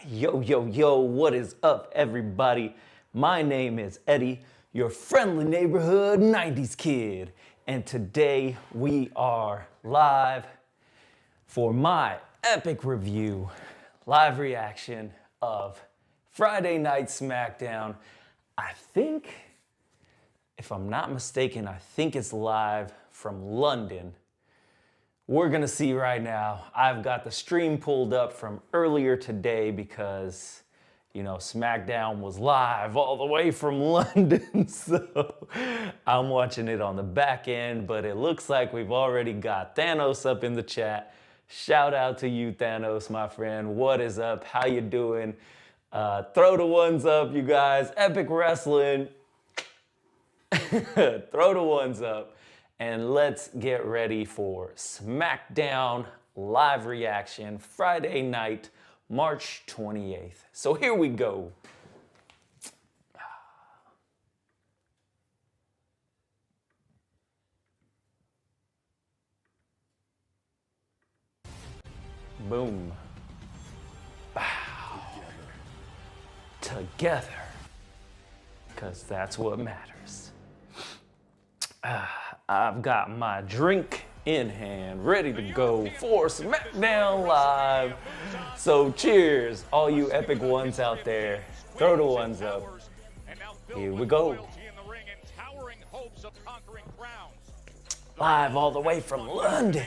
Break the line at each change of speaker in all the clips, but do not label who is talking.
Yo, yo, yo, what is up, everybody? My name is Eddie, your friendly neighborhood 90s kid. And today we are live for my epic review, live reaction of Friday Night SmackDown. I think, if I'm not mistaken, I think it's live from London. We're gonna see right now. I've got the stream pulled up from earlier today because, you know, SmackDown was live all the way from London. So I'm watching it on the back end, but it looks like we've already got Thanos up in the chat. Shout out to you, Thanos, my friend. What is up? How you doing? Throw the ones up, you guys. Epic Wrestling. Throw the ones up. And let's get ready for SmackDown live reaction, Friday night, March 28th. So here we go. Boom. Bow. Together. Because that's what matters. I've got my drink in hand, ready to go for SmackDown Live. So cheers, all you epic ones out there. Throw the ones up. Here we go. Live all the way from London.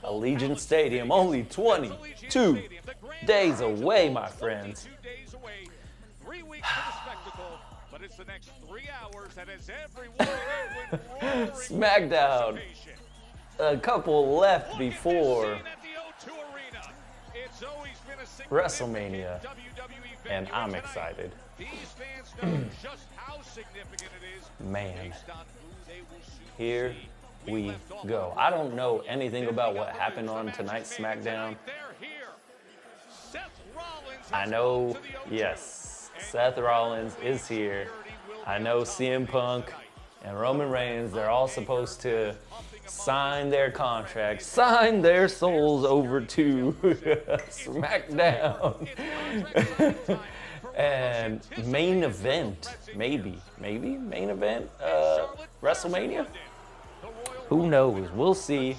Allegiant Stadium, only 22 days away, my friends.
But it's the next 3 hours that has everyone in England
SmackDown. A couple left before WrestleMania, and I'm excited. Man, here we go. I don't know anything about what happened on tonight's SmackDown. I know, yes. Seth Rollins is here. I know CM Punk and Roman Reigns, they're all supposed to sign their contracts, sign their souls over to SmackDown. And main event, maybe main event, WrestleMania? Who knows? We'll see.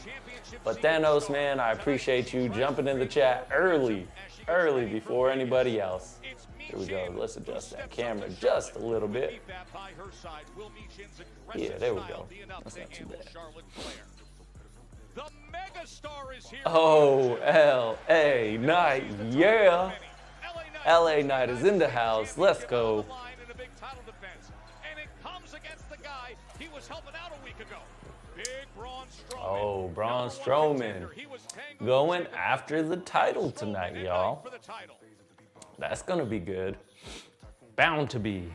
But Thanos, man, I appreciate you jumping in the chat early before anybody else. Here we go. Let's adjust that camera just a little bit. Yeah, there we go. That's not too bad. Oh, LA Knight, yeah. LA Knight is in the house. Let's go. Oh, Braun Strowman going after the title tonight, y'all. That's gonna be good. Bound to be.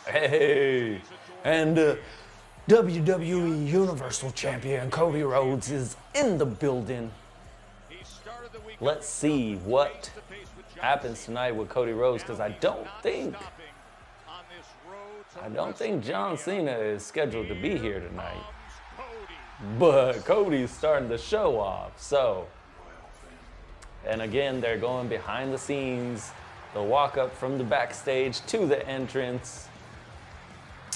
Hey, and WWE Universal Champion Cody Rhodes is in the building. Let's see what happens tonight with Cody Rhodes, because I don't think John Cena is scheduled to be here tonight. But Cody's starting the show off, so. And again, they're going behind the scenes. The walk up from the backstage to the entrance.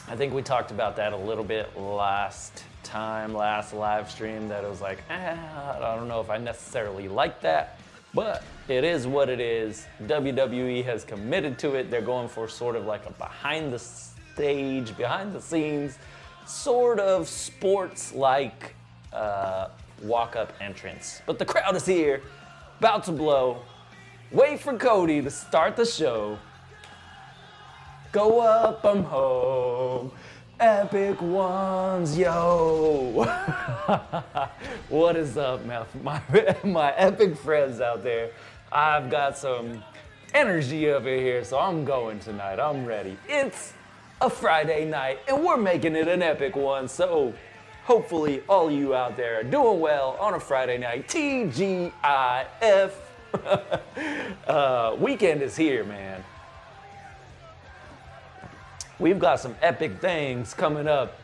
I think we talked about that a little bit last live stream, that it was like, I don't know if I necessarily like that, but it is what it is. WWE has committed to it. They're going for sort of like a behind the stage, behind the scenes, sort of sports-like walk up entrance. But the crowd is here. About to blow. Wait for Cody to start the show. Go up, I'm home. Epic ones, yo. What is up, my epic friends out there? I've got some energy over here, so I'm going tonight. I'm ready. It's a Friday night, and we're making it an epic one, so hopefully all you out there are doing well on a Friday night. TGIF. Weekend is here, man. We've got some epic things coming up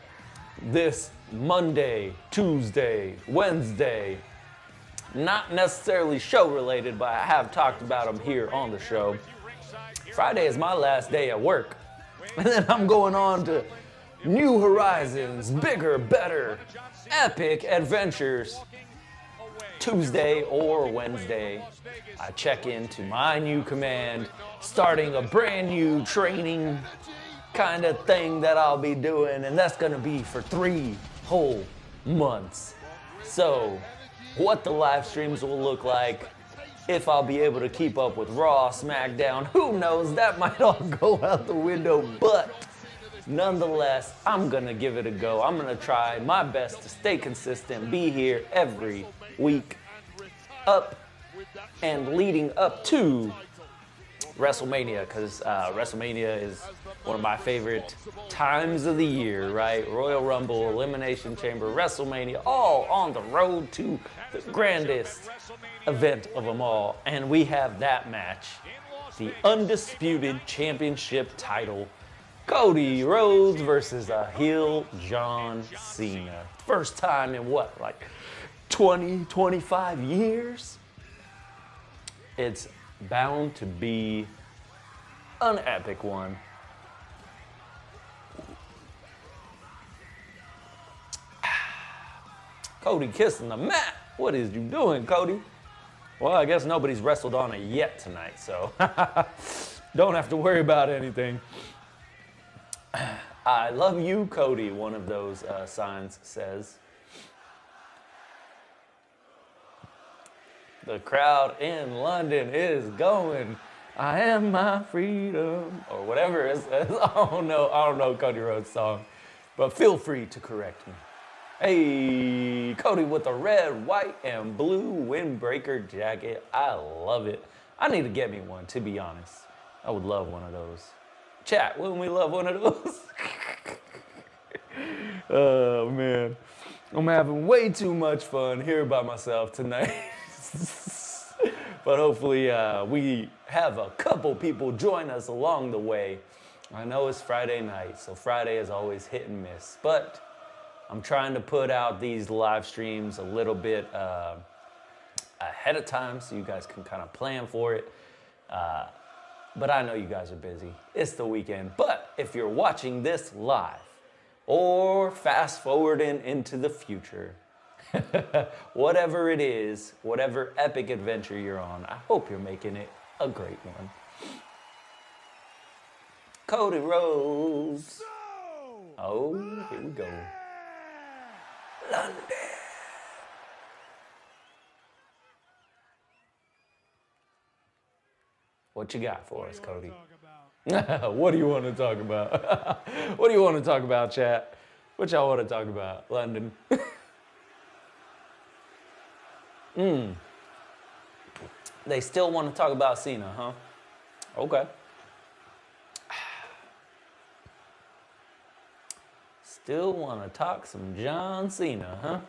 this Monday, Tuesday, Wednesday. not necessarily show related, but I have talked about them here on the show. Friday is my last day at work, and then I'm going on to new horizons, bigger, better, epic adventures. Tuesday or Wednesday, I check into my new command, starting a brand new training kind of thing that I'll be doing, and that's gonna be for 3 whole months. So, what the live streams will look like, if I'll be able to keep up with Raw, SmackDown, who knows, that might all go out the window, but nonetheless, I'm gonna give it a go. I'm gonna try my best to stay consistent, be here every week, up and leading up to WrestleMania, because WrestleMania is one of my favorite times of the year, right? Royal Rumble, Elimination Chamber, WrestleMania, all on the road to the grandest event of them all. And we have that match, the undisputed championship title, Cody Rhodes versus a heel John Cena. First time in what, like 20, 25 years? It's bound to be an epic one. Cody kissing the mat. What is you doing, Cody? Well, I guess nobody's wrestled on it yet tonight, so don't have to worry about anything. I love you, Cody, one of those signs says. The crowd in London is going, I am my freedom, or whatever it says. I don't know Cody Rhodes' song, but feel free to correct me. Hey, Cody with the red, white, and blue windbreaker jacket. I love it. I need to get me one, to be honest. I would love one of those. Chat, wouldn't we love one of those? Oh, man. I'm having way too much fun here by myself tonight. But hopefully we have a couple people join us along the way. I know it's Friday night, so Friday is always hit and miss. But I'm trying to put out these live streams a little bit ahead of time so you guys can kind of plan for it. But I know you guys are busy. It's the weekend. But if you're watching this live or fast forwarding into the future, whatever it is, whatever epic adventure you're on, I hope you're making it a great one. Cody Rhodes. Oh, here we go. London. What you got for us, Cody? What do you want to talk about? What do you want to talk about, chat? What y'all want to talk about? London. They still want to talk about Cena, huh? Okay. Still want to talk some John Cena, huh?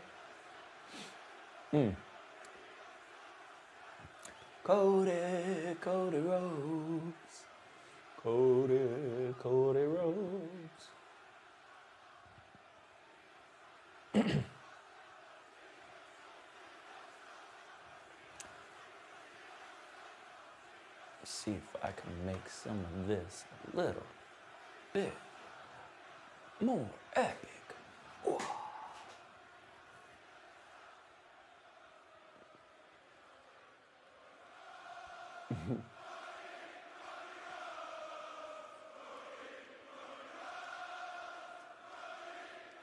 Cody Rhodes. Cody Rhodes. See if I can make some of this a little bit more epic. Whoa.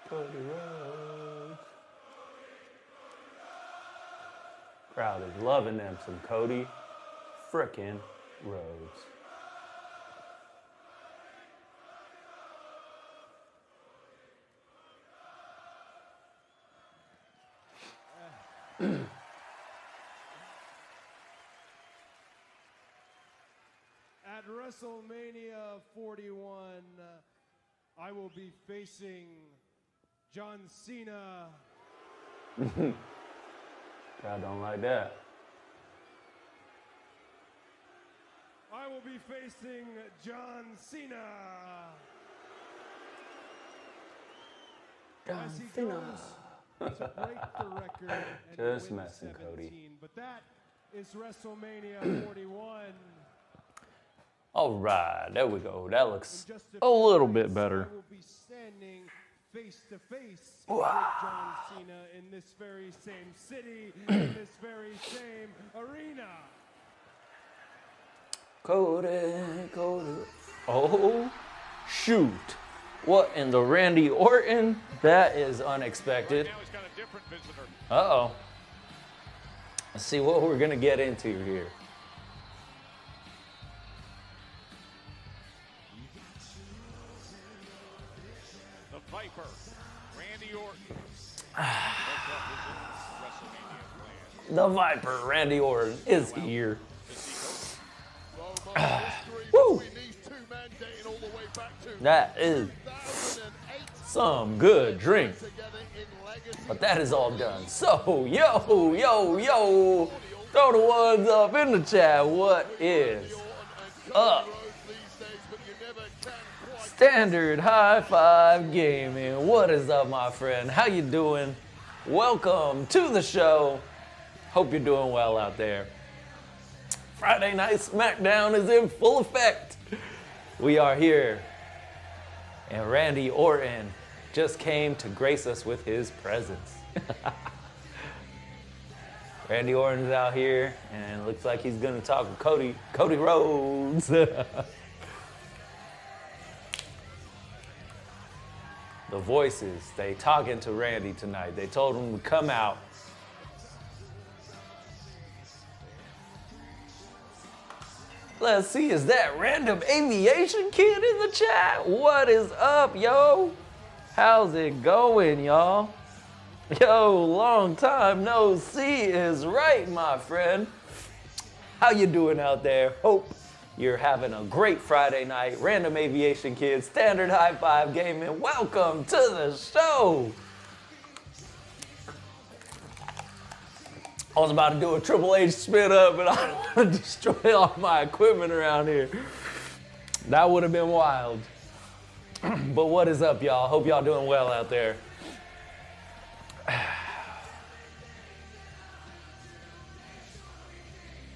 Cody Rhodes. Crowd is loving them some Cody frickin' Rhodes.
At WrestleMania 41, I will be facing John Cena.
I don't like that.
I will be facing John Cena.
John
As he
Cena.
goes to break the record and
Just
win
messing,
17.
Cody.
But that is WrestleMania 41.
All right, there we go. That looks
In just
a
few
little
nights,
bit better.
I will be standing face to face with John Cena in this very same city, in this very same arena.
Cody. Oh, shoot. What in the Randy Orton? That is unexpected.
Now he's got a different visitor.
Uh-oh. Let's see what we're going to get into here.
The Viper, Randy Orton.
The Viper, Randy Orton, is here.
Woo!
That is some good drink. But that is all done. So, yo, throw the ones up in the chat. What is up? Standard High Five Gaming. What is up, my friend? How you doing? Welcome to the show. Hope you're doing well out there. Friday Night SmackDown is in full effect. We are here. And Randy Orton just came to grace us with his presence. Randy Orton's out here, and it looks like he's gonna talk with Cody Rhodes. The voices, they talking to Randy tonight. They told him to come out. Let's see, is that Random Aviation Kid in the chat? What is up, yo? How's it going, y'all? Yo, long time no see is right, my friend. How you doing out there? Hope you're having a great Friday night. Random Aviation Kid, Standard High Five Gaming, welcome to the show. I was about to do a Triple H spin up, and I don't want to destroy all my equipment around here. That would have been wild. But what is up, y'all? Hope y'all doing well out there.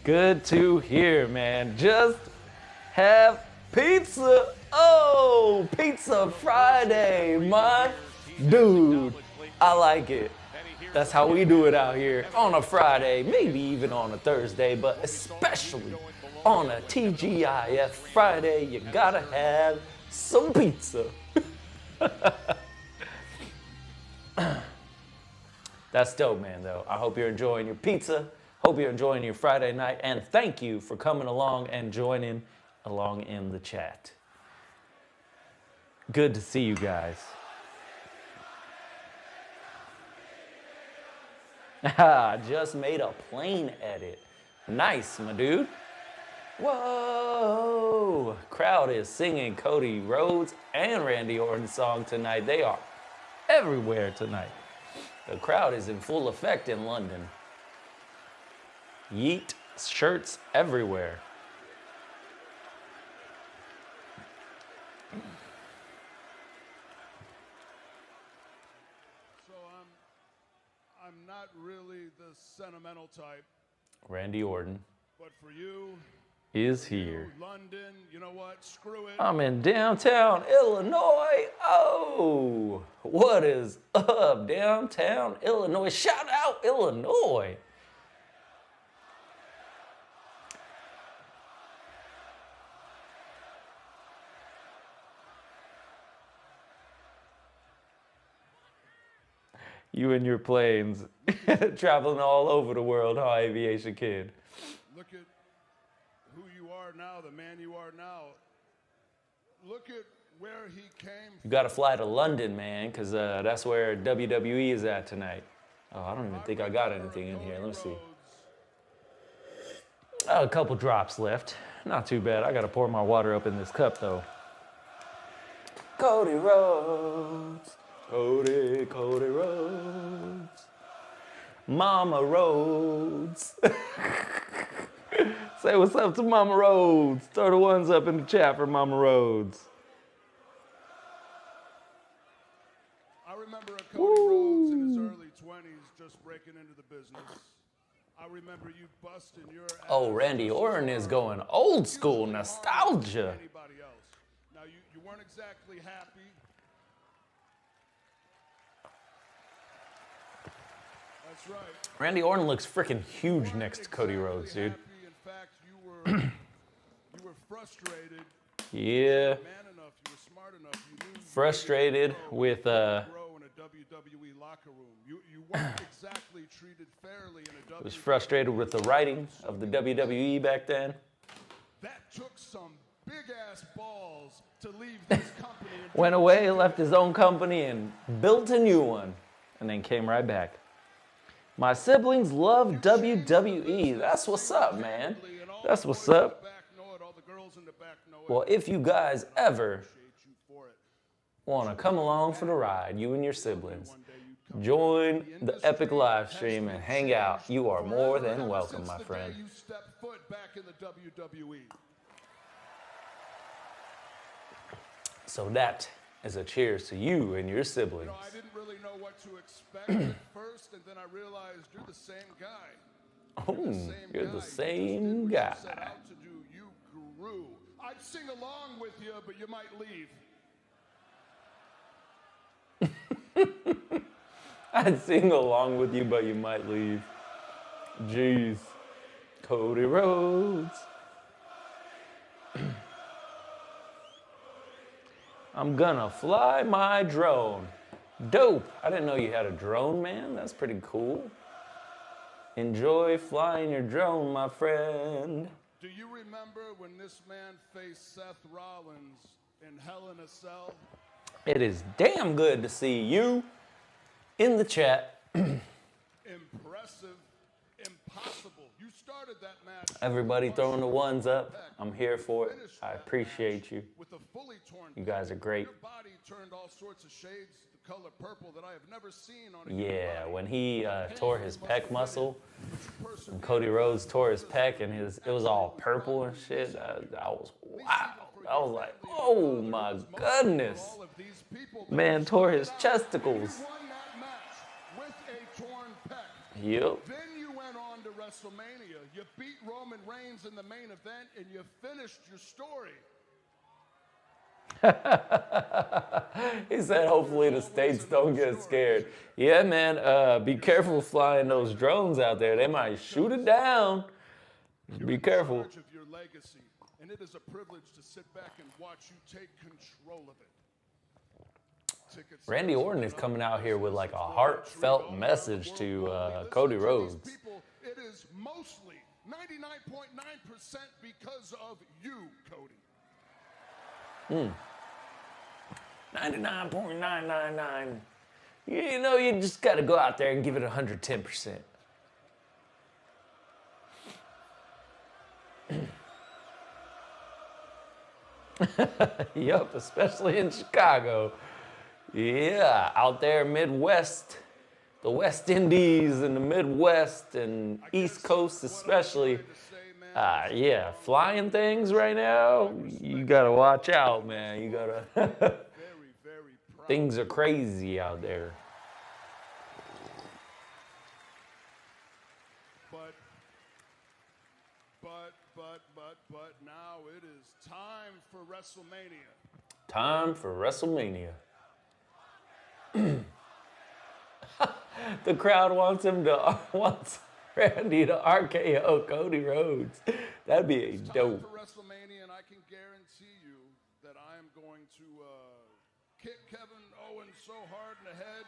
Good to hear, man. Just have pizza. Oh, Pizza Friday, my dude. I like it. That's how we do it out here on a Friday, maybe even on a Thursday, but especially on a TGIF Friday, you gotta have some pizza. That's dope, man, though. I hope you're enjoying your pizza. Hope you're enjoying your Friday night, and thank you for coming along and joining along in the chat. Good to see you guys. Just made a plane edit. Nice, my dude. Whoa! Crowd is singing Cody Rhodes and Randy Orton's song tonight. They are everywhere tonight. The crowd is in full effect in London. Yeet shirts everywhere.
So I'm not really the sentimental type,
Randy Orton
but for you,
is here.
London, you know what? Screw it.
I'm in downtown Illinois. Oh, what is up, downtown Illinois? Shout out Illinois. You and your planes traveling all over the world, huh, Aviation Kid?
Look at who you are now, the man you are now. Look at where he came
You got to fly to London, man, because that's where WWE is at tonight. Oh, I don't even think I got anything in here. Let me see. A couple drops left. Not too bad. I got to pour my water up in this cup, though. Cody Rhodes. Cody Rhodes. Mama Rhodes. Say what's up to Mama Rhodes. Throw the ones up in the chat for Mama Rhodes.
I remember a Cody Rhodes in his early first breaking into the business, I remember you busting your ass.
Oh, Randy Orton is going old school
Usually
nostalgia.
harder than anybody else. Now, you weren't exactly happy. That's right.
Randy Orton looks freaking huge next to Cody Rhodes, dude.
Happy. In fact, you were frustrated.
Yeah,
Man enough, you were smart enough. You knew you
frustrated
needed to
with
grow in a WWE locker room. You weren't exactly treated fairly in a WWE.
was frustrated with the writing of the WWE back then.
That took some big ass balls to leave this company. And
Went away, left his own company, and built a new one, and then came right back. My siblings love WWE. That's what's up, man. That's what's up. Well, if you guys ever want to come along for the ride, you and your siblings, join the epic live stream and hang out. You are more than welcome, my friend.
You stepped foot back in the WWE.
So that is a cheers to you and your
You
siblings.
know, I didn't really know what to expect at first, and then I realized you're the same guy.
Oh, you're the same guy.
Set out to do. You grew. I'd sing along with you, but you might leave.
I'd sing along with you, but you might leave. Jeez. Cody Rhodes. I'm gonna fly my drone. Dope. I didn't know you had a drone, man. That's pretty cool. Enjoy flying your drone, my friend.
Do you remember when this man faced Seth Rollins in Hell in a Cell?
It is damn good to see you in the chat.
Impressive, impossible. You started that match.
Everybody throwing the ones up. I'm here for it. I appreciate you.
With a fully torn
You guys are great.
Your body turned all sorts of shades, the color purple that I have never seen on a
Yeah, when he tore his pec muscle, and Cody Rhodes tore his pec, and it was all purple and shit. I was wow. I was like, oh my goodness.
all of these people.
Man tore his chesticles.
You won that match with a torn pec.
Yep.
Then you went on to WrestleMania. You beat Roman Reigns in the main event, and you finished your story.
He said, hopefully the states don't get scared. Yeah, man, be careful flying those drones out there. They might shoot it down. Just be careful.
You're in charge of your legacy, and it is a privilege to sit back and watch you take control of it. Tickets
Randy Orton is coming out here with like a heartfelt message to Cody Rhodes.
People, it is mostly 99.9% because of you, Cody.
99.999. You know, you just got to go out there and give it 110%. Yup, especially in Chicago. Yeah, out there Midwest, the West Indies and the Midwest and East Coast especially. Yeah, flying things right now, you gotta watch out, man. You gotta.
Very, very proud.
Things are crazy out there.
But now it is time for WrestleMania.
Time for WrestleMania. The crowd wants Randy to RKO Cody Rhodes. That'd be a
Time
dope.
for WrestleMania, and I can guarantee you that I am going to kick Kevin Owens so hard in the head.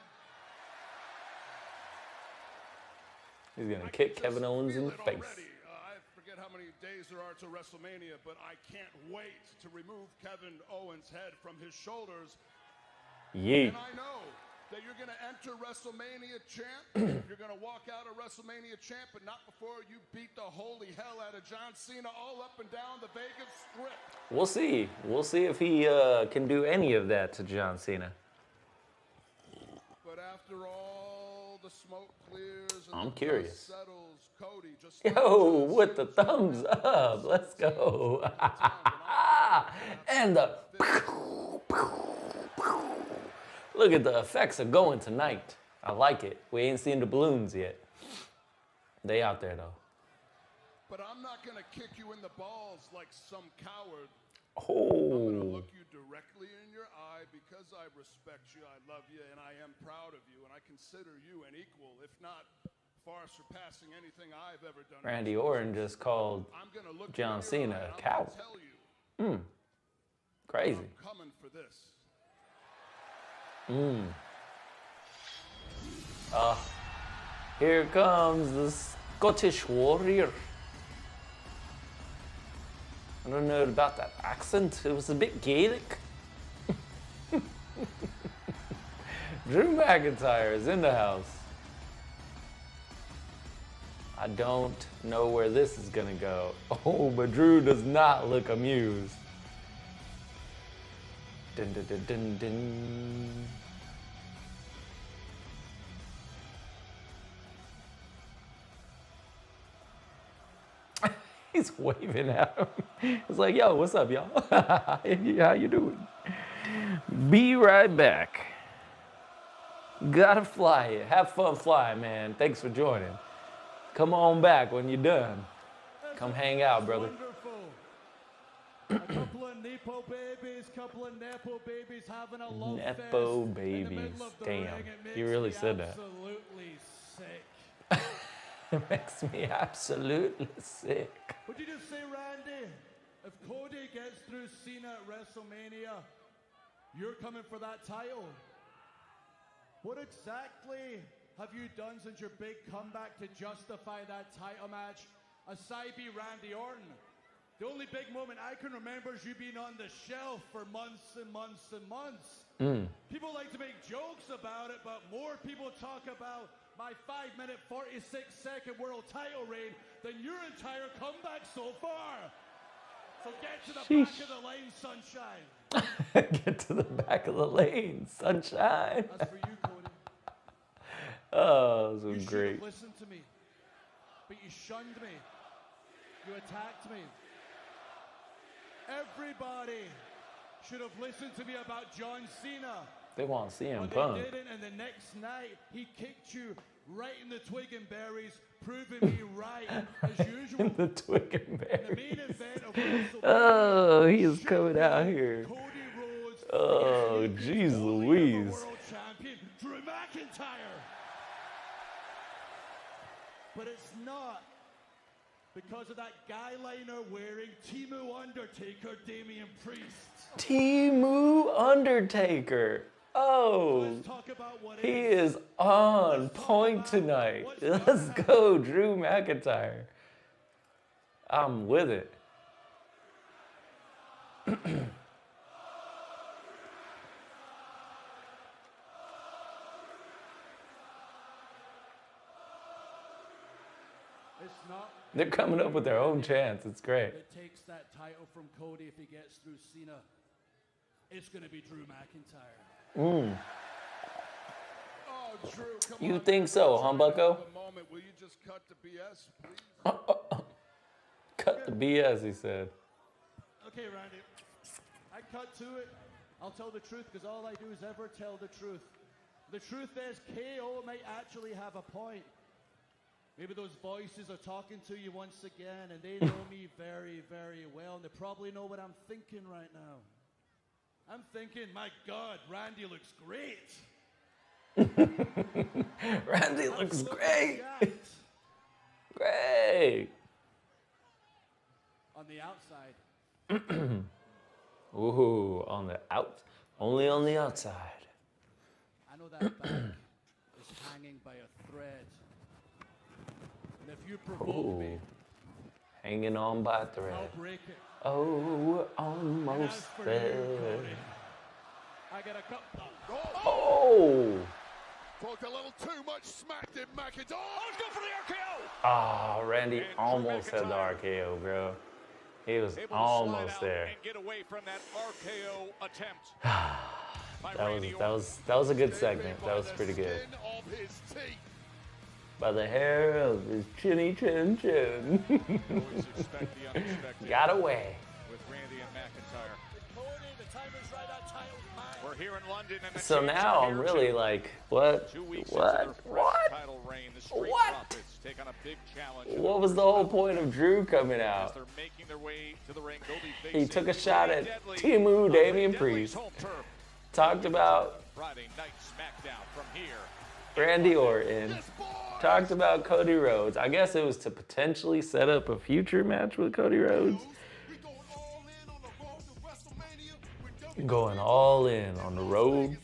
He's gonna
I
kick
can
Kevin
just
Owens in
feel
the
it
face.
already. I forget how many days there are to WrestleMania, but I can't wait to remove Kevin Owens' head from his shoulders.
Yeet.
And I know that you're going to enter WrestleMania champ. You're going to walk out of WrestleMania champ, but not before you beat the holy hell out of John Cena all up and down the Vegas Strip.
We'll see. We'll see if he can do any of that to John Cena.
But after all the smoke clears and
I'm
the
curious.
dust settles, Cody just
Yo, with the thumbs up. Let's go. And the. Look at the effects are going tonight. I like it. We ain't seen the balloons yet. They out there though.
But I'm not going to kick you in the balls like some coward. I'm going to
Oh.
look you directly in your eye because I respect you, I love you, and I am proud of you, and I consider you an equal, if not far surpassing anything I've ever done.
Randy Orton just called
I'm going to look
John
you in your
Cena
eye,
a
and I'm
coward.
gonna tell you,
Crazy.
I'm coming for this.
Here comes the Scottish Warrior. I don't know about that accent. It was a bit Gaelic. Drew McIntyre is in the house. I don't know where this is gonna go. Oh, but Drew does not look amused. Dun, dun, dun, dun, dun. He's waving at him. He's like, yo, what's up, y'all? How you doing? Be right back. Gotta fly it. Have fun flying, man. Thanks for joining. Come on back when you're done. Come hang out, brother.
Wonderful. A couple of Nepo babies, having a love
Nepo
fest in the
babies.
middle of the
Damn,
ring. It makes
you really
me
said that.
Absolutely sick.
It makes me absolutely sick.
Would you just say, Randy, if Cody gets through Cena at WrestleMania, you're coming for that title? What exactly have you done since your big comeback to justify that title match? Aside be Randy Orton. The only big moment I can remember is you being on the shelf for months and months and months. People like to make jokes about it, but more people talk about my 5-minute, 46-second world title reign than your entire comeback so far. So get to the back of the lane, sunshine.
Get to the back of the lane, sunshine.
That's for you, Cody.
Oh, this
You
was
should
great.
have listened to me, but you shunned me. You attacked me. Everybody should have listened to me about John Cena.
They want CM
But
Punk.
they didn't, and the next night, he kicked you right in the twig and berries, proving me right, as usual.
The twig and
In the
berry.
main event of WrestleMania,
Oh, he is
should
coming
be
out here.
Cody Rhodes
Oh,
against the
jeez
only
Louise.
ever world champion, Drew McIntyre. But it's not because of that guy liner wearing Timu Undertaker, Damian Priest.
Timu Undertaker. Oh,
Let's talk about what
he
is.
is on point tonight. Let's go, Drew McIntyre. I'm with it.
It's not
They're coming up with their own chants. It's great.
that takes that title from Cody if he gets through Cena. It's going to be Drew McIntyre.
Oh, Drew, come
You
on,
think
man.
so,
We're
huh,
trying to
Bucko?
have a moment. Will you just cut the BS, please?
Cut the BS, he said.
Okay, Randy. I cut to it. I'll tell the truth because all I do is ever tell the truth. The truth is KO might actually have a point. Maybe those voices are talking to you once again and they know me very, very well and they probably know what I'm thinking right now. I'm thinking, my God, Randy looks great.
Randy looks
Absolutely
great.
jacked.
Great.
On the outside.
Ooh, on the out. Only on the outside.
I know that back is hanging by a thread. And if you provoke
Ooh.
me,
Hanging on by a thread.
I'll break it.
Oh, we're
And as
almost
for you,
there.
Cody, I got a cup.
Oh!
Talked a little too much smack, did McIntyre. Oh,
Let's go for the RKO.
Ah, Randy
And Drew
almost had the
McIntyre.
RKO, bro. He was
Able to slide
almost
out
there.
and get away from that RKO attempt. by
That
Randy
was a good
Stayed
segment.
by
That was
the
pretty good.
skin of his teeth.
By the hair of his chinny chin chin.
Always expect the unexpected
Got away.
with Randy and McIntyre.
Cody, the time is right. That title's mine.
We're here in London, and
So now I'm really like, what?
2 weeks
What?
into their fresh
What?
title reign, the Street
What?
Profits take on a big challenge.
What was the whole point of Drew coming
As
out?
they're making their way to the ring, they'll be
He
facing
took a shot
Pretty
at
Deadly
Timu,
on
Damian
Pretty
Priest.
Deadly's home turf.
Talked about
Friday night SmackDown from here.
Randy Orton. Talked about Cody Rhodes. I guess it was to potentially set up a future match with Cody Rhodes. Going all in on the road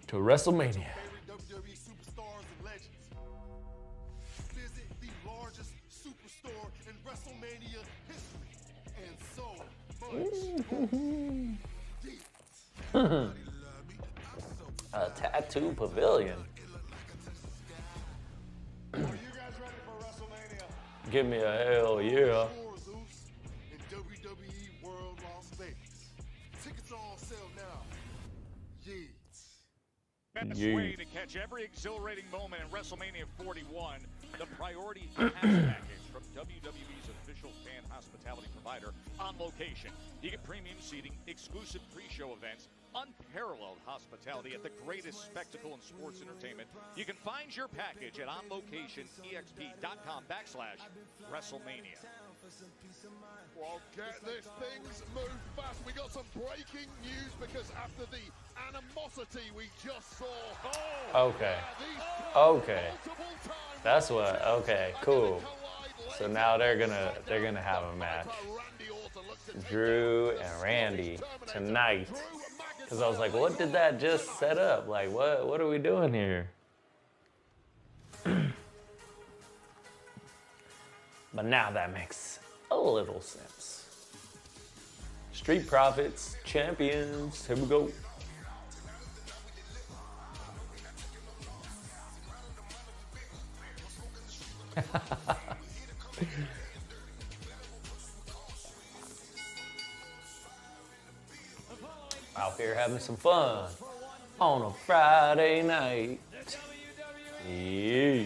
to WrestleMania.
WWE superstars and legends. Visit the largest superstore in WrestleMania history. And so much.
A tattoo pavilion.
Are you guys ready for WrestleMania?
Give me a hell yeah.
In WWE World Las Vegas. Tickets are on sale now. Yeets.
Best
Yeah.
way to catch every exhilarating moment in WrestleMania 41, the Priority Pass Package from WWE's official fan hospitality provider On Location. You get premium seating, exclusive pre-show events, unparalleled hospitality at the greatest spectacle in sports entertainment. You can find your package at onlocationexp.com/WrestleMania.
Well, get this, things move fast. We got some breaking news because after the animosity we just saw.
Okay. Okay. That's what. Okay. Cool. So now they're gonna have a match. Drew and Randy tonight. Because I was like, what did that just set up? Like, what are we doing here? But now that makes a little sense. Street Profits, champions. Here we go. Out here having some fun on a Friday night. Yeah.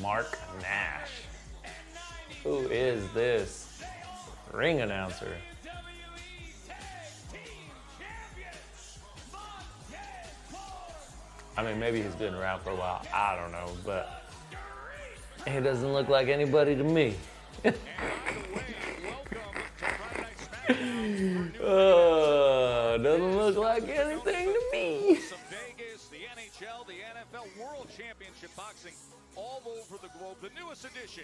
Mark Nash. Who is this ring announcer? I mean, maybe he's been around for a while. I don't know, but he doesn't look like anybody to me. Doesn't look like anything to me.
Vegas, the NHL, the NFL World Championship Boxing all over the globe. The newest addition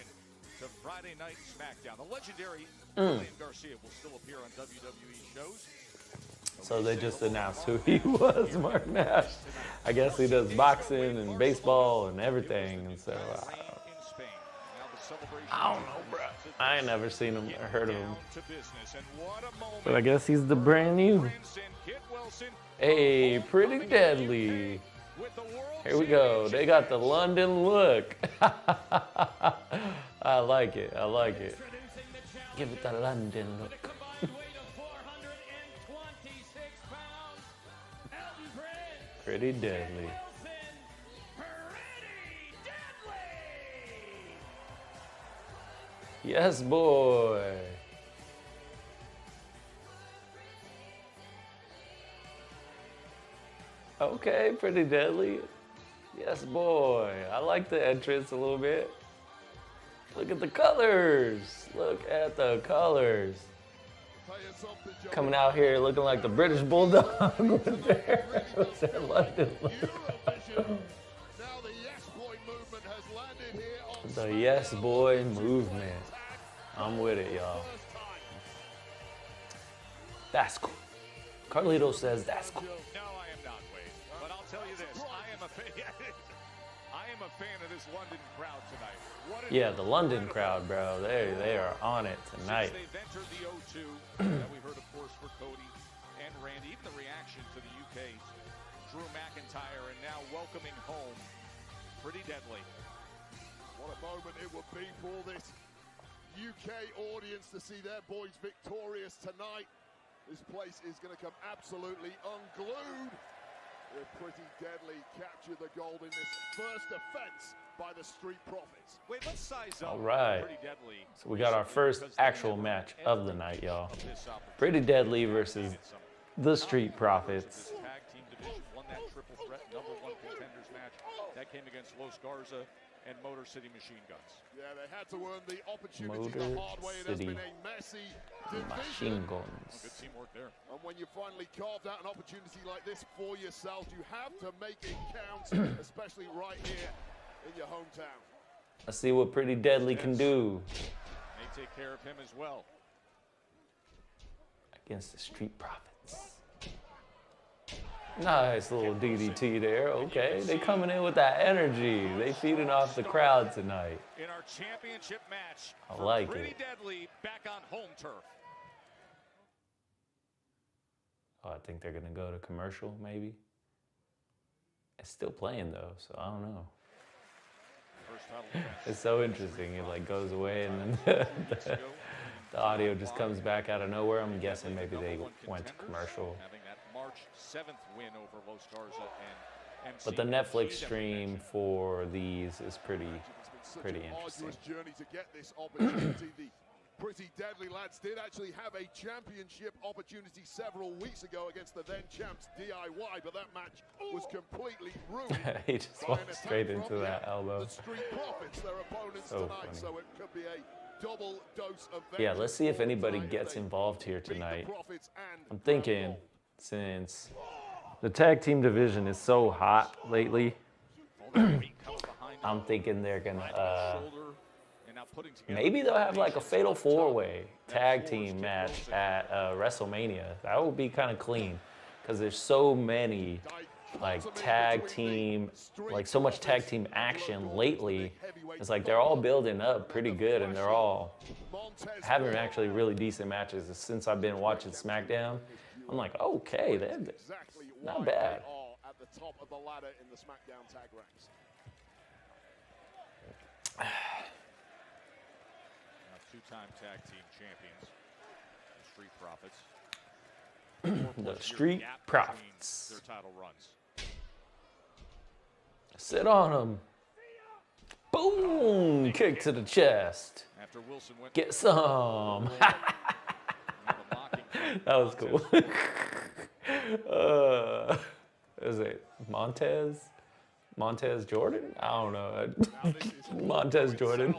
to Friday Night SmackDown. The legendary Lillian Garcia will still appear on WWE shows.
So they just announced who he was, Mark Nash. I guess he does boxing and baseball and everything. And so I don't know, bro. I ain't never seen him or heard of him. But I guess he's the brand new. Hey, Pretty Deadly. Here we go. They got the London look. I like it. I like it. Give it the London look. Pretty Deadly. Yes, boy. Okay, Pretty Deadly. Yes, boy. I like the entrance a little bit. Look at the colors. Look at the colors. Coming out here looking like the British Bulldog with their London look. The Yes Boy movement. I'm with it, y'all. That's cool. Carlito says that's cool.
No, I am not, Wade. But I'll tell you this: I am a fan of this London crowd tonight.
Yeah, the London crowd, bro. They are on it tonight.
Since they've entered the O2, that we heard, of course, for Cody and Randy, even the reaction to the UK, Drew McIntyre, and now welcoming home Pretty Deadly.
What a moment it would be for this UK audience to see their boys victorious tonight. This place is going to come absolutely unglued. Pretty Deadly captured the gold in this first offense by the Street Profits.
Wait, let's size up
All right.
Pretty Deadly.
So we got our first actual match of the night, y'all. Pretty Deadly versus the Street Profits.
Tag team division won that triple threat #1 contenders match. That came against Los Garza and Motor City Machine Guns.
Yeah, they had to earn the opportunity
Motor
the hard way. It has
City
been a messy
Machine
division.
Guns.
Good teamwork there.
And when you finally carved out an opportunity like this for yourselves, you have to make it count, especially right here in your hometown.
Let's see what Pretty Deadly can do
They take care of him as well.
against the Street Profits. Nice little DDT there. Okay, they coming in with that energy. They feeding off the crowd tonight.
In our championship match,
I
for
like
Pretty
it.
Deadly back on home turf.
Oh, I think they're gonna go to commercial, maybe. It's still playing though, so I don't know.
First title defense.
It's so interesting. It like goes away and then the audio just comes back out of nowhere. I'm guessing maybe they went to commercial.
Having that March 7th win over Los Garza and MC.
But the Netflix stream for these is pretty interesting.
Arduous journey to get this opportunity. The Pretty Deadly lads did actually have a championship opportunity several weeks ago against the then champs DIY, but that match was completely ruined.
He just
by an
walked
attack
straight
from
into that elbow.
The Street Profits, their opponents
So
tonight,
funny.
so it could be a double dose of
Yeah, let's see if
vengeance
anybody
tonight
gets
they
involved here
beat the
tonight.
Profits and
I'm
grab
thinking
gold.
since the tag team division is so hot lately, I'm thinking they're gonna maybe they'll have like a fatal four-way tag team match at WrestleMania. That would be kind of clean because there's so many like tag team, like so much tag team action lately. It's like they're all building up pretty good and they're all having actually really decent matches. Since I've been watching SmackDown, I'm like, okay, they're
Exactly
not
why
bad.
they are at the top of the ladder in the SmackDown tag ranks.
Now, two-time tag team champions, the Street Profits.
The Street
Gap
Profits.
between their title runs.
Sit on them. Boom! Kick to the chest.
After Wilson went
Get some. That was cool. Is it Montez? Montez Jordan? I don't know. Montez Jordan.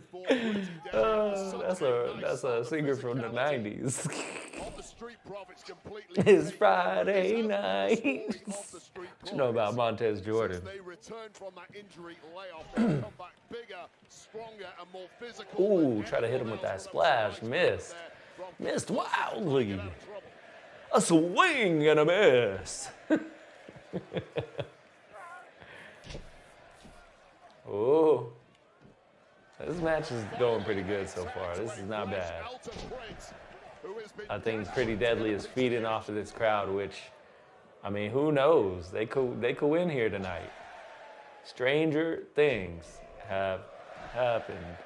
That's a singer from the 90s. It's Friday night. What you know about Montez Jordan?
They return from that injury layoff, they come back bigger, stronger, and more physical.
Ooh, try to hit him with that splash. Missed. Missed wildly. A swing and a miss. Oh, this match is going pretty good so far. This is not bad. I think Pretty Deadly is feeding off of this crowd, which, I mean, who knows? They could win here tonight. Stranger things have happened.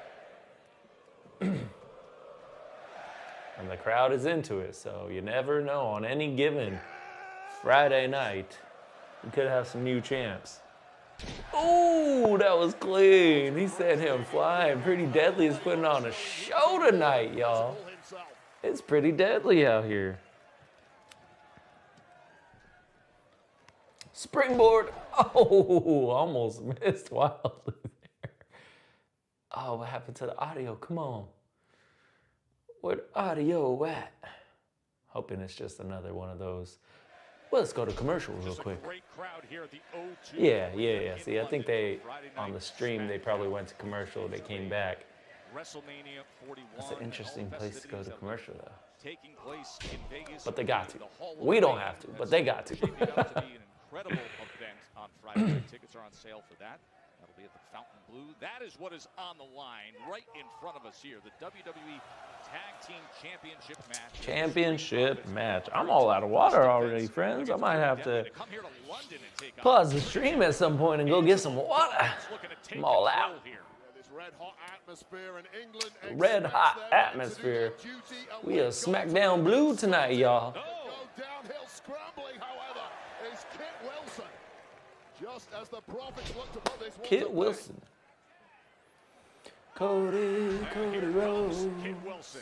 And the crowd is into it, so you never know. On any given Friday night, we could have some new champs. Ooh, that was clean. He sent him flying. Pretty Deadly is putting on a show tonight, y'all. It's pretty deadly out here. Springboard. Oh, almost missed wildly there. Oh, what happened to the audio? Come on. Where the audio at? Hoping it's just another one of those. Well, let's go to commercial real quick.
Great crowd here at the O2.
Yeah. See, I think they, on the stream, they probably went to commercial. They came back.
WrestleMania 41.
It's an interesting place to go to commercial, though.
Taking place in Vegas.
But they got to.
The Hall of
We don't
Fame.
have to, but they got to.
Shaping up to be an incredible event on Friday. Tickets are on sale for that. That'll be at the Fountain Blue. That is what is on the line right in front of us here. The WWE Tag Team Championship match.
Championship match. I'm all out of water already, friends. I might have to pause the stream at some point and go get some water. I'm all out.
Red hot atmosphere in England.
Red hot atmosphere. We are SmackDown Blue tonight, y'all.
Downhill scrambling, however, is Kit Wilson. Just as the Profits look to put this one
Kit
to bed.
Wilson. Cody Rhodes.
Kid Wilson.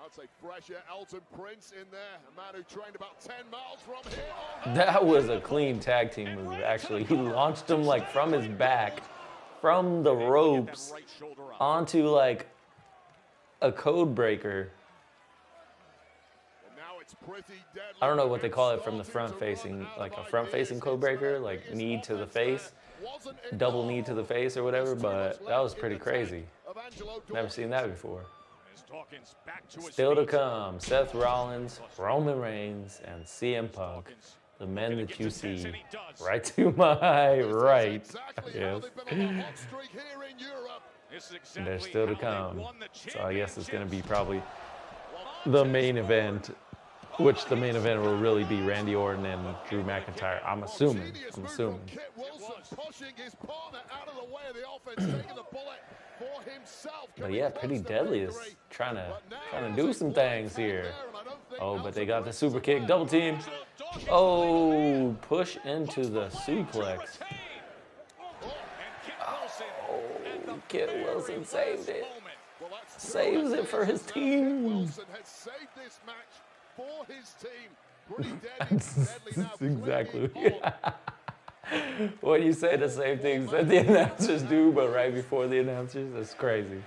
I'd say fresher Elton Prince in there, a man who trained about 10 miles from here. Oh,
That was a clean tag team move, actually. He launched him like from his back, from the ropes,
Right shoulder up.
onto like a code breaker.
and now it's pretty deadly.
I don't know what they call it from the front facing, like a front facing code breaker, like knee to the face, double knee to the face or whatever, but that was pretty crazy. Never seen that before.
As Dawkins back to his
Still to
feet.
come, Seth Rollins, Roman Reigns, and CM Punk, the men that you see right to my right. Yes.
This is exactly
They're still to
how they
come.
won the
So I guess it's going to be
championships.
probably the main event, which the main event will really be Randy Orton and Drew McIntyre. I'm assuming.
Kit Wilson pushing his partner out of the way of the offense, taking the bullet for himself.
But yeah, Pretty Deadly is trying to do some things here. Oh, but they got the super kick, double team. Oh, push into the suplex. Oh, Kit Wilson saved it. Saves it for his team.
Wilson has saved this match for his team. Pretty deadly now.
That's exactly
clinging on.
what you say the same things that the announcers do, but right before the announcers. That's crazy.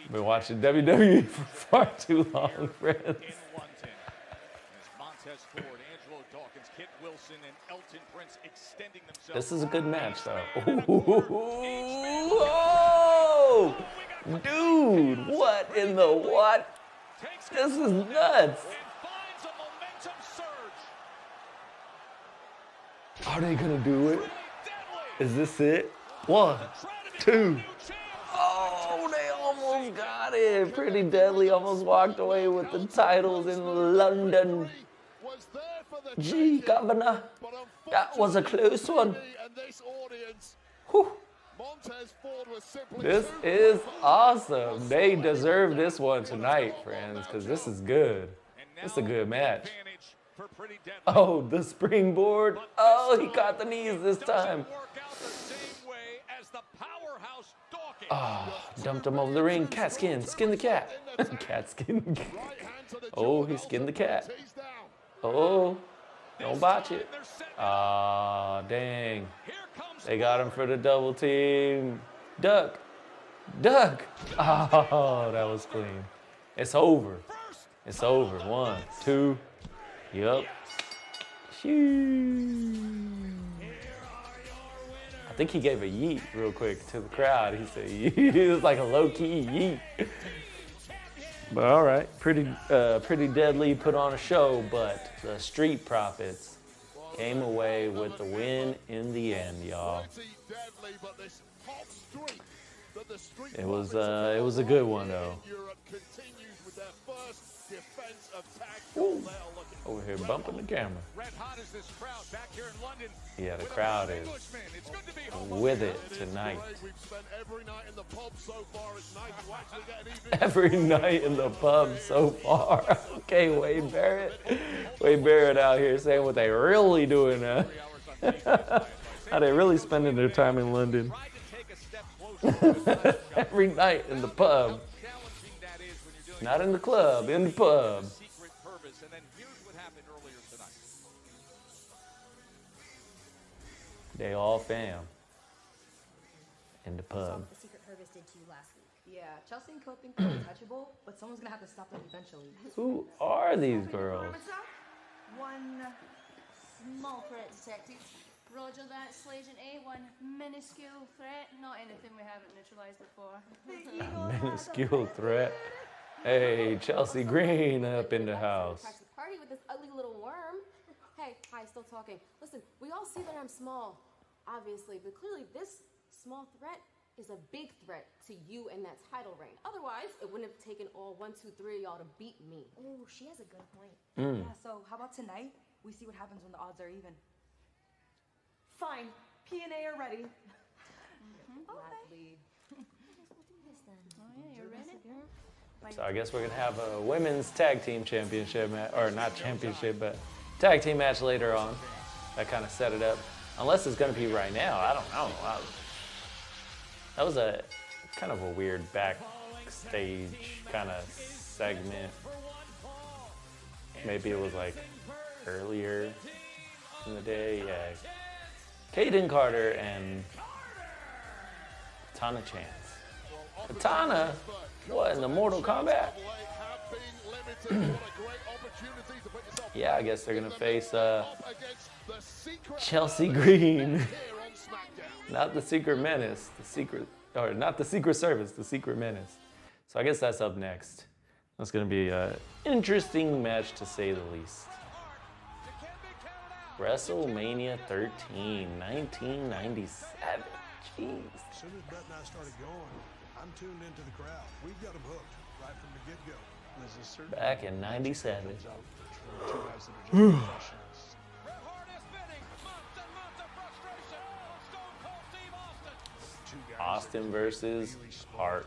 WWE
Been watching WWE for far too long, friends.
in London. As Montez Ford, Angelo Dawkins, Kit Wilson, and Elton Prince extending themselves.
This is a good match, though. Whoa! Dude, what in the what?
Takes
This is
control
nuts.
and finds a momentum surge.
Are they gonna do it?
Deadly.
Is this it? One,
Trying to become
two.
new champs.
Oh, they almost got it. Pretty Deadly almost walked away with the titles in London.
Was there for the
Gee,
taking,
Governor,
but
that was a close one.
unfortunately, and this audience,
Whew.
Montez Ford was simply
This
too
is
far.
awesome. They deserve this one tonight, friends, because this is good.
And
This is a good
now
match.
advantage for Pretty Deadly.
Oh, the springboard.
But
Oh, he
time,
caught the knees this
it
time.
doesn't work out the same way as the powerhouse Dawkins.
Oh, dumped him over the ring. Cat skin. Skin the cat. Cat skin.
Right hand to the
Oh,
jaw,
he skinned the cat.
He's down.
Oh, don't
This
botch
time
it.
they're setting up.
Ah, dang.
Here comes
They got him for the double team. Duck. Duck. Oh, that was clean. It's over. It's over. 1, 2. Yup. Shoo. I think he gave a yeet real quick to the crowd. He said yeet. It was like a low-key yeet. But all right, pretty Deadly put on a show, but the Street Profits came away with the win in the end, y'all.
Pretty deadly, but this hot streak that the Street
It was
Profits
it was a good one though.
in Europe continues with their first defense of tag gold. They are looking
Over here bumping the camera.
red hot as this crowd back here in London.
Yeah, the
with a
crowd
fellow
is
Englishman. It's good to be home.
with it tonight.
great. We've spent every night in the pub so far. It's nice to actually get an evening.
Every night in the pub so far. Okay, Wade Barrett. Wade Barrett out here saying what they really doing now. How they really spending their time in London.
Tried to take a step closer.
Every night in the pub.
Challenging that is when you're dealing
Not in the club, in the pub.
with secret purpose. And then here's what happened earlier tonight.
They all fam. In the pub.
The Secret Purpose did to you last week.
Yeah, Chelsea and Co think they're untouchable, but someone's gonna have to stop them eventually.
Who are these girls?
One small threat detected. Roger that, Agent A. One minuscule threat. Not anything we haven't neutralized before.
Minuscule threat. Hey, Chelsea Green up in the house.
Crash the party with this ugly little worm. Hey, hi, still talking. Listen, we all see that I'm small, obviously, but clearly this small threat is a big threat to you and that title reign. Otherwise, it wouldn't have taken all 1, 2, 3 of y'all to beat me.
Oh, she has a good point.
Yeah, so how about tonight? We see what happens when the odds are even. Fine. P&A are ready.
Gladly.
We'll do this then.
Oh, yeah, you're ready?
So I guess we're gonna have a women's tag team championship match, or not championship, but tag team match later on. That kind of set it up. Unless it's going to be right now. I don't know. That was a kind of a weird backstage kind of segment. Maybe it was like earlier in the day. Yeah. Kaden Carter and Katana Chance. Katana? What, in the Mortal Kombat? Yeah, I guess they're gonna face Chelsea Green. Not the Secret Menace, not the Secret Service, the Secret Menace. So I guess that's up next. That's gonna be an interesting match to say the least. WrestleMania 13, 1997. Jeez.
As soon as Brett and I started going, I'm tuned into the crowd. We've got them hooked right from the get-go.
Back in 97. Austin versus Hart.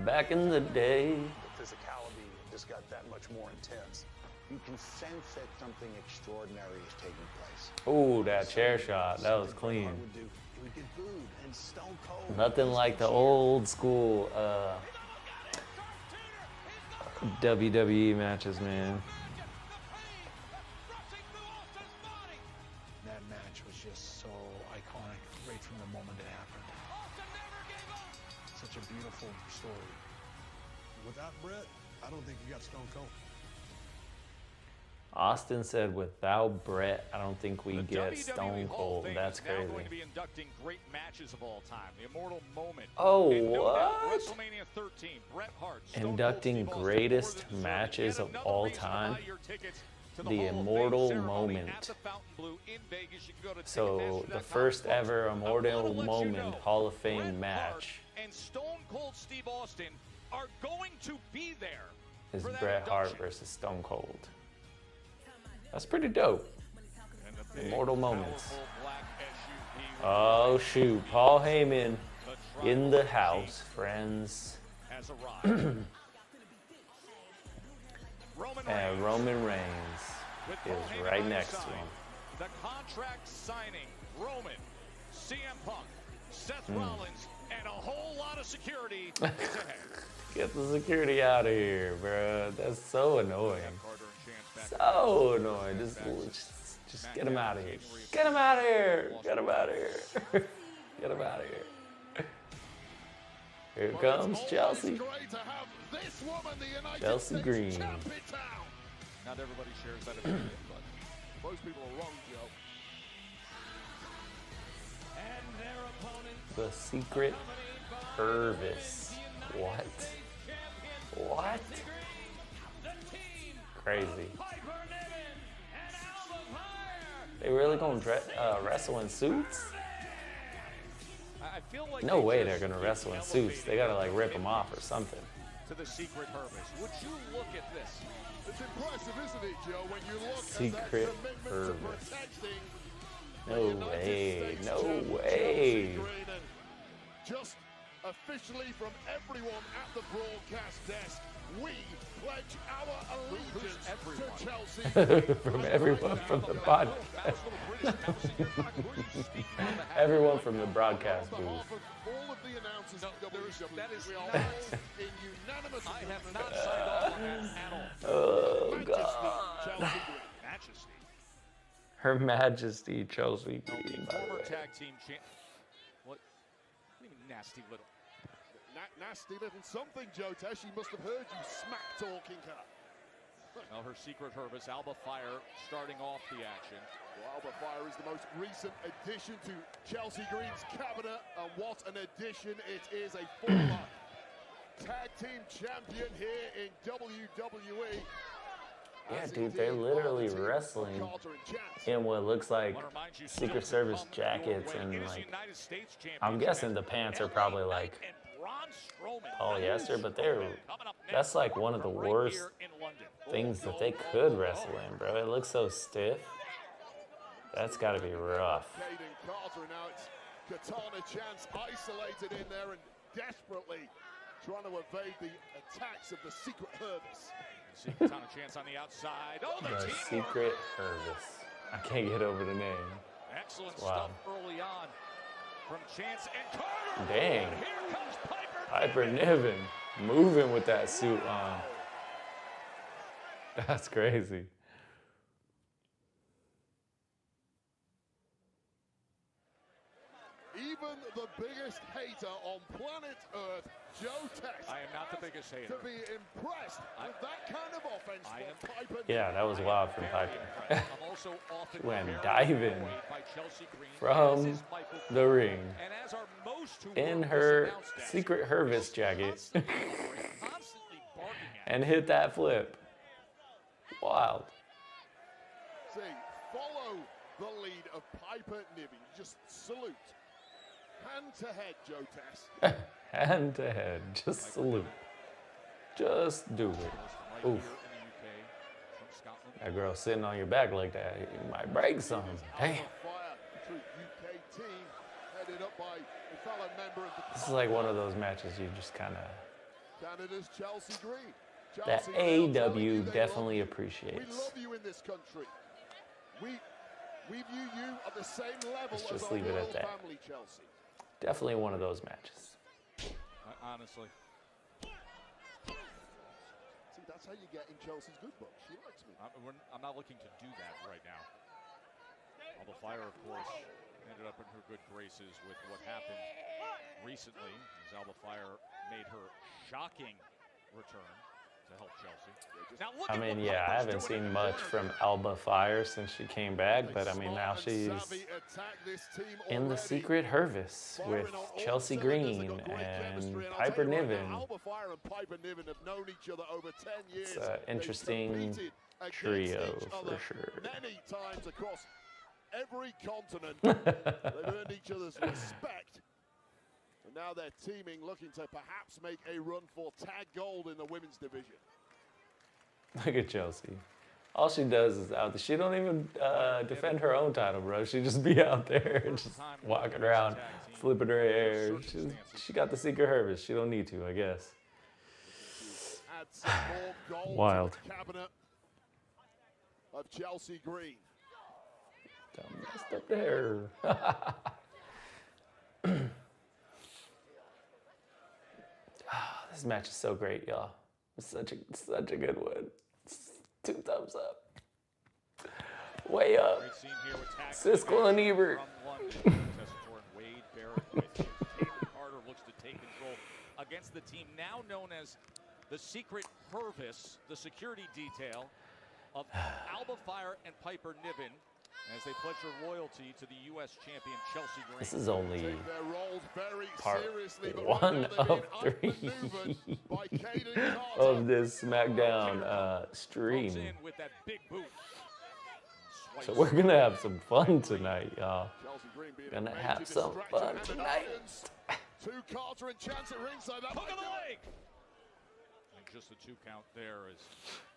Back in the day.
The physicality just got that much more intense. You can sense that something extraordinary is taking place.
Ooh, that chair shot. That was clean.
He would get booed and stone cold.
Nothing like the old school WWE matches, man.
That match was just so iconic right from the moment it happened. Such a beautiful story.
Without Brett, I don't think you got Stone Cold.
Austin said, without Brett, I don't think we get Stone Cold. That's crazy.
Going to be inducting great matches of all time. The immortal moment.
Oh,
And no doubt,
what?
WrestleMania 13, Bret Hart, Stone Cold
Inducting
Steve Austin,
greatest
more than deserving.
matches
Yet
of
another
all
reason to
time.
buy your tickets to
The
Hall of Fame
immortal
ceremony
moment.
at the Fontainebleau in Vegas. You can go to
So
Ticketmaster.com.
the first ever
I
immortal
wanna let you
moment
know,
Hall of Fame
Bret
match
Hart and Stone Cold Steve Austin are going to be there.
is
for that
Bret Hart
induction.
versus Stone Cold. That's pretty dope.
And the big,
Immortal moments.
powerful black SUV with
Oh shoot, Paul Heyman
the
in the
tribal
house, friends.
has arrived. Roman
And
Reigns
Roman Reigns
with Paul
is
Heyman
right
on his
next to
side.
him.
The contract signing Roman, CM Punk, Seth
Hmm.
Rollins, and a whole lot of security is ahead.
Get the security out of here, bro. That's so annoying.
Carter and Chance back
So annoying. Just get him out of here. Get him out of here. Get him out of here. Get him out of here. Here comes Chelsea. Chelsea Green.
Not everybody shares that opinion, but
Most people are wrong, Joe.
The Secret Service. What? What? Crazy. They really gonna wrestle in suits?
I feel like
No
they
way
just
they're gonna wrestle in suits. They gotta like rip them off or something.
to the secret purpose. Would you look at this?
It's impressive, isn't it, Joe, when you look
Secret
at that commitment to
Service.
protecting
No
the United
way.
States
No
champ,
way.
Chelsea Green. And just officially from everyone at the broadcast desk, we pledge our allegiance to Chelsea.
From everyone from the podcast. Everyone from the broadcast
On
booth.
behalf of all of the announcers at WWE,
that is
we are
not-
all in unanimous
I have
agreement.
not signed off on that at all.
Oh
Majesty,
God.
Chelsea Green.
Majesty.
Her Majesty Chelsea
No,
Green,
the
by the
former
way.
tag team champ. What do you mean nasty little?
Nasty little something, Joe Tesh. She must have heard you smack talking her.
Well, her secret Herbis, Alba Fire, starting off the action.
Well, Alba Fire is the most recent addition to Chelsea Green's cabinet, and what an addition it is. A former tag team champion here in WWE.
Yeah,
As
dude, they're
indeed
literally
are the team of
wrestling
Carter and Chance.
in what looks like
I wanna remind you,
Secret
still to
Service
come your
jackets
way.
and
It is
like,
United States
I'm
Championship
guessing the
match.
pants are
LA
probably
Knight
like
and Braun Strowman.
polyester, but they're,
Coming up next,
that's like one of the
right
worst
here in London.
things that they could wrestle in, bro. It looks so stiff. That's gotta be rough.
Caden Carter, now it's Katana Chance isolated in there and desperately trying to evade the attacks of the secret Herbis.
See Katana Chance on the outside. Oh, the
The
teamwork.
Secret Hervis. I can't get over the name.
Excellent
Wow.
stuff early on from Chance and Carter.
Dang.
And here comes Piper.
Piper Niven moving with that suit on. That's crazy.
Even the biggest hater on planet Earth, Joe Test,
I am not the biggest hater.
to be impressed with that kind of offense
I am-
from Piper.
Yeah, that was wild from
Very
Piper.
impressed. I'm also often
Went
very
diving
annoyed by Chelsea Green, as
from
is Michael
the ring
and as are most who
in
work
her
this announce desk.
Secret Hervis jacket
Constantly barking at
and hit that flip. Wild.
See, follow the lead of Piper Niven. Just salute. Hand to head, Joe Tess.
Hand to head. Just salute. Just do it.
right
Oof.
here in the UK from Scotland.
That girl sitting on your back like that, you might break something. Damn.
Fire through UK team, headed up by a fellow member of the
This is like one of those matches you just kind of,
Canada's Chelsea Green.
that
Chelsea now telling you
AEW
they
definitely
love you. We
appreciates.
love you in this country. We view you at the same level
Let's
as
just
our
leave it at
royal
that.
family, Chelsea.
Definitely one of those matches.
Honestly.
See, that's how you get in Chelsea's good book. She likes me.
I'm not looking to do that right now. Alba Fire, of course, ended up in her good graces with what happened recently as Alba Fire made her shocking return to help Chelsea. Now look
I
at
mean,
what
yeah, I
Piper's
haven't
doing
seen
in
much
the
from Alba Fire since she came back, but I mean, now
Smart and
she's
savvy attack this team
in the
already.
Secret Hervis
Firing
with
on all
Chelsea
cylinders. They've
Green
got great chemistry,
and
I'll tell
Piper
you right now,
Niven.
Alba Fire and Piper Niven have known each other over 10 years.
It's an
They've
interesting
competed against
trio
each
for
other
sure.
many times across every continent. They've earned each other's respect. And now they're teaming, looking to perhaps make a run for tag gold in the women's division.
Look at Chelsea. All she does is out there. She don't even defend her own title, bro. She just be out there just walking around, flipping her hair. She got the Secret Hervis. She don't need to, I guess.
Add some more gold
Wild.
to the cabinet of Chelsea Green.
Don't mess up there. This match is so great, y'all. It's such a good one. It's 2 thumbs up. Way up.
Great scene here with tag
Siskel and Ebert.
from London. Tessitour and Wade Barrett with you. Taylor Carter looks to take control against the team now known as the Secret Hervis, the security detail of Alba Fire and Piper Niven as they pledge their loyalty to the U.S. champion Chelsea Green.
This is only
Take their roles very
part
seriously, but
1
right now
of
they're
3
being outmaneuvered by Caden Carter.
of this SmackDown
Comes
stream.
in with that big boot.
So we're gonna have some fun tonight, y'all.
Chelsea Green being a
Gonna
major
have some
distraction
fun
and
tonight.
annoyance to Carter and Chance at ringside. That
Hook
might
of the
do it.
leg. And just a 2 count there as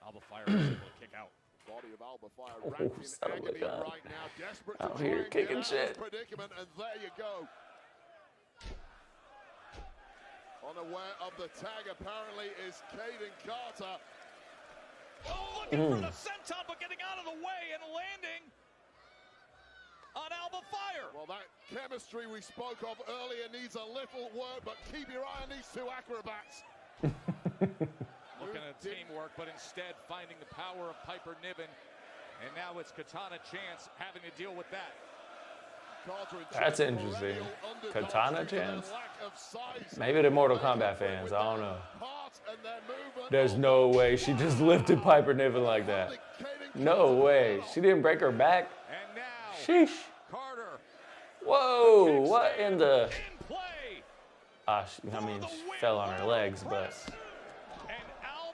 Alba Fire is able to kick out.
Body of Alba Fire
Oh,
wrapped in
son of a
agony
gun.
right now, desperate
Out
to try
here
and
kicking
get out
shit.
of this predicament, and there you go. Unaware of the tag, apparently, is Caden Carter.
Oh, looking for the senton, but getting out of the way and landing on Alba Fire.
Well, that chemistry we spoke of earlier needs a little work, but keep your eye on these 2 acrobats.
Looking at teamwork, but instead finding the power of Piper Niven. And now it's Katana Chance having to deal with that.
Carter and
That's
Chance,
interesting.
perennial underdogs
Katana
due to their
Chance?
lack of size.
Maybe they're Mortal
They
Kombat
operate
fans.
with
I don't
their
know.
heart and their movement.
There's no way she just lifted Piper Niven like that. No way. She didn't break her back.
And now
Sheesh.
Carter
Whoa. What in the?
in play.
I mean, she fell on her legs, but.
And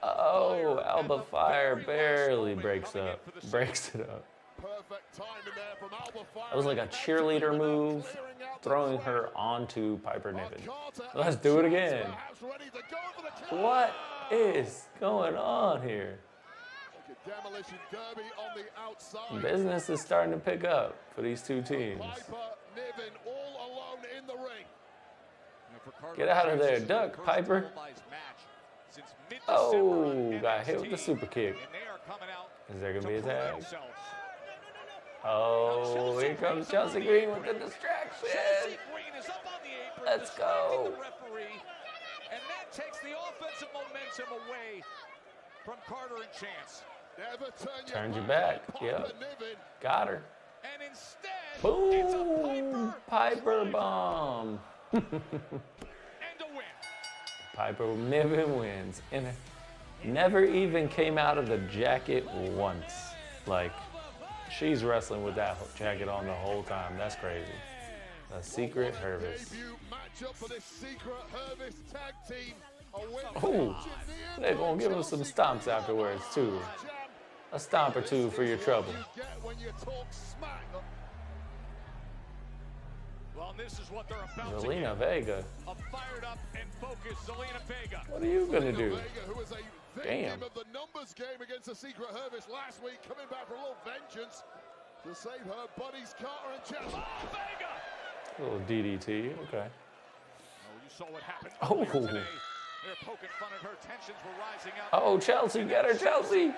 Oh,
Fire
Alba
at the
Fire
very last
barely
moment
breaks
coming in
up.
for the
Breaks it up.
Perfect timing there from Alba Fire.
That was like a cheerleader move,
Clearing out the
throwing
crowd.
her onto Piper Niven.
Carter
Let's
and
do it
Chance
again.
perhaps ready to go for the kill.
What is going on here?
Like a demolition derby on the outside.
Business is starting to pick up for these 2 teams.
Piper Niven all alone in the ring.
for Carter
Get out of
Chance,
there,
this is their
duck,
first
Piper.
televised match since mid-December
Oh,
on
got hit with the
NXT,
super kick.
and they are coming out
Is there going to be a
to prove
tag?
themselves.
Oh, here comes Chelsea Green with the distraction.
Chelsea Green is up on the apron,
Let's
distracting
go.
the referee, and that takes the offensive momentum away from Carter and Chance.
Never
Turned your back. Yep. Got her.
And instead, it's a
Boom!
Piper.
Piper bomb.
And a win.
Piper Niven wins. And never even came out of the jacket once. Like, she's wrestling with that jacket on the whole time. That's crazy. A secret Hervis.
Debut matchup for this secret Hervis tag team.
Oh, they're gonna give him some stomps afterwards too. A stomp or two for your trouble.
Well, this is what they're about
Zelina
to
Vega.
A fired up and focused Zelina Vega.
What are you gonna do?
Who was a
Damn.
victim of the numbers game against the secret Hervis last week, coming back for a little vengeance to save her buddies Carter and Chance.
Oh, Vega!
A little DDT. Okay.
Oh, you saw what happened
Oh.
earlier today. They're poking fun at her. Tensions were rising up.
Oh, Chelsea, get her, Chelsea.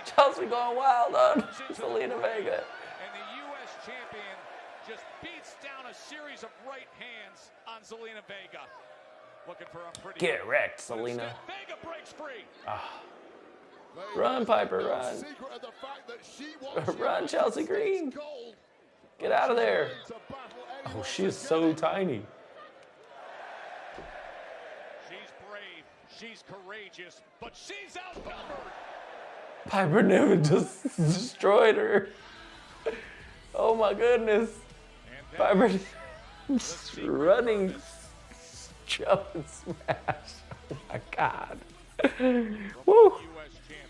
Chelsea going wild on Zelina Vega.
And the U.S. champion just beats down a series of right hands on Zelina Vega. Looking for a pretty.
Get wrecked, Zelina.
Vega breaks free.
Ah. Run, Piper, run. Run, Chelsea Green. Get out of there. Oh, she is so tiny.
She's brave, she's courageous, but she's outnumbered.
Piper Niven just destroyed her. Oh my goodness. Piper running, jump and smash. Oh my God. Woo.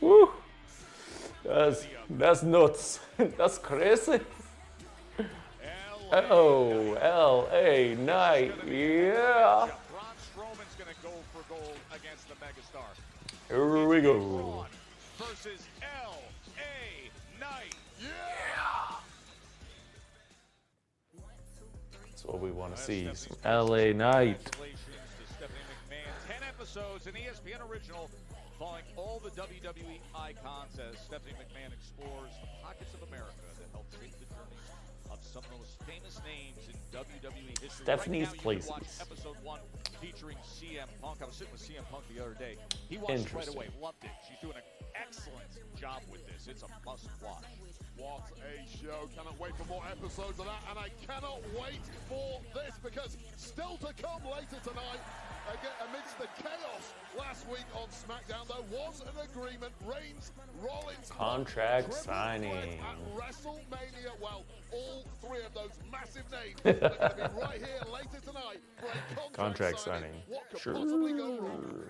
Woo. That's nuts. That's crazy. Oh, L.A. Knight, yeah.
Braun Strowman's gonna go for gold against the megastar.
Here we go.
Versus L.A. Knight.
Yeah. That's what we want to see. Some L.A. Knight.
Congratulations to Stephanie McMahon. 10 episodes, an ESPN original, following all the WWE icons as Stephanie McMahon explores the pockets of America that helped shape the journey of some of the most famous names in WWE history.
Stephanie's
right now,
Places.
You can watch episode 1 featuring CM Punk. I was sitting with CM Punk the other day. He watched it right away, loved it. She's doing an excellent job with this. It's a must watch.
What a show. Cannot wait for more episodes of that. And I cannot wait for this, because still to come later tonight, again, amidst the chaos last week on SmackDown, there was an agreement. Reigns, Rollins,
Contract
Triple
signing.
Threat at WrestleMania. Well, all three of those massive names are going to be right here later tonight for a
Contract signing.
What could
Sure.
possibly go wrong?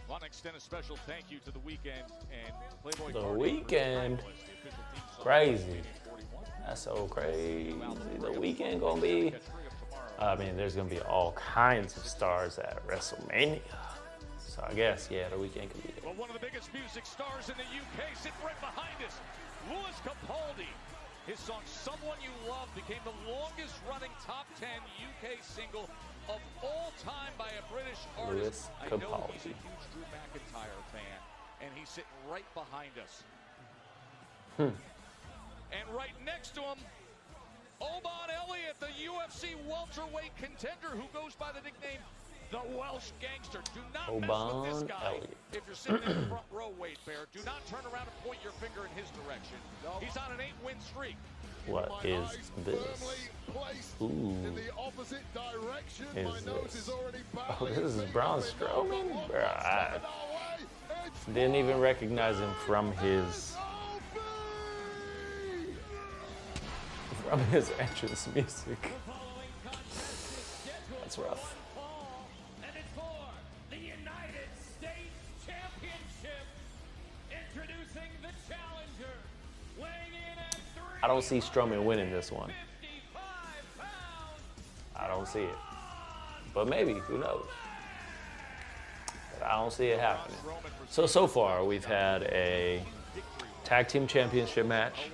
Want to extend a special thank you to The Weeknd and Playboy
The
Cardi
Weeknd.
for the official theme song
Crazy.
of 41.
That's so crazy. The Weeknd gonna be. I mean, there's gonna be all kinds of stars at WrestleMania. So I guess, yeah, the Weeknd could be there.
Well, one of the biggest music stars in the UK sitting right behind us, Louis Capaldi. His song "Someone You Love" became the longest-running top 10 UK single of all time by a British artist.
Louis
I know
Capaldi.
he's a huge Drew McIntyre fan, and he's sitting right behind us. And right next to him, Oban Elliott, the UFC welterweight contender who goes by the nickname the Welsh Gangster. Do not mess with this
Oban
guy.
Elliott.
If you're sitting in the front row, Wade Bear, do not turn around and point your finger in his direction. He's on an 8-win streak.
What
My
is
eyes
this?
firmly placed
Ooh.
in the opposite direction.
Is
My nose
this?
is already
Oh,
badly
this is
beaten
Braun
up in
Strowman?
number one.
Bruh, I
It's our way. It's
didn't even recognize him from his entrance music. That's rough.
And it's for the United States Championship. Introducing the challenger, weighing in at 3.
I don't see Strowman winning this one.
55 pounds.
I don't see it. But maybe, who knows? But I don't see it happening. So far, we've had a tag team championship match,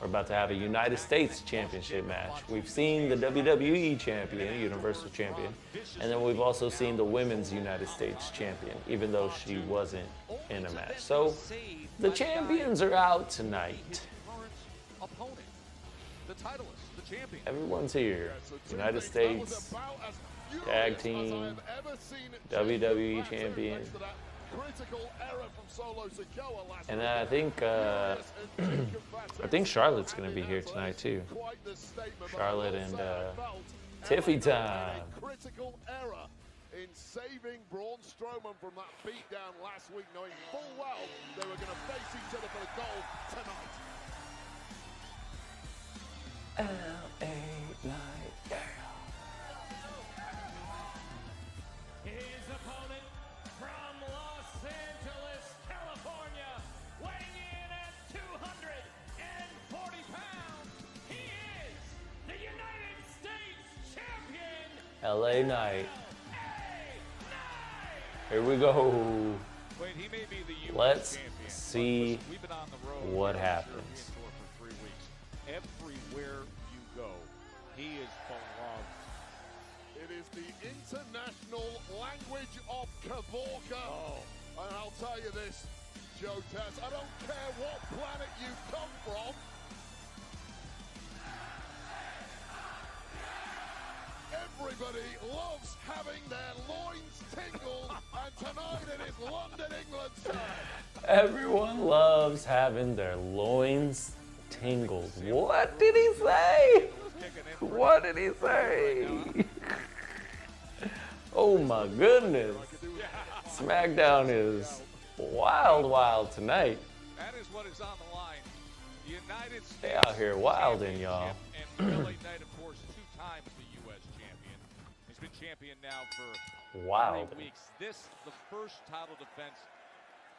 We're about to have a United States Championship match. We've seen the WWE Champion, Universal Champion, and then we've also seen the Women's United States Champion, even though she wasn't in a match. So the champions are out tonight. Everyone's here. United States Tag Team, WWE Champion. And then I think Charlotte's gonna be here tonight too. Charlotte and Tiffy time.
Critical error in saving Braun Strowman from that beatdown last week, knowing full well they were going to face each other for the gold tonight.
LA Knight.
His opponent from Los Angeles, California, weighing in at 240 pounds, he is the United States Champion,
LA Knight. Here we go.
Wait, he may be the US
Let's
champion,
see
we've been on the road
what
on the
happens.
European tour for 3 weeks. Everywhere you go, he is beloved.
It is the international language of Kavorka. And I'll tell you this, Joe Tess, I don't care what planet you come from. Everybody loves having their loins tingled, and tonight it is London, England time.
Everyone loves having their loins tingled. What did he say? What did he say? Oh my goodness. SmackDown is wild tonight.
That is what is on the line. The United States
They out here wilding, y'all.
And LA Knight, of course, 2 times the U.S. champion. He's been champion now for 3 weeks. This, the first title defense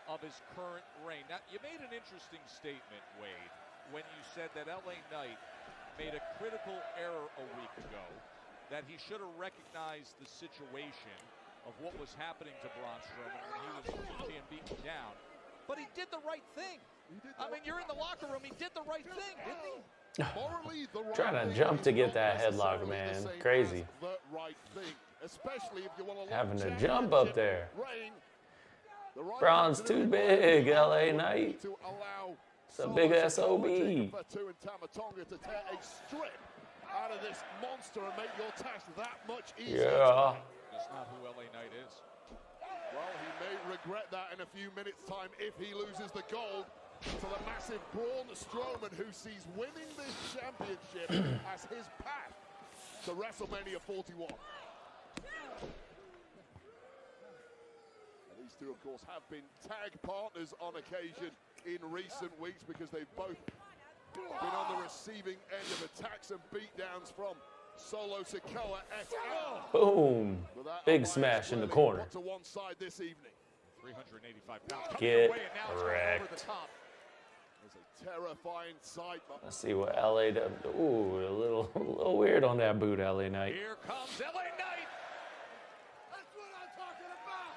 of his current reign. Now, you made an interesting statement, Wade, when you said that LA Knight made a critical error a week ago, that he should have recognized the situation of what was happening to Braun Strowman when he was being beaten down. But he did the right thing. I mean, you're in the locker room. He did the right thing, didn't he?
Morally, the right
Trying to
thing
jump
is
to get
not
that headlock,
necessarily
man.
the same
Crazy.
as the right thing, especially if you want to
Having to jump up there.
reign. The right
Braun's
thing to
too
do
big,
is
LA Knight.
to allow
It's a big SOB.
for Two and Tamatonga to tear a strip out of this monster and make your task that much easier.
Yeah.
That's not who LA Knight is.
Well, he may regret that in a few minutes' time if he loses the gold to the massive Braun Strowman, who sees winning this championship as his path to WrestleMania 41. These two, of course, have been tag partners on occasion in recent weeks because they've both been on the receiving end of attacks and beatdowns from Solo Sikoa et al.
Boom. Big smash in the corner.
Put to one side this evening.
385 pounds.
Get
Coming away, and now it's going over the
wrecked.
top.
It's a terrifying sight. But
Let's see what LA does. Ooh, a little weird on that boot, LA Knight.
Here comes LA Knight.
that's what I'm talking about.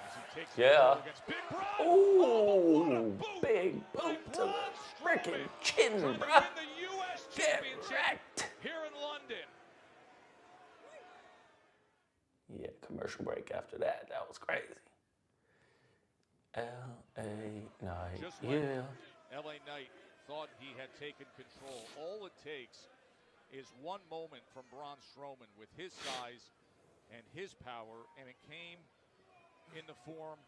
As he takes
Yeah.
control against Big Braun.
Ooh, big boot to the freaking chin,
Trying to
bruh.
win the U.S.
Get
Championship
wrecked.
here in London.
Yeah, commercial break after that. That was crazy. LA Knight,
Just when
yeah.
LA Knight thought he had taken control, all it takes is one moment from Braun Strowman with his size and his power, and it came in the form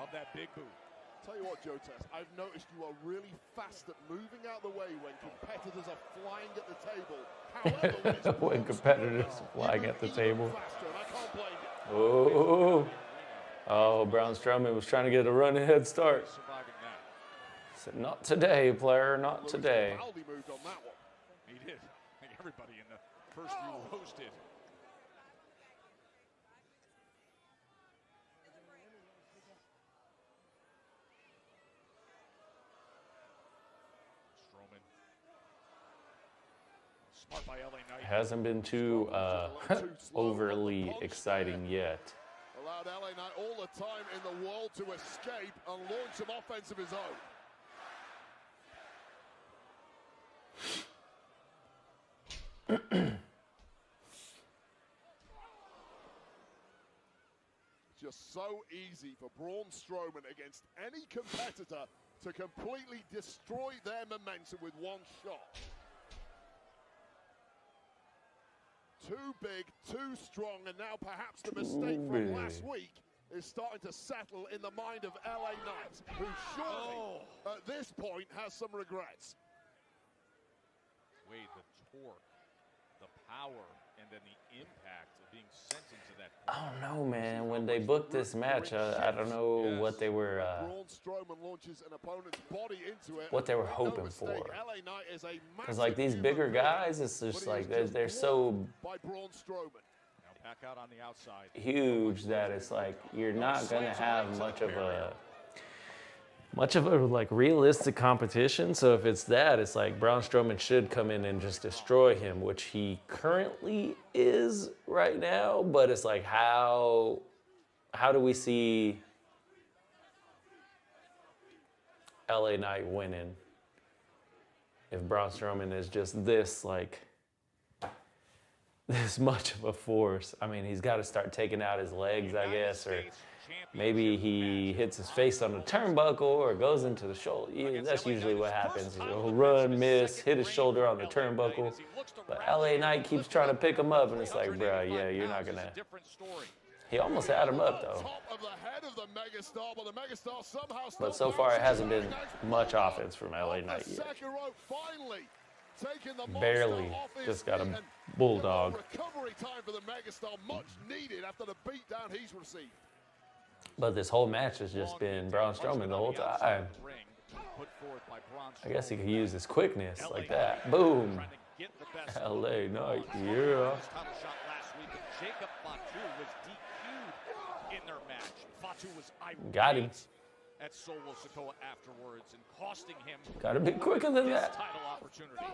of that big boot.
Tell you what, Joe Tess, I've noticed you are really fast at moving out the way when competitors are flying at the table. However,
When competitors are flying at the table.
faster, and I can't blame you.
Oh, oh, Braun Strowman was trying to get a running head start.
Surviving that.
Said, not today, player, not today.
Aldi moved on that one.
He did. I think everybody in the first few roasted. Strowman. Smart by LA Knight.
Hasn't been too overly exciting yet.
Allowed LA Knight all the time in the world to escape and launch some offense of his own. Just so easy for Braun Strowman against any competitor to completely destroy their momentum with one shot. Too big, too strong, and now perhaps the mistake from last week is starting to settle in the mind of LA Knight, who surely at this point has some regrets.
Wade, the torque, the power, and then the impact of being sent into that.
I don't know, man. When they booked this match, I don't know what they were
Braun Strowman launches an opponent's body into it.
what they were
Make
hoping
no
for.
mistake, LA Knight is a
Because like these
massive
bigger
human being,
guys, it's just
but he
like
is
they're
just
so
blocked by Braun Strowman.
Now back out on the outside.
huge that it's like you're not gonna have much of a like realistic competition. So if it's that, it's like Braun Strowman should come in and just destroy him, which he currently is right now. But it's like how do we see LA Knight winning if Braun Strowman is just this much of a force? I mean, he's got to start taking out his legs, I guess, or maybe he hits his face on the turnbuckle or goes into the shoulder. Yeah, that's usually what happens. He'll run, miss, hit his shoulder on the turnbuckle. But LA Knight keeps trying to pick him up, and it's like, bro, yeah, you're not going to. He almost had him up, though. But so far, it hasn't been much offense from LA Knight yet. Barely. Just got a bulldog.
Recovery time for the megastar, much needed after the beatdown he's received.
But this whole match has just been Braun Strowman the whole time. I guess he could use his quickness like that. Boom. LA Knight, yeah. Got him.
At Solo Sikoa afterwards and costing him
Got to be quicker than that.
title opportunity.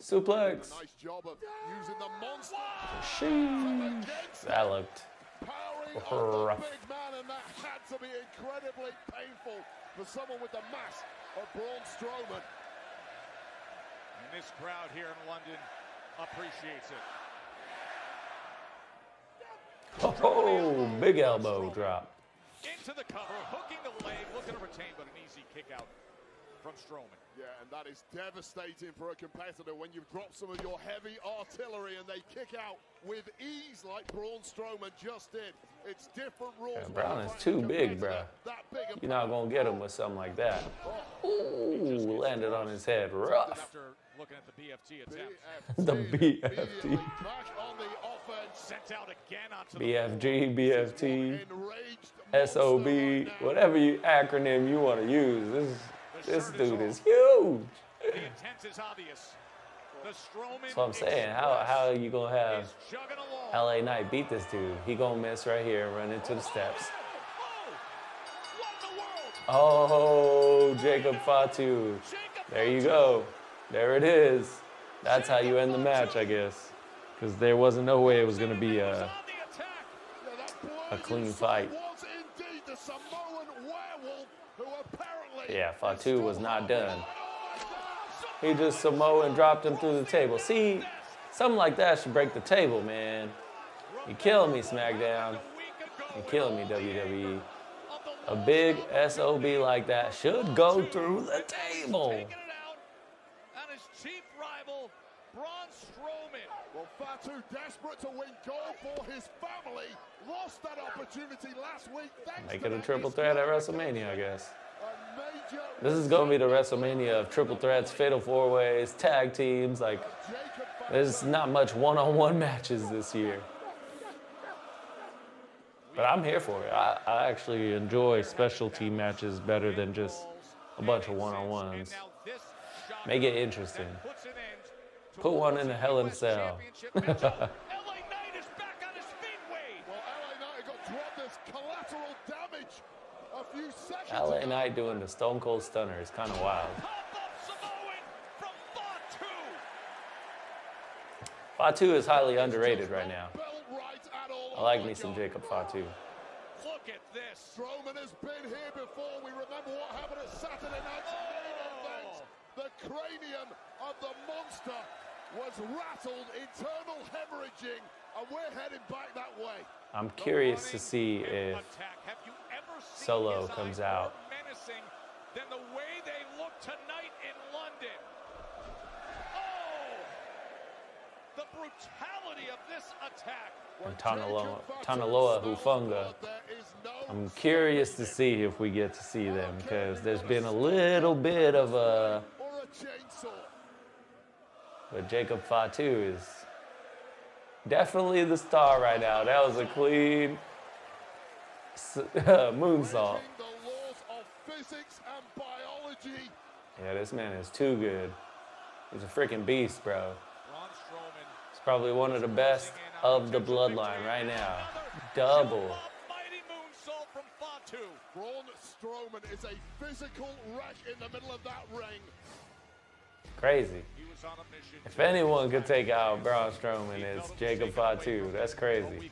Suplex.
Nice job of using the monster.
Sheesh. That looked rough.
Big man, and that had to be incredibly painful for someone with the mass of Braun Strowman.
And this crowd here in London appreciates it.
Oh, big elbow drop.
Into the cover, hooking the leg, looking to retain, but an easy kick out from Strowman.
Yeah, and that is devastating for a competitor when you've dropped some of your heavy artillery and they kick out with ease like Braun Strowman just did. It's different rules.
Yeah, Braun is too big, bro. You're not going to get him with something like that. Ooh, landed on his head rough.
After looking at the BFT attempt.
The BFT.
Back on the offense.
Sent out again onto
BFG, BFT, SOB, whatever acronym you want to use. This dude is huge.
The intent is obvious. The Strowman.
That's what I'm saying. How are you going to have LA Knight beat this dude? He going to miss right here and run into the steps. Oh, Jacob Fatu. There you go. There it is. That's how you end the match, I guess. Because there wasn't no way it was going to be a clean fight. Yeah, Fatu was not done. He just Samoan dropped him through the table. See, something like that should break the table, man. You're killing me, SmackDown. You're killing me, WWE. A big SOB like that should go through the table.
Well, Fatu, desperate to win gold for his family, lost that opportunity last week.
Make it a triple threat at WrestleMania, I guess. This is going to be the WrestleMania of triple threats, fatal four-ways, tag teams. Like, there's not much one-on-one matches this year. But I'm here for it. I actually enjoy specialty matches better than just a bunch of one-on-ones. Make it interesting. Put one in a Hell in a Cell.
LA Knight is back on his feet, Wade.
Well, LA Knight got dropped as collateral damage a few seconds
LA
ago.
Knight doing the Stone Cold Stunner is kind of wild. Fatu is highly underrated right now. I like me some Jacob Fatu.
Look at this.
Strowman has been here before. We remember what happened at Saturday night's main event. The cranium of the monster was rattled, internal hemorrhaging, and we're heading back that way.
I'm curious to see if Solo comes out.
Menacing than the way they look tonight in London. Oh! The brutality of this attack.
And Tanaloa Hufunga. I'm curious to see if we get to see them, because there's been a little bit of a... But Jacob Fatu is definitely the star right now. That was a clean moonsault. Yeah, this man is too good. He's a freaking beast, bro. He's probably one of the best of the bloodline right now. Double.
Braun Strowman is a physical wreck in the middle of that ring.
Crazy. If anyone could take out Braun Strowman, it's Jacob Fatu. That's crazy.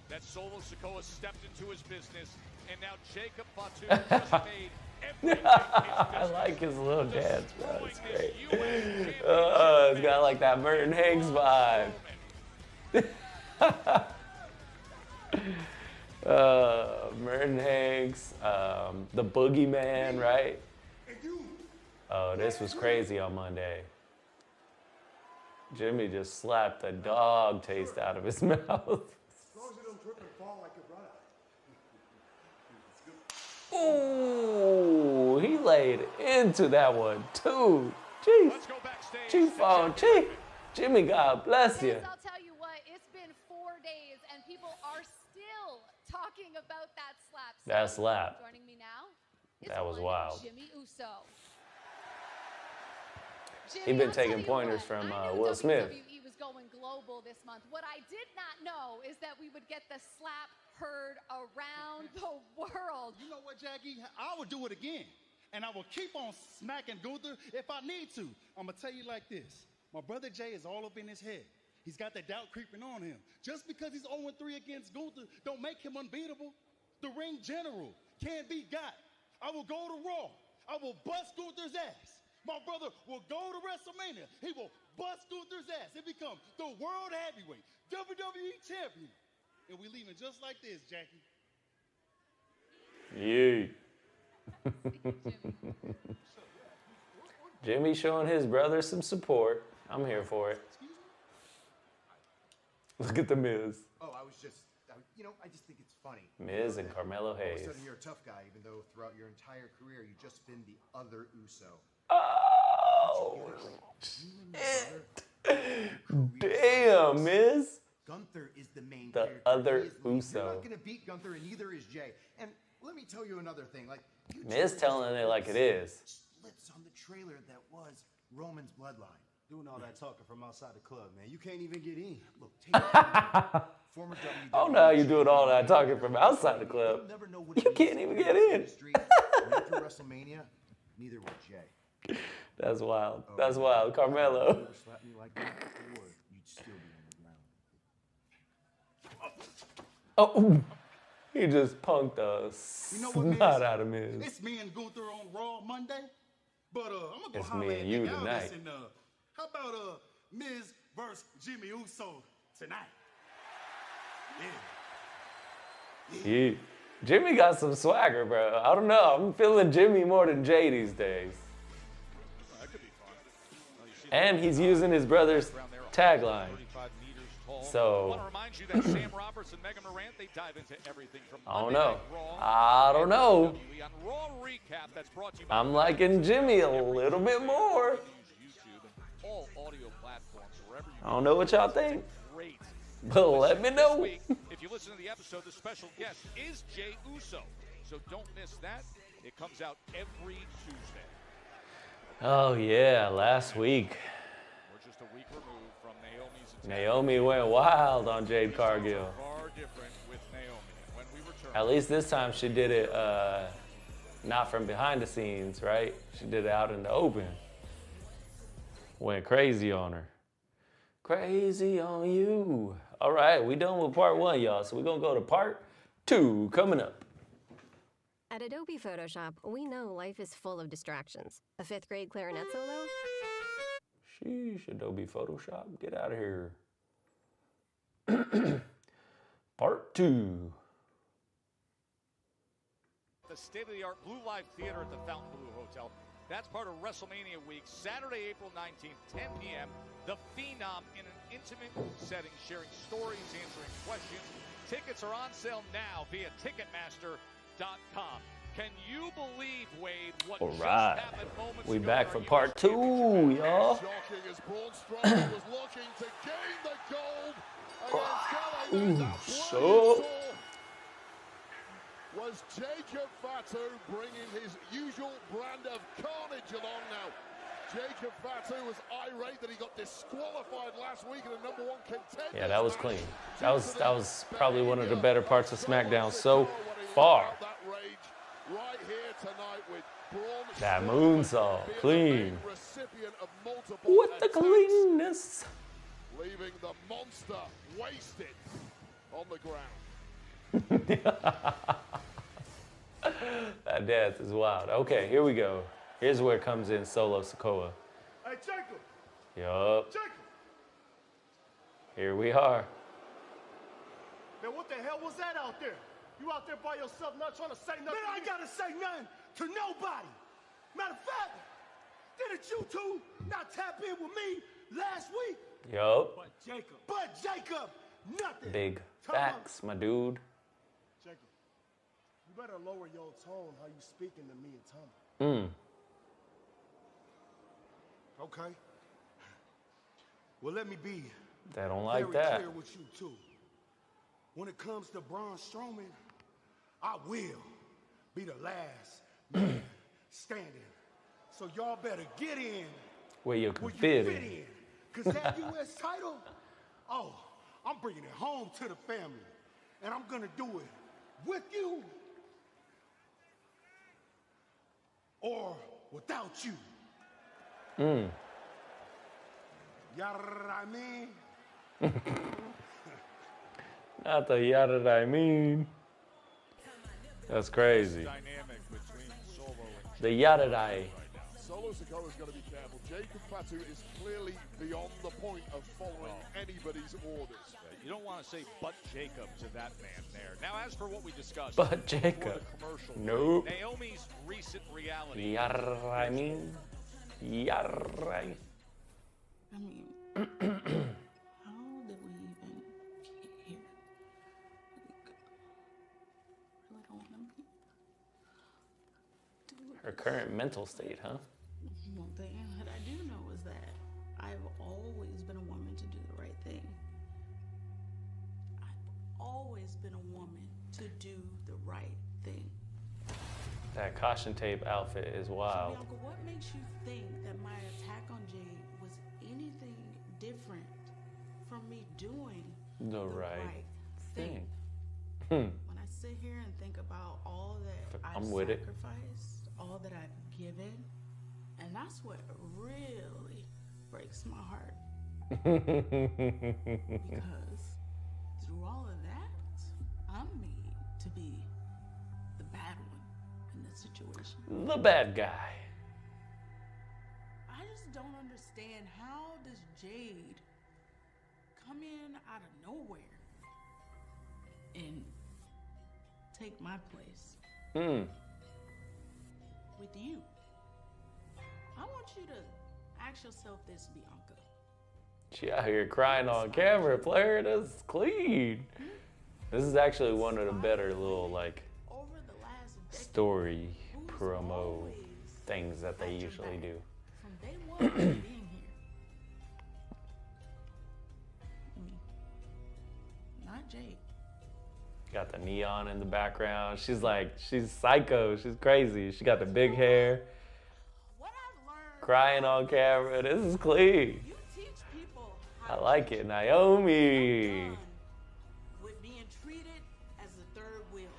That Solo Sikoa stepped into his business, and now Jacob Fatu just made everything
I like his little dance, bro. It's great. It's got like that Merton Hanks vibe. Merton Hanks, the Boogeyman, right? Oh, this was crazy on Monday. Jimmy just slapped the dog taste out of his mouth. Ooh, he laid into that one too. Jeez. Chief on Chief. Jimmy, God bless you.
I'll tell you what, it's been 4 days and people are still talking about that slap.
That slap.
Joining me now is
That was wild.
Jimmy Uso.
He's been taking pointers from Will Smith.
WWE was going global this month. What I did not know is that we would get the slap heard around the world.
You know what, Jackie? I will do it again. And I will keep on smacking Gunther if I need to. I'm going to tell you like this. My brother Jay is all up in his head. He's got that doubt creeping on him. Just because he's 0-3 against Gunther don't make him unbeatable. The ring general can't be got. I will go to Raw. I will bust Gunther's ass. My brother will go to WrestleMania. He will bust Gunther's ass and become the world heavyweight WWE champion. And we leaving just like this, Jackie.
Yee. Jimmy showing his brother some support. I'm here for it. Look at the Miz.
Oh, I was just, I just think it's funny.
Miz and Carmelo Hayes.
All of a sudden you're a tough guy, even though throughout your entire career you've just been the other Uso.
Oh, shit. Damn, Miz.
Gunther is the main
the
character.
other
You're
Uso.
not going to beat Gunther, and neither is Jay. And let me tell you another thing. Like,
Miz telling it like it is.
Splits on the trailer that was Roman's bloodline.
Doing all that talking from outside the club, man. You can't even get in.
Look, take former WWE.
I don't know how you doing all that talking from outside the club. You can't even get in.
After WrestleMania, neither will Jay.
That's wild. That's wild. Carmelo.
If you slap me like that, or you'd still be on the ground.
Oh, he just punked the snot out of Miz.
It's me and Gunther on Raw Monday, but I'm gonna go
It's
holler
me
at
and you
Nick Aldis
tonight.
and, how about Miz versus Jimmy Uso tonight? Yeah.
Yeah. Jimmy got some swagger, bro. I don't know. I'm feeling Jimmy more than Jay these days.
That could be fun.
And he's using his brother's tagline. So,
I want to remind you that Sam Roberts and Megan Morant, they dive into everything from
I don't
Monday
know.
Night Raw
I don't know.
WWE on Raw Recap that's brought to you by
I'm liking Jimmy a little bit more.
YouTube and all audio platforms, wherever you
I don't know what y'all think,
great.
but let me know.
This week, if you listen to the episode, the special guest is Jay Uso. So don't miss that. It comes out every Tuesday.
Oh yeah, last week.
We're just a week removed from Naomi's attack.
Naomi went wild on Jade Cargill.
Far different with Naomi. When we return,
At least this time she did it not from behind the scenes, right? She did it out in the open. Went crazy on her. Crazy on you. All right, we done with part one, y'all. So we're gonna go to part two coming up.
At Adobe Photoshop, we know life is full of distractions. A 5th grade clarinet solo?
Sheesh, Adobe Photoshop, get out of here. Part 2.
The state-of-the-art Blue Live Theater at the Fontainebleau Hotel. That's part of WrestleMania week, Saturday, April 19th, 10 p.m. The Phenom in an intimate setting, sharing stories, answering questions. Tickets are on sale now via Ticketmaster.com. Can you believe, Wade, what
All
just
right,
happened moments
we
ago
back
in
for
our
part
US
2,
Championship?
y'all.
Shocking as Braun Strowman was looking to gain the gold against Gallagher.
Ooh,
That
so
brilliant saw was Jacob Fatu bringing his usual brand of carnage along now. Jacob Fatu was irate that he got disqualified last week in a #1 contender.
yeah, that was clean. That was probably one of the better parts of SmackDown so far.
That rage right here tonight with Braun
That
Strowman
moonsault,
being the
clean.
main recipient of multiple
With the
attacks,
cleanness.
leaving the monster wasted on the ground.
That dance is wild. Okay, here we go. Here's where it comes in Solo Sikoa.
Hey, Jacob!
Yup.
Jacob!
Here we are.
Man, what the hell was that out there? You out there by yourself not trying to say nothing? Man, I ain't gotta say nothing to nobody. Matter of fact, didn't you two not tap in with me last week?
Yup.
But Jacob, nothing.
Big
Time.
facts, my dude.
Jacob, you better lower your tone how you speaking to me and Tommy. Okay. Well, let me be
They don't like
very
that.
clear with you too. When it comes to Braun Strowman, I will be the last man standing. So y'all better get in
Where you can
where you
fit
fit
in.
in. Because that U.S. title, oh, I'm bringing it home to the family. And I'm going to do it with you or without you. You know what I mean?
Not the yada that I mean. That's crazy.
Dynamic between Solo and
The yada I.
Solo Sikoa's got to be careful. Jacob Fatu is clearly beyond the point of following anybody's orders.
You don't want to say "but Jacob" to that man there. Now, as for what we discussed,
But
before
Jacob.
the commercial,
Nope.
Naomi's recent reality.
Yada I mean. Yada I.
I mean, how did we even get here? Really don't want to be.
Her current mental state, huh?
One thing that I do know is that I've always been a woman to do the right thing. I've always been a woman to do the right thing.
That caution tape outfit is wild.
So, Bianca, what makes you think that my attack on Jade was anything different from me doing
The right thing.
When I sit here and think about all that I've
I'm with it.
sacrificed, all that I've given, and that's what really breaks my heart. Because through all of that, I'm made to be the bad one in this situation.
The bad guy.
I just don't understand, how does Jade come in out of nowhere and take my place with you? I want you to ask yourself this, Bianca.
She out here crying on camera, player. That's clean. This is actually one of the better little like story promo things that they usually do.
From day one of being here. Not Jade.
Got the neon in the background. She's psycho. She's crazy. She got the big hair. Crying on camera. This is clean. I like it. Naomi.
With being treated as a third wheel.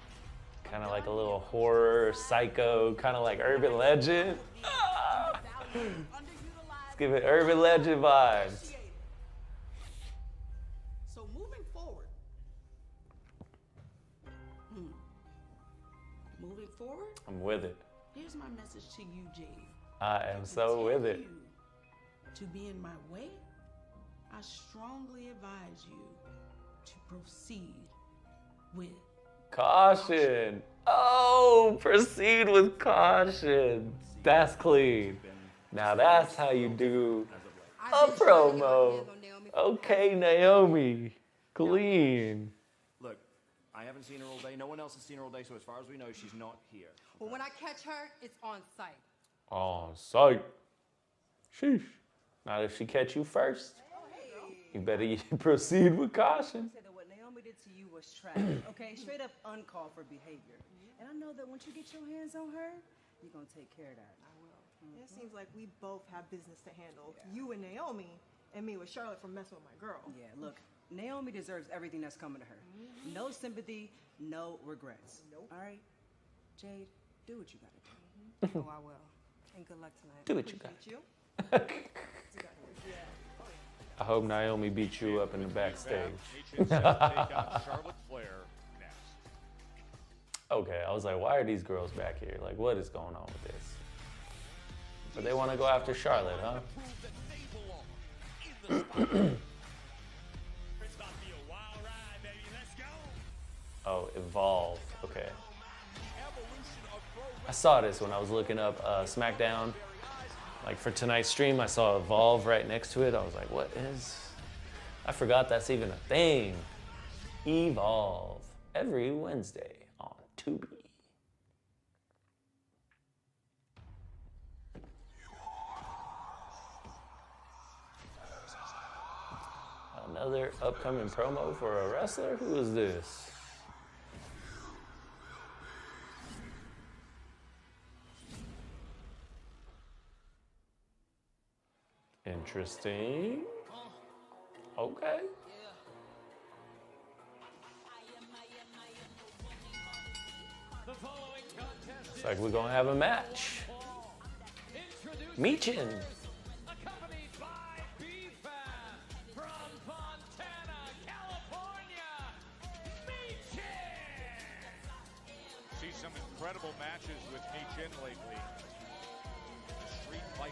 Kind of like a little horror, psycho, kind of like urban legend. Ah! Let's give it urban legend vibes.
So moving forward, Moving forward,
I'm with it.
here's my message to you, Jade.
I am so with it.
To be in my way, I strongly advise you to proceed with
Caution. Oh, proceed with caution. That's clean. Now that's how you do a promo. Okay, Naomi. Clean.
Look, I haven't seen her all day. No one else has seen her all day, so as far as we know, she's not here.
Well, when I catch her, it's on site.
On sight. Sheesh. Not if she catch you first. You better proceed with caution.
Say that what Naomi did to you was trash, okay? Straight up uncalled for behavior. And I know that once you get your hands on her, you're gonna take care of that. I will.
It seems like we both have business to handle. You and Naomi, and me with Charlotte for messing with my girl.
Yeah, look, Naomi deserves everything that's coming to her. No sympathy, no regrets. Nope. All right, Jade, do what you gotta do.
Oh, I will. And good luck tonight.
Do what you got.
Appreciate you.
I hope Naomi beat you up in the backstage. Okay, I was like, why are these girls back here? Like, what is going on with this? But they want to go after Charlotte, huh? Oh, Evolve. Okay. I saw this when I was looking up SmackDown. Like for tonight's stream, I saw Evolve right next to it. I was like, what is? I forgot that's even a thing. Evolve. Every Wednesday on Tubi. Another upcoming promo for a wrestler? Who is this? Interesting. Okay. Looks like we're gonna have a match. Meechin.
See some incredible matches with Meechin lately. Street fight.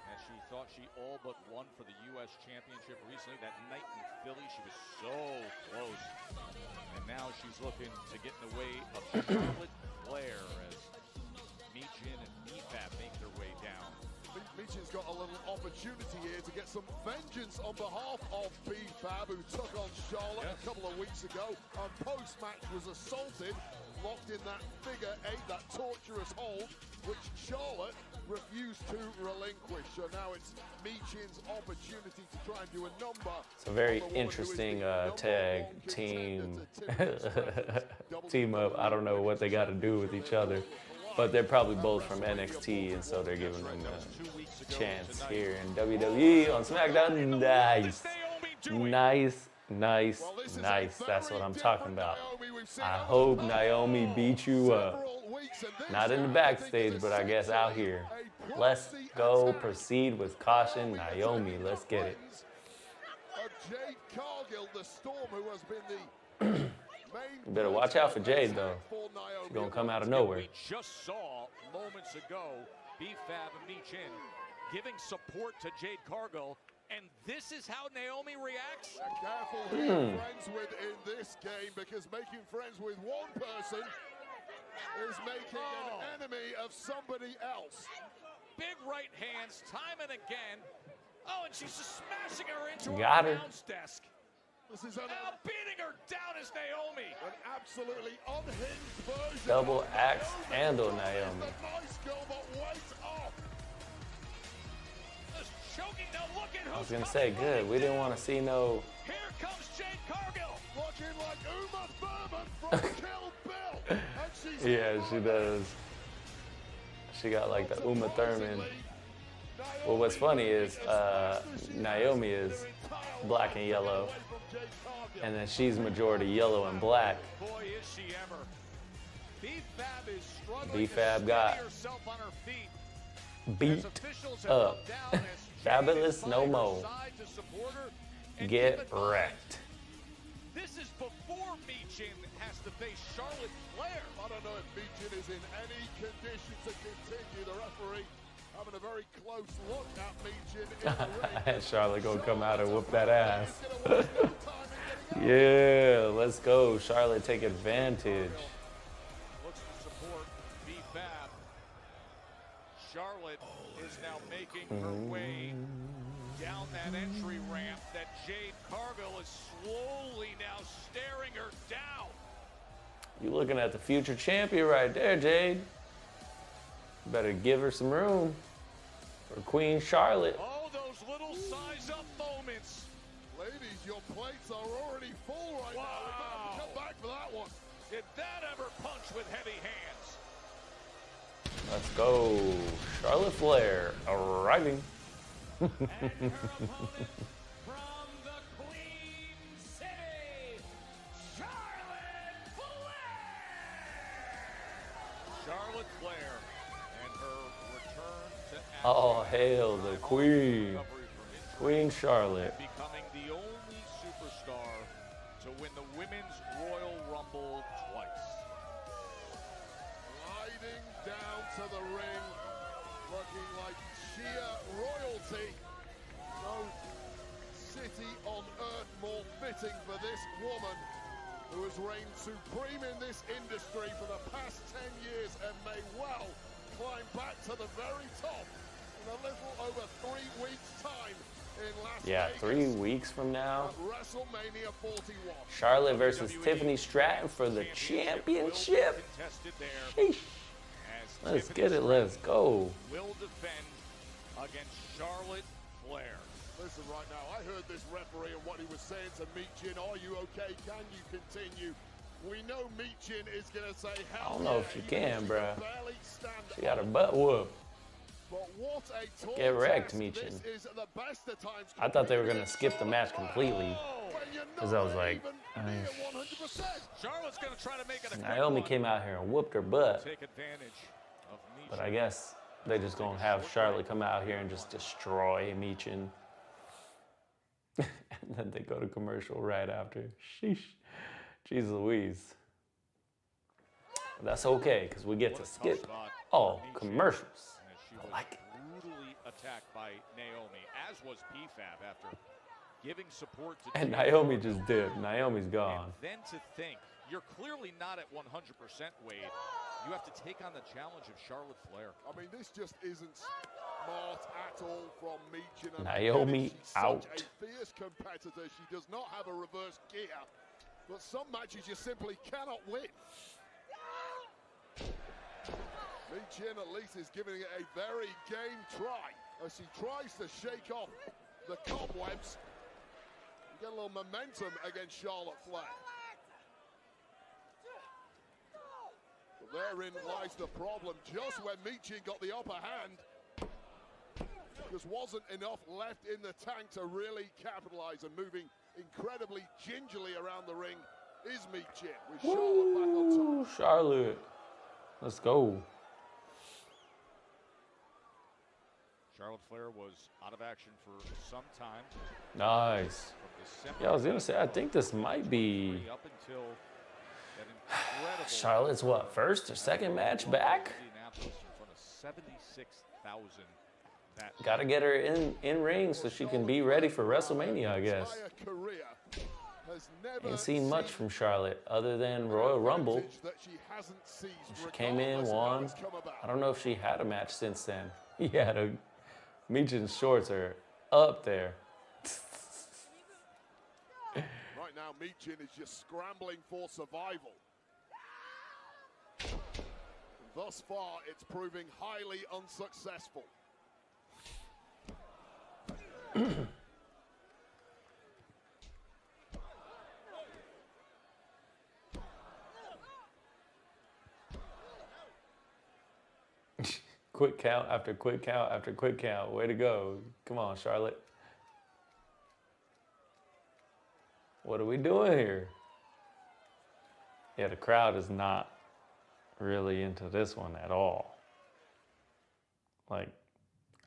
And she thought she all but won for the U.S. Championship recently. That night in Philly, she was so close. And now she's looking to get in the way of Charlotte Flair as Meechin and Efab make their way down.
Meechin's got a little opportunity here to get some vengeance on behalf of B-Fab, who took on Charlotte a couple of weeks ago, and post-match was assaulted, locked in that figure eight, that torturous hold, which Charlotte refused to relinquish. So now it's Meechin's opportunity to try and do a number.
It's a very interesting tag team team up. I don't know what they got to do with each other, but they're probably both from NXT, and so they're giving them a chance here in WWE on SmackDown. Nice, nice, nice, nice. That's what I'm talking about. I hope Naomi beat you up. Not in the backstage, but I guess out here. Let's go. Proceed with caution. Naomi, let's get it.
Jade Cargill, the Storm, who has been the
You better watch out for Jade, though. She's going to come out of nowhere.
We just saw moments ago B-Fab and Meechin giving support to Jade Cargill, and this is how Naomi reacts?
Careful who you're friends with in this game, because making friends with one person is making an enemy of somebody else.
Big right hands, time and again. Oh, and she's just smashing her into
Got
her
her.
announce desk.
This is
Now beating her down is Naomi.
An absolutely unhinged version.
Double axe handle Naomi.
Nice girl, but wait off.
Just choking. Now look at
I was
who's
going to
coming
say, good. We didn't want to see no...
Here comes Jade Cargill.
Looking like Uma Thurman from Kill Bill. And she's
Yeah, she does. She got like the Uma Thurman. Well, what's funny is Naomi is black and yellow, and then she's majority yellow and black.
Boy, is she ever. B-Fab is struggling
B-Fab
to
got
steady herself on her feet.
beat
As officials have
up.
come down, as
Fabulous
Jade
no
is by her
more.
side to support her. And
Get
keep in mind,
wrecked.
This is before Michin has to face Charlotte Flair.
I don't know if Michin is in any condition to continue. The referee having a very close look at Michin in the ring.
Charlotte gonna come out and whoop that ass. Yeah, let's go. Charlotte take advantage.
Looks to support B-Fab. Charlotte is now making her way down that entry ramp that Jade Cargill is slowly now staring her down.
You looking at the future champion right there, Jade. You better give her some room for Queen Charlotte.
Oh, those little size up moments.
Ladies, your plates are already full right now. We're going to have to come back for that one.
Did that ever punch with heavy hands?
Let's go. Charlotte Flair arriving.
And her opponent from the Queen City, Charlotte Flair. Charlotte Flair and her return to action.
Oh, hail the Queen. Queen Charlotte.
Becoming the only superstar to win the Women's Royal Rumble twice.
Gliding down to the ring, looking like sheer royalty. No city on earth more fitting for this woman who has reigned supreme in this industry for the past 10 years and may well climb back to the very top in a little over 3 weeks' time in Las Vegas.
3 weeks from now.
At WrestleMania 41.
Charlotte versus Tiffany Stratton for the championship. Sheesh. Let's get it. Let's go.
Will defend against Charlotte Flair.
Listen right now, I heard this referee and what he was saying to Michin. Are you okay? Can you continue? We know Michin is going to say, hell
I don't know if she can, bruh.
barely stand
She got her
up.
butt whooped.
But what a tall
Get wrecked,
test.
Michin.
This is the best of times.
I thought they were going to skip the match completely. Because I was like,
Charlotte's going to try to make it a
Naomi came out here and whooped her butt.
Take advantage of Michin.
But I guess they just going to have Charlotte come out here and just destroy Michin. And then they go to commercial right after. Sheesh. Jeez Louise. But that's okay, because we get to skip all commercials.
She was brutally attacked by Naomi, as was PFAB after giving support to
And Naomi just dipped. Naomi's gone.
And then to think, you're clearly not at 100%, Wade. You have to take on the challenge of Charlotte Flair.
I mean, this just isn't smart at all from Michin. And
Naomi
she's
out.
such a fierce competitor. She does not have a reverse gear. But some matches you simply cannot win. Michin at least is giving it a very game try as she tries to shake off the cobwebs. Get a little momentum against Charlotte Flair. But therein lies the problem. Just when Michin got the upper hand, just wasn't enough left in the tank to really capitalize, and moving incredibly gingerly around the ring is Michin with Charlotte back on top.
Charlotte. Let's go.
Charlotte Flair was out of action for some time.
Nice. Yeah, I was going to say, I think this might be
Up until that incredible
Charlotte's, what, first or second match back?
Indianapolis in front of 76,000.
Got to get her in ring so she can be ready for WrestleMania, I guess. Ain't seen much from Charlotte other than Royal Rumble. She came in, won. I don't know if she had a match since then. Yeah, the Michin's shorts are up there.
Right now, Michin is just scrambling for survival. Thus far, it's proving highly unsuccessful.
Quick count after quick count after quick count. Way to go. Come on, Charlotte. What are we doing here? Yeah, the crowd is not really into this one at all. Like,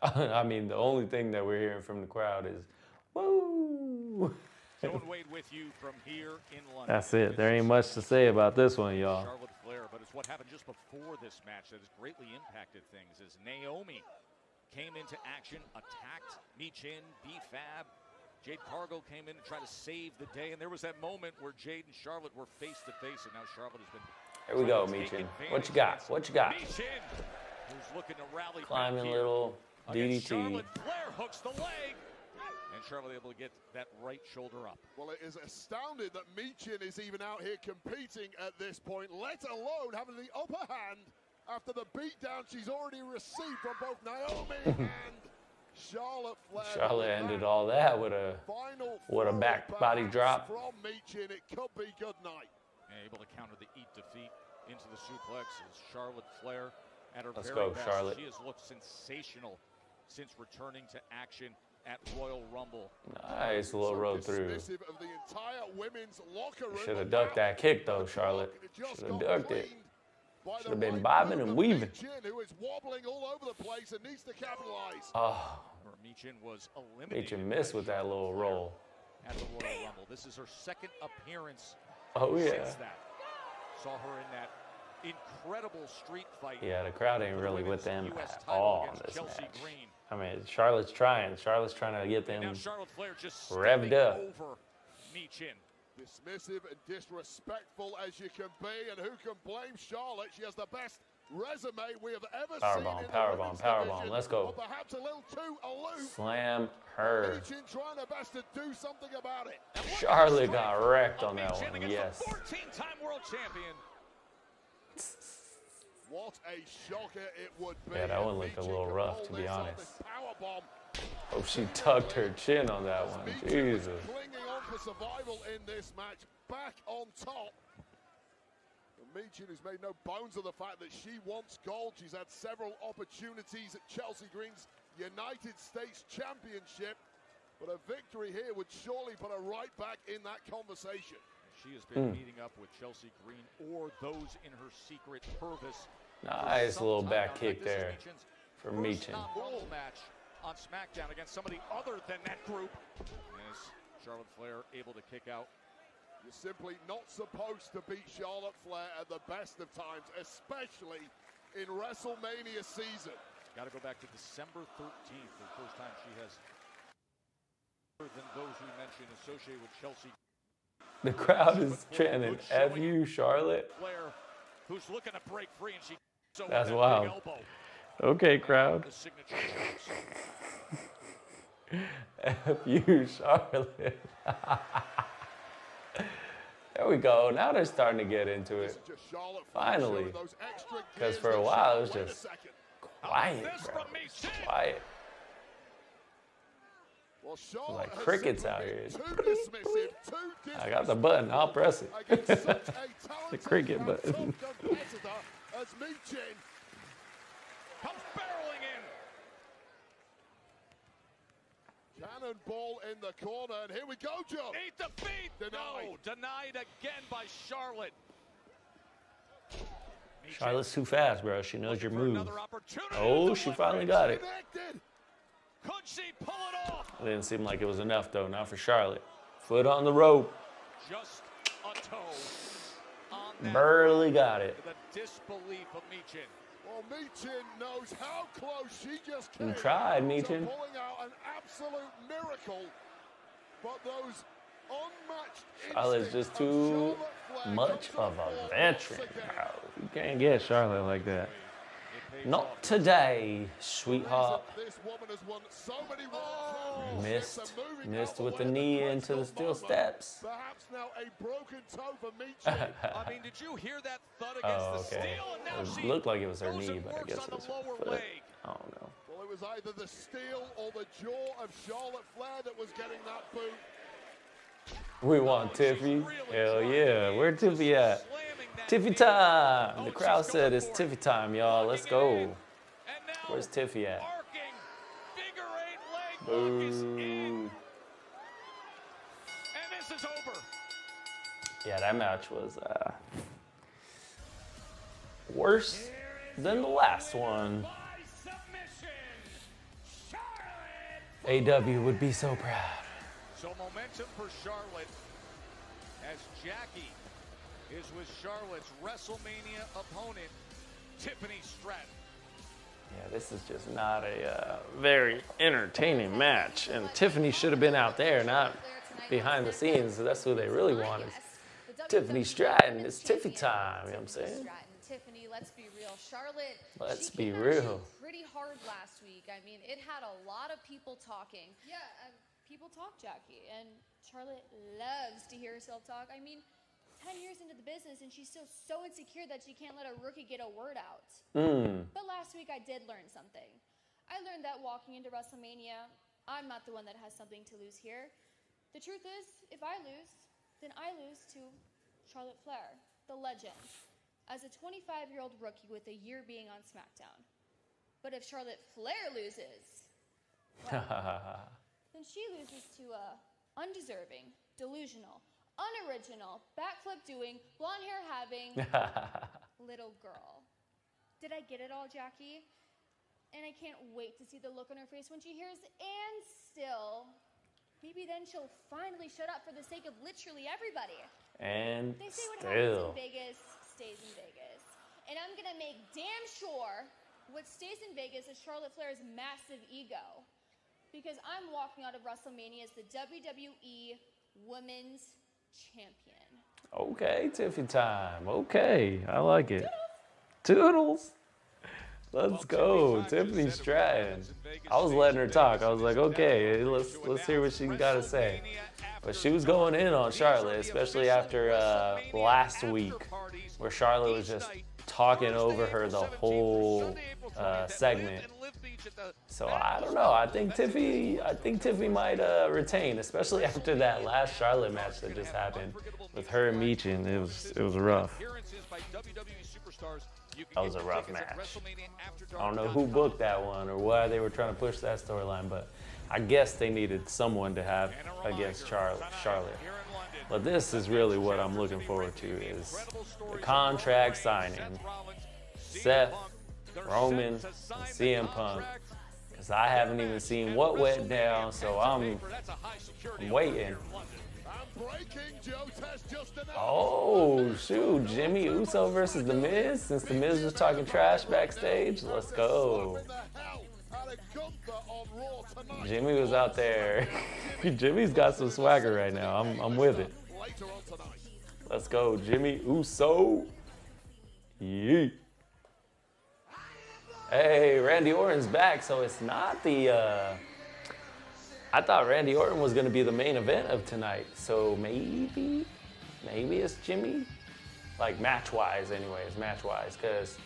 I mean, the only thing that we're hearing from the crowd is, woo!
Joe and Wade with you from here in London.
That's it. There ain't much to say about this one, y'all.
Charlotte Flair, but it's what happened just before this match that has greatly impacted things as Naomi came into action, attacked Michin, B-Fab. Jade Cargill came in and tried to save the day, and there was that moment where Jade and Charlotte were face to face, and now Charlotte has been.
Here we go, Michin. What you got? What you got?
Michin, who's looking to rally
Climbing
back
little
here.
DDT.
Charlotte Flair hooks the leg, and Charlotte able to get that right shoulder up.
Well, it is astounding that Michin is even out here competing at this point, let alone having the upper hand after the beatdown she's already received from both Naomi and Charlotte Flair.
Charlotte ended all that with a back body drop.
From Michin, it could be good night.
And able to counter the eat defeat into the suplex is Charlotte Flair at her
Let's
very
go,
best.
Charlotte.
She has looked sensational since returning to action at Royal Rumble.
Nice little road through.
Dismissive of the entire women's locker room.
Should have ducked that kick though, Charlotte. Should have ducked it. Should have been bobbing and weaving.
Michin, who is wobbling all over the place and needs to capitalize.
Oh,
Michin was eliminated.
Michin missed with that little roll.
At the Royal Rumble. This is her second appearance
Oh yeah.
since that. Saw her in that incredible street fight.
Yeah, the crowd ain't really with them
US
at
title
all in
against
this
Chelsea
match.
Green.
I mean, Charlotte's trying. Charlotte's trying to get them
Now Charlotte Flair just
revved up.
over Michin.
Dismissive and disrespectful as you can be, and who can blame Charlotte? She has the best resume we have ever seen.
Powerbomb, powerbomb. Let's go.
But perhaps a little too aloof.
Slam her.
Michin trying her best to do something about it.
Charlotte got wrecked on that one. Yes.
14-time world champion.
What a shocker it would be.
Yeah, that one looked a little rough, to be honest.
Powerbomb.
Oh, she tucked her chin on that one. Jesus.
Clinging on for survival in this match, back on top. Michin has made no bones of the fact that she wants gold. She's had several opportunities at Chelsea Green's United States Championship, but a victory here would surely put her right back in that conversation.
She has been meeting up with Chelsea Green or those in her secret purpose.
Nice little back kick there for Michin.
Non-rumble match on SmackDown against somebody other than that group. As Charlotte Flair able to kick out.
You're simply not supposed to beat Charlotte Flair at the best of times, especially in WrestleMania season.
Got to go back to December 13th, the first time she has than those we mentioned associated with Chelsea.
The crowd is chanting, F you, Charlotte.
Flair, who's looking to break free, and she
That's wild. Okay, crowd. F you, Charlotte. There we go. Now they're starting to get into it. Finally. Because for a while it was just quiet, bro. Quiet. Like crickets out here. I got the button. I'll press it. The cricket button.
As Michin
comes barreling in.
Cannonball in the corner, and here we go, Joe.
Eat the feet. No, denied again by Charlotte.
Charlotte's too fast, bro. She knows your move. Oh, she finally got it.
Could she pull it off?
It didn't seem like it was enough, though. Not for Charlotte. Foot on the rope.
Just a toe on that.
Barely got it.
The disbelief of Michin.
Well, Michin knows how close she just came.
You tried, Michin.
Pulling out an absolute miracle, but those unmatched
Charlotte's just too much of a veteran, bro. You can't get Charlotte like that. Not today, sweetheart. Missed with the knee into the steel steps.
Perhaps now a broken toe for Michin.
I mean, did you hear that thud against the steel? And now
It looked like it was her knee, but I guess it was her foot. I don't know.
Well, it was either the steel or the jaw of Charlotte Flair that was getting that boot.
We want Tiffy. Hell yeah. Where Tiffy at? Tiffy time. The crowd said it's Tiffy time, y'all. Let's go. Where's Tiffy at? Boo.
And this is over.
Yeah, that match was worse than the last one. AW would be so proud.
So momentum for Charlotte as Jackie is with Charlotte's WrestleMania opponent, Tiffany Stratton.
Yeah, this is just not a very entertaining match. And Tiffany should have been out there, not behind the scenes. That's who they really want is Tiffany Stratton. It's Tiffy time, you know what I'm saying?
Tiffany, let's be real. Charlotte,
Let's
she
be
came at
real.
you pretty hard last week. I mean, it had a lot of people talking. Yeah, people talk, Jackie, and Charlotte loves to hear herself talk. I mean, 10 years into the business, and she's still so insecure that she can't let a rookie get a word out. But last week, I did learn something. I learned that walking into WrestleMania, I'm not the one that has something to lose here. The truth is, if I lose, then I lose to Charlotte Flair, the legend, as a 25-year-old rookie with a year being on SmackDown. But if Charlotte Flair loses, well, then she loses to a undeserving, delusional, unoriginal, backflip doing, blonde hair having little girl. Did I get it all, Jackie? And I can't wait to see the look on her face when she hears "and still." Maybe then she'll finally shut up for the sake of literally everybody.
And
They say what
still.
happens in Vegas stays in Vegas. And I'm gonna make damn sure what stays in Vegas is Charlotte Flair's massive ego. Because I'm walking out of WrestleMania as the WWE Women's Champion.
Okay, Tiffy time. Okay, I like it. Toodles. Let's go, Tiffany Stratton. I was letting her talk. I was like, okay, let's hear what she got to say. But she was going in on Charlotte, especially after last week, where Charlotte was just talking over her the whole segment. So I don't know. I think Tiffy might retain, especially after that last Charlotte match that just happened with her and Meechin. It was rough. That was a rough match. I don't know who booked that one or why they were trying to push that storyline, but I guess they needed someone to have against Charlotte. But this is really what I'm looking forward to is the contract signing. Seth, Roman, and CM Punk. Because I haven't even seen what went down, so I'm waiting. Oh, shoot. Jimmy Uso versus The Miz? Since The Miz was talking trash backstage, let's go. Jimmy was out there. Jimmy's got some swagger right now. I'm with it. Let's go, Jimmy Uso. Yeet. Hey, Randy Orton's back, so it's not the... I thought Randy Orton was going to be the main event of tonight, so maybe it's Jimmy? Like match-wise anyways, match-wise, because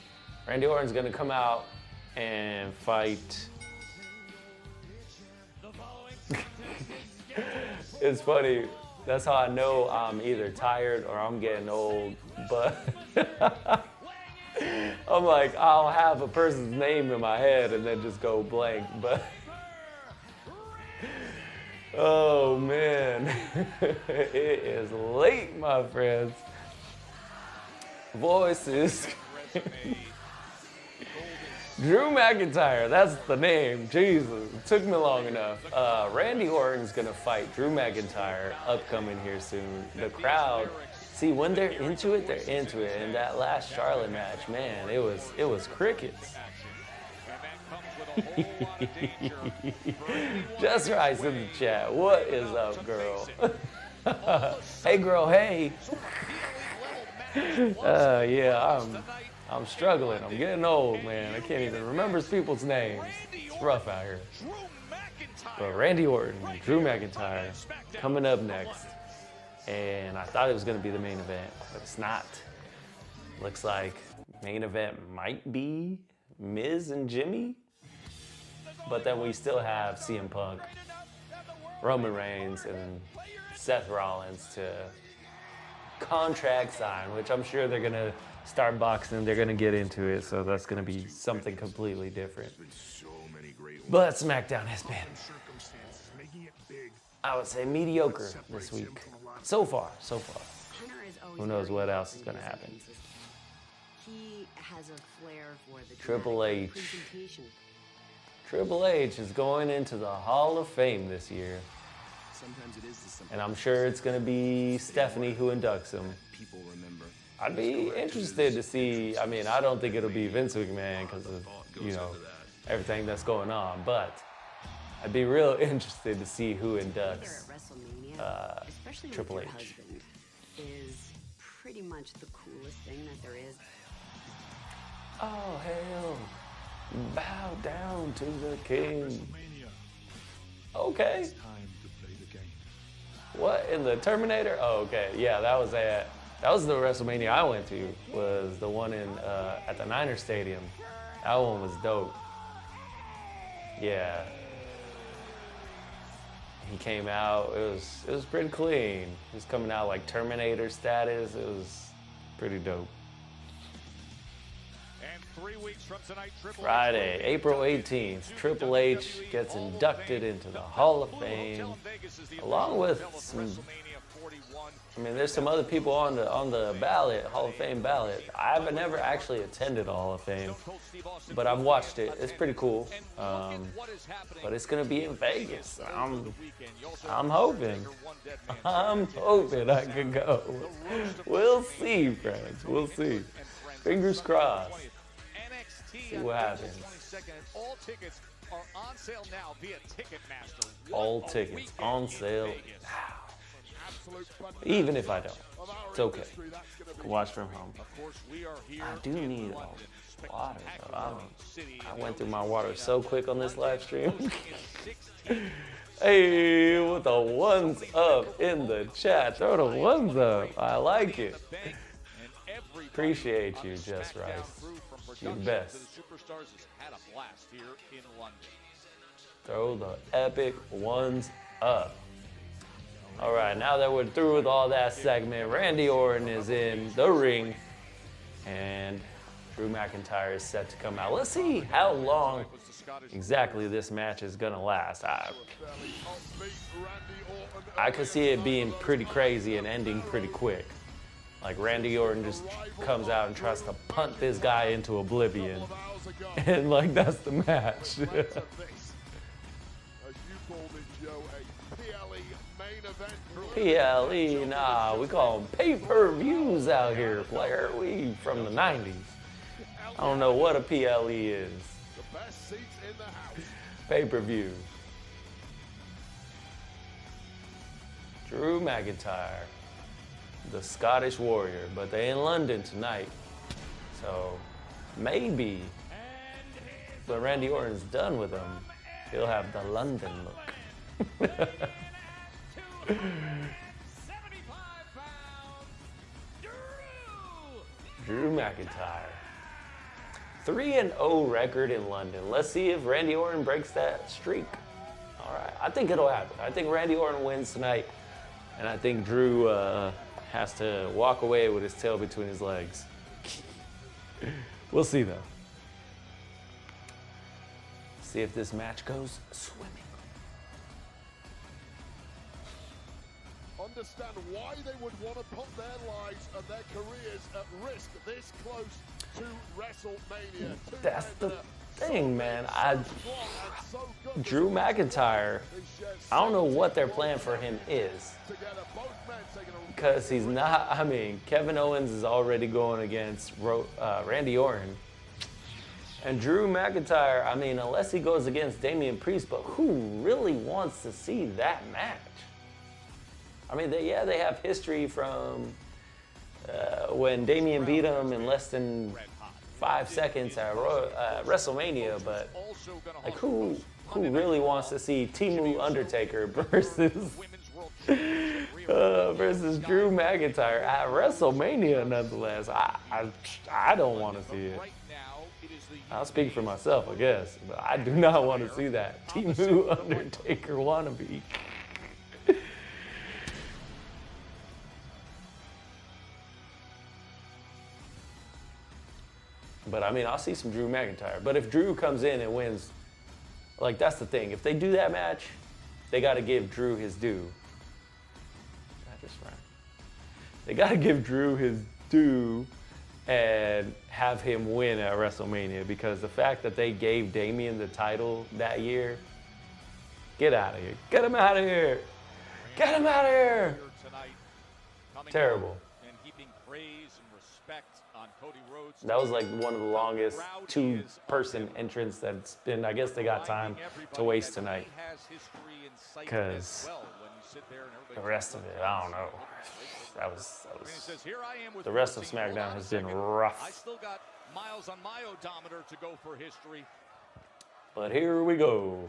Randy Orton's going to come out and fight... It's funny, that's how I know I'm either tired or I'm getting old, but... I'm like, I'll have a person's name in my head and then just go blank, but... Oh man, it is late, my friends. Voices. Drew McIntyre, that's the name. Jesus, it took me long enough. Randy Orton's gonna fight Drew McIntyre upcoming here soon. The crowd, see, when they're into it, they're into it. And that last Charlotte match, man, it was crickets. Just Rice in the chat. What is up, girl? Hey, girl. Hey. Yeah, I'm struggling. I'm getting old, man. I can't even remember people's names. It's rough out here. But Randy Orton, Drew McIntyre, coming up next. And I thought it was going to be the main event, but it's not. Looks like main event might be Miz and Jimmy. But then we still have CM Punk, Roman Reigns, and Seth Rollins to contract sign, which I'm sure they're going to start boxing. They're going to get into it, so that's going to be something completely different. But SmackDown has been, I would say, mediocre this week. So far. Who knows what else is going to happen.
He has a flair for the
Triple H.
presentation.
Triple H is going into the Hall of Fame this year.
Sometimes it is the simple.
And I'm sure it's going to be Stephanie who inducts him.
People remember.
I'd be interested to see. I mean, I don't think it'll be Vince McMahon because of, you know, everything that's going on. But I'd be real interested to see who inducts
Especially
Triple
with
H.
your husband, is pretty much the coolest thing that there is.
Oh, hell. Bow down to the king. Okay. What, in the Terminator? Oh, okay. Yeah, that was the WrestleMania I went to, was the one in at the Niner Stadium. That one was dope. Yeah. He came out, it was pretty clean. He was coming out like Terminator status. It was pretty dope.
And 3 weeks from tonight, Triple
Friday, April 18th, Triple H gets inducted into the Hall of Fame, along with some, I mean, there's some other people on the ballot, Hall of Fame ballot. I've never actually attended the Hall of Fame, but I've watched it. It's pretty cool. But it's gonna be in Vegas. I'm hoping I can go. We'll see, friends. We'll see. Fingers crossed. See what happens.
All tickets are on sale now via Ticketmaster.
All tickets on sale now. Even if I don't, it's okay. Can watch from home. I do need water, though. I went through my water so quick on this live stream. Hey, with the ones up in the chat. Throw the ones up. I like it. Appreciate you, Jess Rice. You're the best. Throw the epic ones up. All right, now that we're through with all that segment, Randy Orton is in the ring, and Drew McIntyre is set to come out. Let's see how long exactly this match is gonna last. I could see it being pretty crazy and ending pretty quick. Like Randy Orton just comes out and tries to punt this guy into oblivion, and like that's the match. PLE, nah, we call them pay-per-views out here, player. We from the 90s. I don't know what a PLE is. Pay-per-view. Drew McIntyre, the Scottish Warrior, but they in London tonight. So maybe when Randy Orton's done with them, he'll have the London look. Drew McIntyre. 3-0 record in London. Let's see if Randy Orton breaks that streak. All right, I think it'll happen. I think Randy Orton wins tonight, and I think Drew has to walk away with his tail between his legs. We'll see, though. See if this match goes swimming.
Understand why they would want to put their lives and their careers at risk this close to WrestleMania.
That's the thing, man. Drew McIntyre, I don't know what their plan for him is. Because he's not, I mean, Kevin Owens is already going against Randy Orton. And Drew McIntyre, I mean, unless he goes against Damian Priest, but who really wants to see that match? I mean, they have history from when Damian beat him in less than 5 seconds at WrestleMania, but like who really wants to see Teemu Undertaker versus Drew McIntyre at WrestleMania? Nonetheless, I don't want to see it. I'll speak for myself, I guess, but I do not want to see that Teemu Undertaker wannabe. But I mean, I'll see some Drew McIntyre. But if Drew comes in and wins, like that's the thing. If they do that match, they got to give Drew his due. They got to give Drew his due and have him win at WrestleMania, because the fact that they gave Damian the title that year, get out of here. Get him out of here. Get him out of here!
Tonight, coming
Terrible.
and heaping praise and respect on Cody Rhodes.
That was like one of the longest two-person entrants that's been. I guess they got time to waste tonight. Because the rest of it, I don't know. That was the rest of SmackDown has been
I
rough.
still got miles on my odometer to go for history.
But here we go.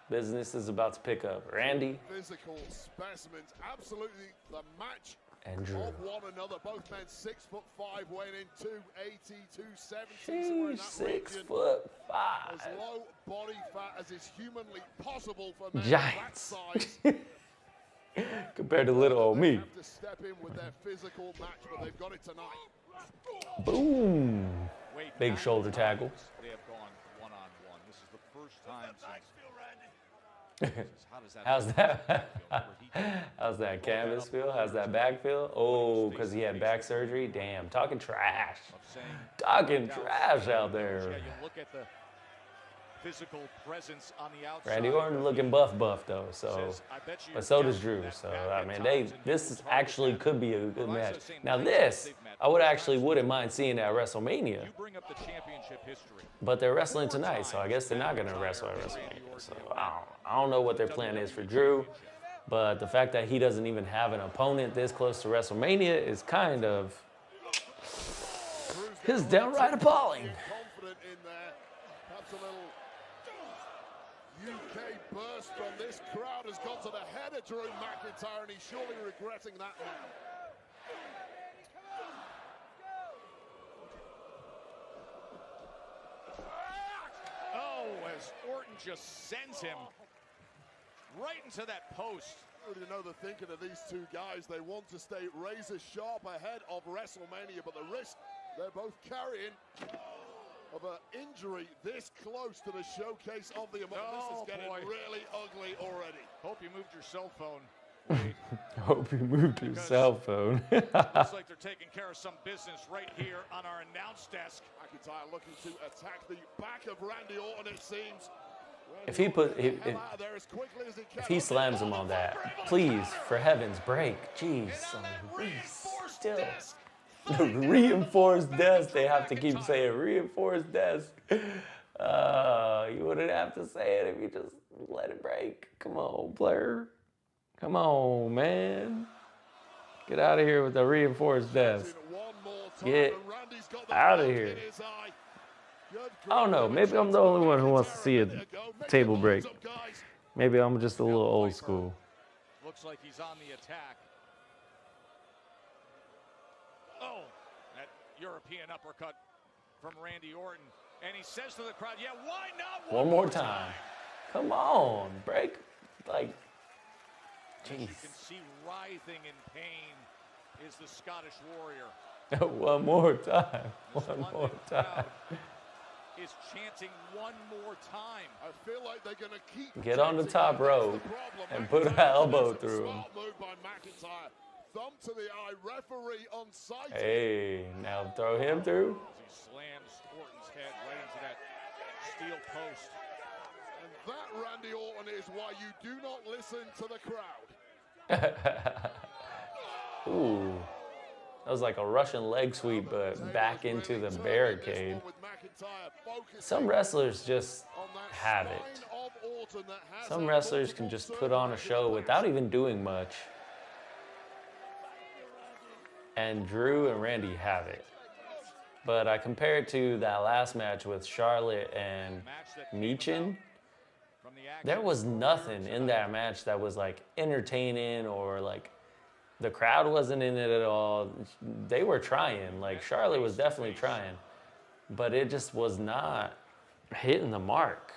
Business is about to pick up. Randy
Physical specimens, absolutely the match
and Drew.
of one another. Both men 6'5", weighing in 280, 270.
She's 6'5".
As low body fat as is humanly possible for men
Giants.
of that size.
Compared to little old me.
Have to step in with their physical match, but they've got it tonight.
Boom. Big shoulder tackle.
They have gone one-on-one. This is the first time since.
How's that canvas feel? How's that back feel? Oh, because he had back surgery? Damn, talking trash. Talking trash out there.
Yeah, you look at the physical presence on the outside.
Randy Orton looking buff though, so but so does Drew. So I mean, this actually could be a good match. Now this, I wouldn't mind seeing at WrestleMania. But they're wrestling tonight, so I guess they're not gonna wrestle at WrestleMania. So I don't know what their plan is for Drew, but the fact that he doesn't even have an opponent this close to WrestleMania is kind of downright appalling.
Confident in there. Perhaps a little UK burst from this crowd has gone to the head of Drew McIntyre, and he's surely regretting that now.
Oh, as Orton just sends him right into that post.
You know the thinking of these two guys. They want to stay razor sharp ahead of WrestleMania, but the risk they're both carrying of an injury this close to the showcase of the event. This is getting really ugly already.
Hope you moved your cell phone.
Hope you moved your cell phone.
Looks like they're taking care of some business right here on our announce desk.
McIntyre looking to attack the back of Randy Orton, it seems.
If he slams him on that, please, for heaven's break, jeez, still. The reinforced desk, they have to keep saying reinforced desk. You wouldn't have to say it if you just let it break. Come on, player. Come on, man. Get out of here with the reinforced desk. Get out of here. I don't know. Maybe I'm the only one who wants to see a table break. Maybe I'm just a little old school.
Looks like he's on the attack. Oh, that European uppercut from Randy Orton. And he says to the crowd, yeah, why not
one more time? Come on, break. Like, jeez.
As you can see, writhing in pain is the Scottish Warrior.
One more time. One more time.
Is chanting one more time.
I feel like they're going to keep
get on the top rope and put an elbow through him.
Smart move by McIntyre. Thumb to the eye, referee on site.
Hey, now throw him through.
As he slams Orton's head right into that steel post.
And that, Randy Orton, is why you do not listen to the crowd.
Ooh. That was like a Russian leg sweep, but back into the barricade. Some wrestlers just have it. Some wrestlers can just put on a show without even doing much. And Drew and Randy have it. But I compare it to that last match with Charlotte and Michin. There was nothing in that match that was like entertaining or like the crowd wasn't in it at all. They were trying. Like, Charlotte was definitely trying. But it just was not hitting the mark.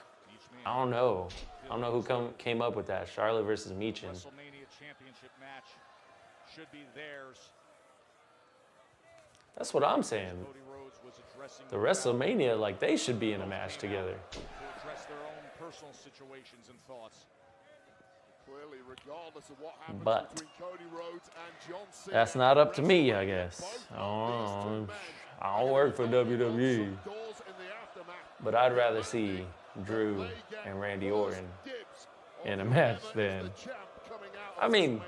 I don't know. I don't know who came up with that. Charlotte versus Michin.
WrestleMania Championship match should be theirs.
That's what I'm saying. The WrestleMania, like, they should be in a match together.
To address their own personal situations and thoughts.
Clearly, regardless of what happens
But
between Cody Rhodes and John Cena,
that's not up to me, I guess. I don't work for WWE. But I'd rather see Drew and Randy Orton in a match than I mean,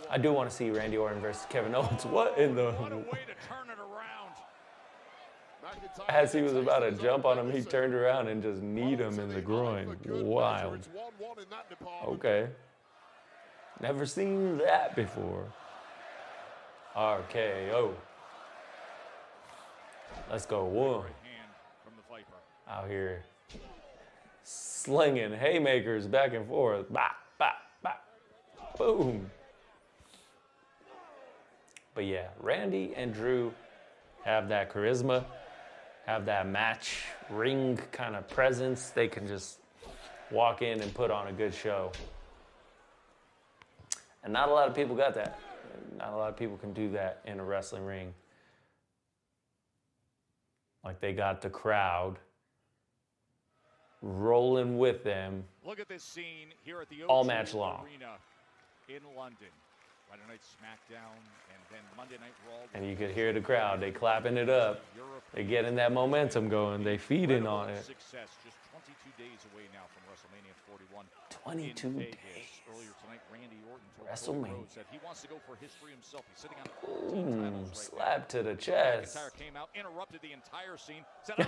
I do want to see Randy Orton versus Kevin Owens. What in the... As he was about to jump on him, he turned around and just kneed him in the groin. Wild. Okay. Never seen that before. RKO. Let's go. One. Out here slinging haymakers back and forth. Bop, bop, bop. Boom. But yeah, Randy and Drew have that charisma, have that match ring kind of presence. They can just walk in and put on a good show. And not a lot of people got that. Not a lot of people can do that in a wrestling ring. Like they got the crowd rolling with them.
Look at this scene here at the
all match long.
Arena in London. Friday night SmackDown and then Monday Night Raw.
And you could hear the crowd. They clapping it up. They getting that momentum going. They feeding on it.
Success just 22 days away now from WrestleMania 41.
22
in
days.
Vegas. Earlier tonight, Randy Orton told
WrestleMania.
Cody Rhodes that he wants to go for history himself. He's sitting on 14 titles right
slap to the chest.
McIntyre came out, interrupted the entire scene. Said,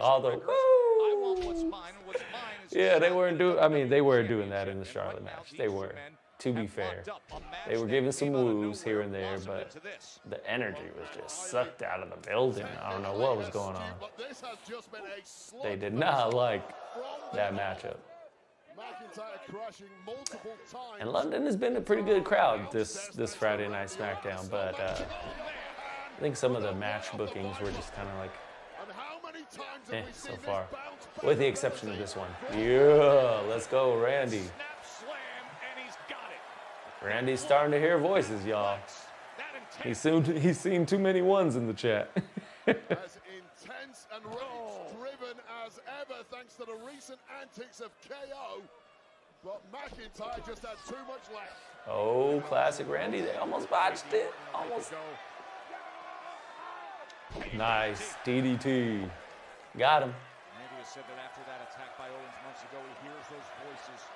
All the
woo! I want what's mine, and what's mine is
yeah, they weren't doing. I mean, they were doing that in the Charlotte match. They were. To be fair, they were giving some woos here and there, but the energy was just sucked out of the building. I don't know what was going on. They did not like that matchup. And London has been a pretty good crowd this Friday night SmackDown, but I think some of the match bookings were just kind of like so far, with the exception of this one. Yeah, let's go, Randy. Randy's starting to hear voices, y'all. He's seen too many ones in the chat.
As intense and driven as ever, thanks to the recent antics of KO. But McIntyre just had too much left.
Oh, classic Randy. They almost botched it. Almost. Nice. DDT. Got him.
Randy has said that after that attack by Owens months ago, he hears those voices.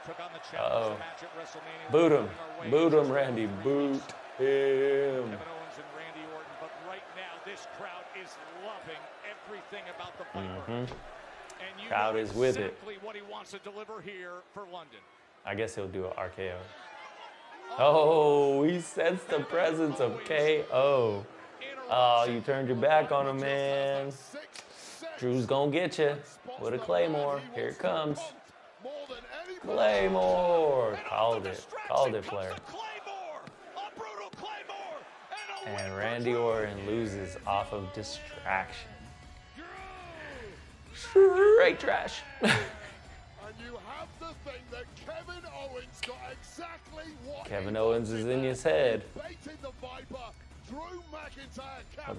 Took on the challenge match at WrestleMania.
Boot him. Boot him, Randy. Boot him.
Kevin Owens and Randy Orton. But right now, this crowd is loving everything about the Viper. And you
Crowd
know
is with it.
exactly what he wants to deliver here for London.
I guess he'll do an RKO. Oh, he sensed the presence of KO. Oh, you turned your back on him, man. Drew's gonna get you with a Claymore. Here it comes. Claymore. Called it. Called it, player. And Randy Orton loses off of distraction. Straight trash.
And you have to think that Kevin Owens got exactly what
Kevin Owens is in his head.
the Viper. Drew McIntyre.
Well,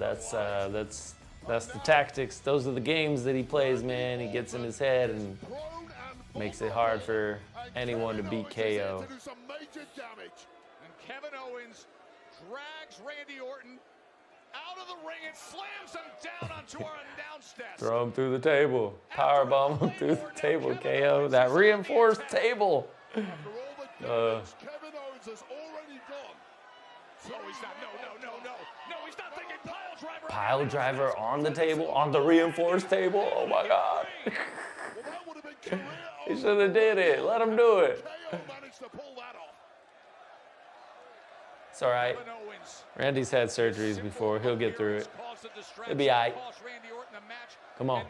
that's the tactics. Those are the games that he plays, man. He gets in his head and makes it hard for anyone to beat KO.
And Kevin Owens drags Randy Orton out of the ring and slams him down onto our announce desk.
Throw him through the table. Powerbomb him through the table, KO. That reinforced table.
Kevin Owens has already gone.
No, he's not. No, he's not thinking pile driver.
Pile driver on the table, on the reinforced table. Oh my God. He should have did it. Let him do it. It's all right. Randy's had surgeries before. He'll get through it. He'll be all right. Come on.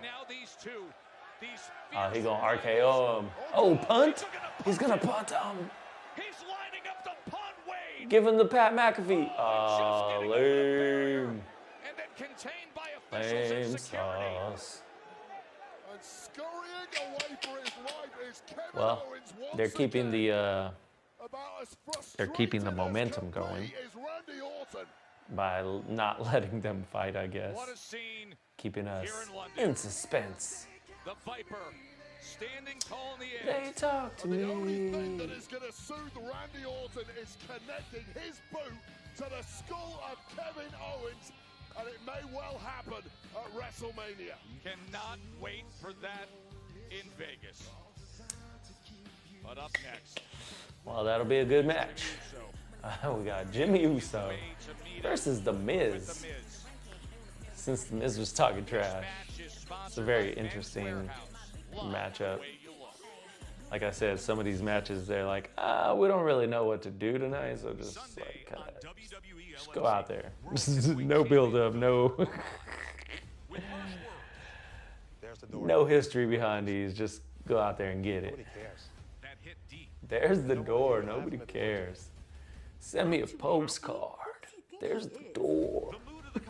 He gonna RKO him. Oh, punt? He's gonna punt him. Give him the Pat McAfee. Oh, lame. Lame sauce. Well, they're keeping the momentum going by not letting them fight, I guess. Keeping us in suspense.
The Viper standing tall in the air.
They talk to me.
The only thing that is going to soothe Randy Orton is connecting his boot to the skull of Kevin Owens, and it may well happen at WrestleMania.
Cannot wait for that in Vegas. But up next,
Well, that'll be a good match. We got Jimmy Uso versus The Miz. Since The Miz was talking trash, it's a very interesting matchup. Like I said, some of these matches, they're like, we don't really know what to do tonight, so just like kind of just go out there. No build up, no no history behind these. Just go out there and get it. There's the door. Nobody cares. Send me a postcard. There's the door.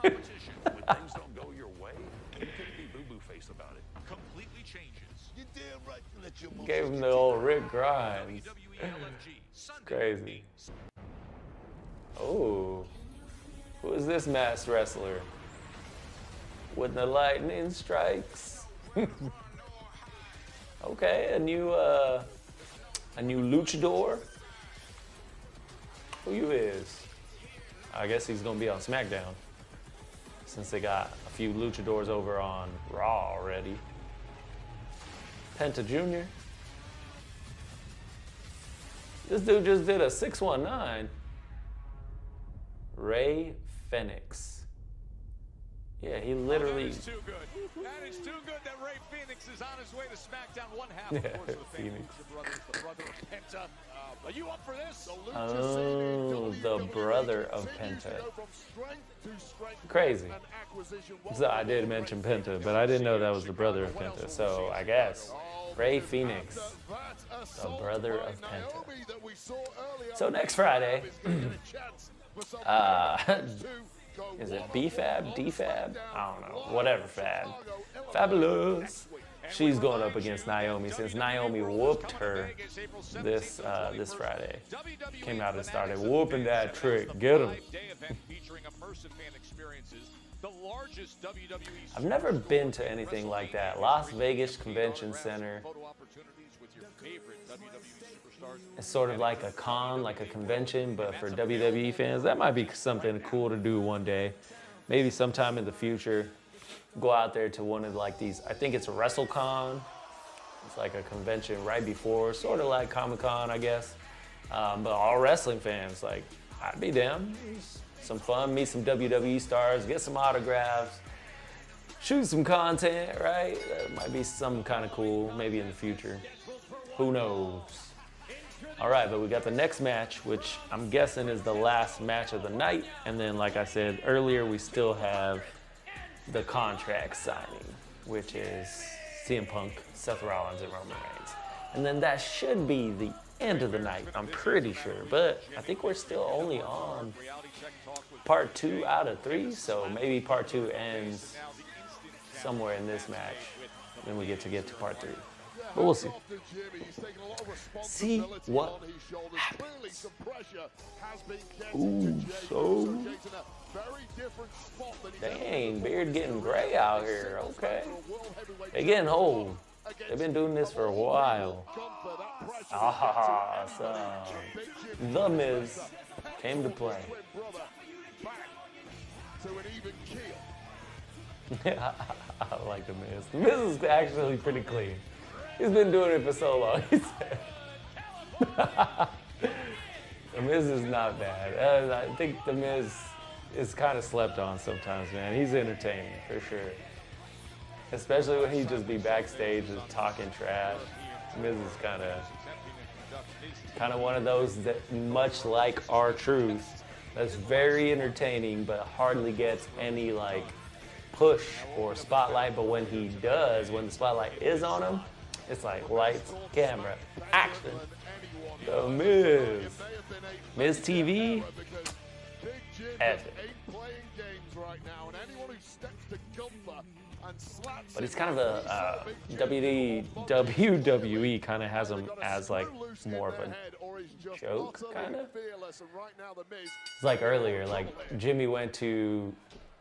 when things don't go your way, you can't be boo-boo face about it. Completely changes.
You're damn right to let your
Gave him the old Rick Grimes. Crazy. Oh, who is this masked wrestler? With the lightning strikes. Okay, a new luchador. Who you is? I guess he's gonna be on SmackDown, since they got a few luchadors over on Raw already. Penta Jr. This dude just did a 619. Ray Phoenix. Yeah, he literally.
That is too good. That is too good that Ray Phoenix is on his way to SmackDown. One half, of course, of the
Phoenix.
brothers, the brother of Penta. Are you up for this?
Oh, the brother of Penta. Crazy. So I did mention Penta, but I didn't know that was the brother of Penta. So I guess Ray Phoenix, the brother of Penta. So next Friday, is it B-Fab? D-Fab? I don't know. Whatever Fab. Fabulous. She's going up against Naomi, since Naomi whooped her this Friday. Came out and started whooping that trick. Get him. I've never been to anything like that. Las Vegas Convention Center. It's sort of like a con, like a convention, but for WWE fans, that might be something cool to do one day. Maybe sometime in the future. Go out there to one of like these, I think it's a WrestleCon. It's like a convention right before, sort of like Comic-Con, I guess. But all wrestling fans, like, I'd be down. Some fun, meet some WWE stars, get some autographs, shoot some content, right? That might be something kind of cool, maybe in the future. Who knows? All right, but we got the next match, which I'm guessing is the last match of the night. And then, like I said earlier, we still have the contract signing, which is CM Punk, Seth Rollins, and Roman Reigns. And then that should be the end of the night, I'm pretty sure. But I think we're still only on part 2 out of 3, so maybe part 2 ends somewhere in this match. Then we get to part 3. But we'll see. See what happens. Ooh, so. Dang, beard getting gray out here. Okay. They getting old. They've been doing this for a while. So The Miz came to play. I like The Miz. The Miz is actually pretty clean. He's been doing it for so long, he said. The Miz is not bad. I think The Miz is kind of slept on sometimes, man. He's entertaining, for sure. Especially when he just be backstage just talking trash. The Miz is kind of one of those that, much like R-Truth, that's very entertaining, but hardly gets any, like, push or spotlight. But when he does, when the spotlight is on him, it's like lights, camera, action. The Miz. Miz TV. Epic. But it's kind of a WWE kind of has him as like more of a joke, kind of. It's like earlier, like Jimmy went to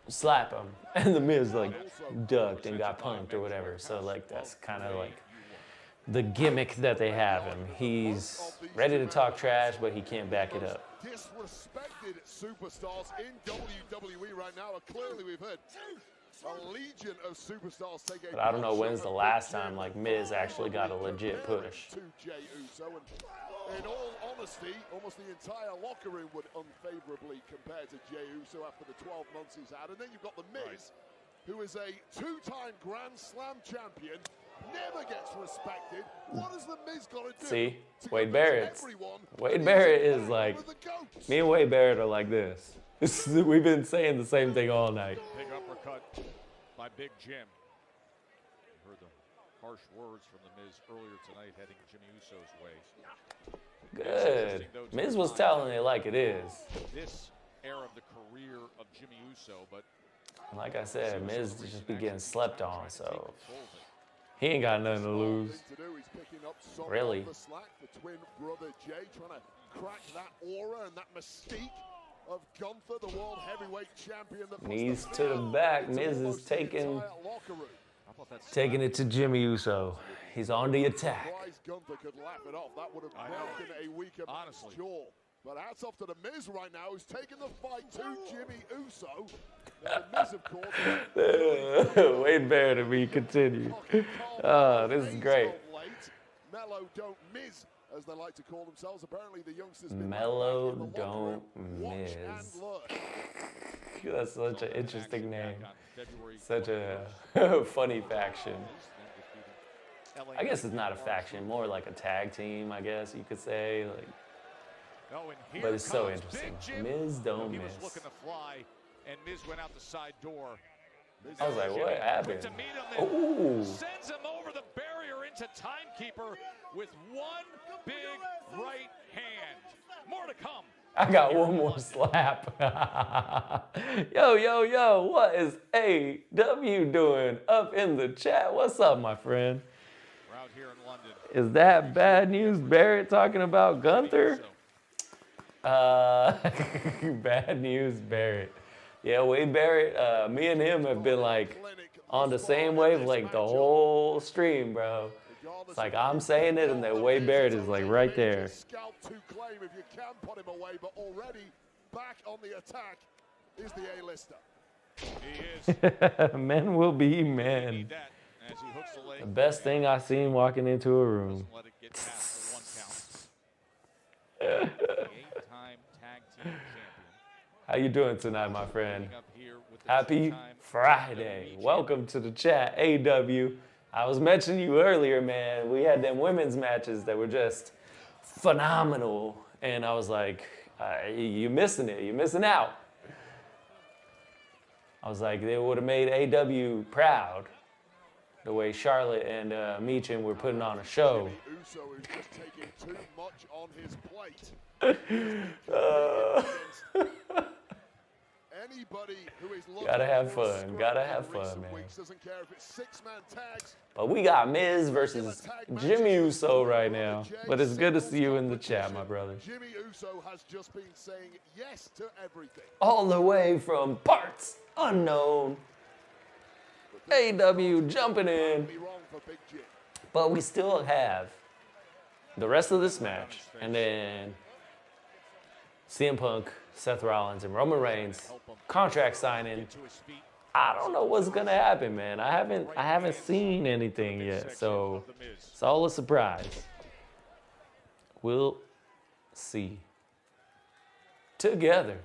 slap him, and the Miz like ducked and got punked or whatever. So like that's kind of like the gimmick that they have him. He's ready to talk trash, but he can't back it up.
Disrespected superstars in WWE right now. Clearly, we've heard A legion of superstars take a
But I don't know when's the last time like Miz actually got a legit push.
to Jey Uso, and in all honesty, almost the entire locker room would unfavorably compare to Jey Uso after the 12 months he's had. And then you've got the Miz, who is a two-time Grand Slam champion, never gets respected. What has the Miz got to do?
See,
to
Wade
convince
Barrett.
everyone
Wade
that
Barrett
he's
is like,
one of the GOATs?
me and Wade Barrett are like this. We've been saying the same thing all night.
Big uppercut by Big Jim. You heard the harsh words from the Miz earlier tonight heading Jimmy Uso's way.
Good. Miz was telling it like it is.
This era of the career of Jimmy Uso, but
Like I said, Miz just be getting slept on, so he ain't got nothing to lose. Really.
The slack, the twin brother Jay trying to crack that aura and that mystique of Gunther, the world heavyweight champion. That
Knees to the back. Miz is taking it to Jimmy Uso. He's on the attack.
Gunther could laugh it off. That would have broken a weaker man's jaw. But hats off to the Miz right now, who's taking the fight to Jimmy Uso. Now, the Miz, of course,
Wade Barrett to be continued. Oh, this is great.
Mellow don't miss, as they like to call themselves. Apparently, the youngsters.
Mellow don't miss. That's such an interesting name. Such a funny faction. I guess it's not a faction, more like a tag team, I guess you could say. Like, but it's so interesting. Miz don't miss.
Looking to fly, and Miz went out the side door.
I was like, what happened?
Ooh. Sends him over the barrier into timekeeper with one big right hand. More to come.
I got one more slap. Yo, what is AW doing up in the chat? What's up, my friend?
We're out here in London.
Is that Bad News Barrett talking about Gunther? Bad News Barrett. Yeah, Wade Barrett, me and him have been like on the same wavelength the whole stream, bro. It's like I'm saying it and then Wade Barrett is like right there.
Scalp to claim if you can put him away, but already back on the attack is the A-lister.
He is.
Men will be men. The best thing I seen walking into a room.
Let it get past the 1 count. The 8-time tag team champion.
How you doing tonight, my friend? Happy Friday. Welcome to the chat, AW. I was mentioning you earlier, man. We had them women's matches that were just phenomenal. And I was like, you're missing it. You're missing out. I was like, they would have made AW proud. The way Charlotte and Meechin were putting on a show.
Uso is just taking too much on his plate. Anybody who is
gotta have fun. Gotta have fun, man.
Doesn't care if it's 6-man tags.
But we got Miz versus Jimmy Uso right now. But it's good to see you in the chat, my brother.
Jimmy Uso has just been saying yes to everything.
All the way from parts unknown. AW jumping in. But we still have the rest of this match. And then CM Punk, Seth Rollins, and Roman Reigns contract signing. I don't know what's gonna happen, man. I haven't seen anything yet, so it's all a surprise. We'll see. Together.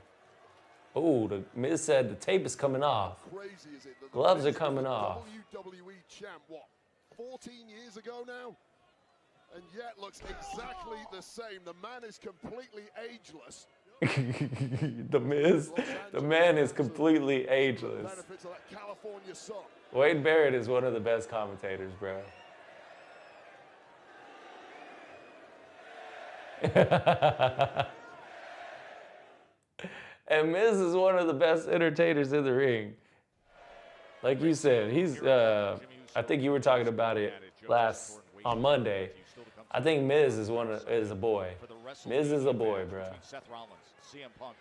Oh, the Miz said the tape is coming off.
Crazy, is it?
Gloves are coming off.
WWE champ, what, 14 years ago now? And yet looks exactly the same. The man is completely ageless.
The man is completely ageless.
Benefits of that California sun.
Wade Barrett is one of the best commentators, bro. And Miz is one of the best entertainers in the ring. Like you said, he's, I think you were talking about it on Monday. I think Miz is a boy. Miz is a boy, bro.
Seth Rollins, CM Punk,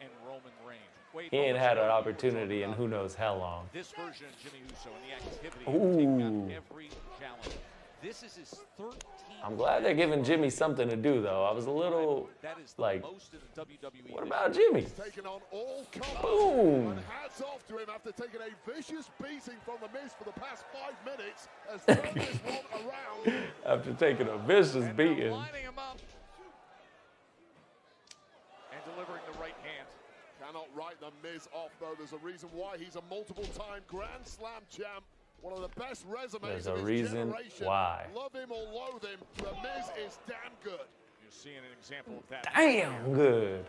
and Roman Reigns.
He ain't had an opportunity in who knows how long.
This version of Jimmy Uso and the activity taking on every challenge. This is his 13th.
I'm glad they're giving Jimmy something to do, though. I was a little
That is the
like,
most in the WWE.
what about Jimmy?
Taking on all comers.
Boom.
And hats off to him after taking a vicious beating from The Miz for the past 5 minutes. Has turned this one around.
After taking a vicious beating.
Lining him up and delivering the right hand.
Cannot write The Miz off, though. There's a reason why he's a multiple-time Grand Slam champ. One of the best resumes
There's a
of his
reason
generation.
why.
Love him or loathe him, The Miz is damn good.
You're seeing an example of that.
Damn good.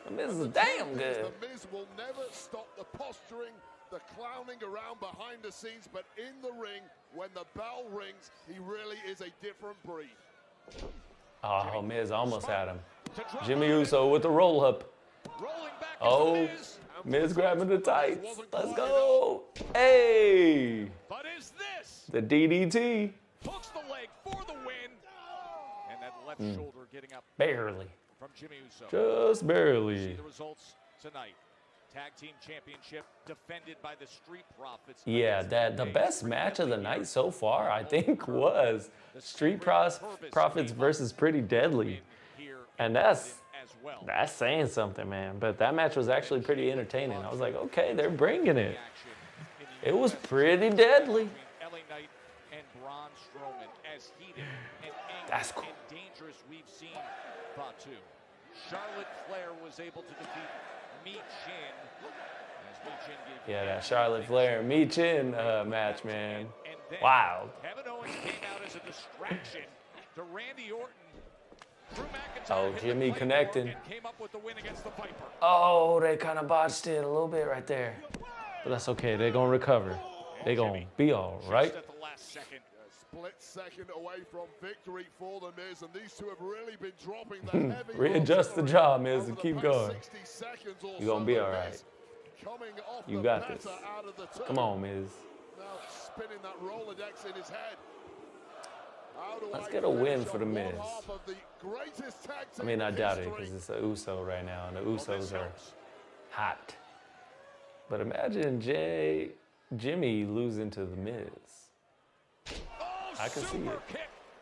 The Miz is damn
The
good.
Miz will never stop the posturing, the clowning around behind the scenes, but in the ring, when the bell rings, he really is a different breed.
Oh, Miz almost had him. Jimmy Uso with the roll-up. Oh, Miz grabbing the tights. Let's go. Hey.
But is this?
The DDT.
Hooks the leg for the win. And that left shoulder getting up.
Barely.
From Jimmy Uso.
Just
See
barely.
the results tonight. Tag team championship defended by the Street Profits.
Yeah, the best match of the night so far, I think, was Street Profits versus Pretty Deadly. And that's saying something, man. But that match was actually pretty entertaining. I was like, okay, they're bringing it. It was pretty deadly.
LA Knight and Braun Strowman, as heated and
That's
angry
cool.
and dangerous we've seen Fatu. Charlotte Flair was able to defeat Mi Chin. As Mi Chin gave
Yeah, that Charlotte Flair and Mi Chin match, man. Wow.
Kevin Owens came out as a distraction to Randy Orton. Drew McIntyre
Oh,
hit the
Jimmy
Claymore
connecting.
and came up with the win against the Viper.
Oh, they kind of botched it a little bit right there. But that's okay. They're going to recover. They're going to be all right.
Just at the last second.
A split second away from victory for The Miz, and these two have really been dropping the heavy
Readjust the jaw, Miz,
over
and
the
keep
past
going.
60 seconds or
You're going to
so.
be
The
all
Miz
right.
coming off
You
the
got
batter
this.
out of the turn.
Come on, Miz.
Now spinning that Rolodex in his head. How do
Let's
I
get a win
finish
for the
on one
Miz.
half of the greatest tag
I
team
mean, I
in
doubt it
history?
because it's a Uso right now, and the Usos are hot. But imagine Jimmy losing to The Miz. I can see it.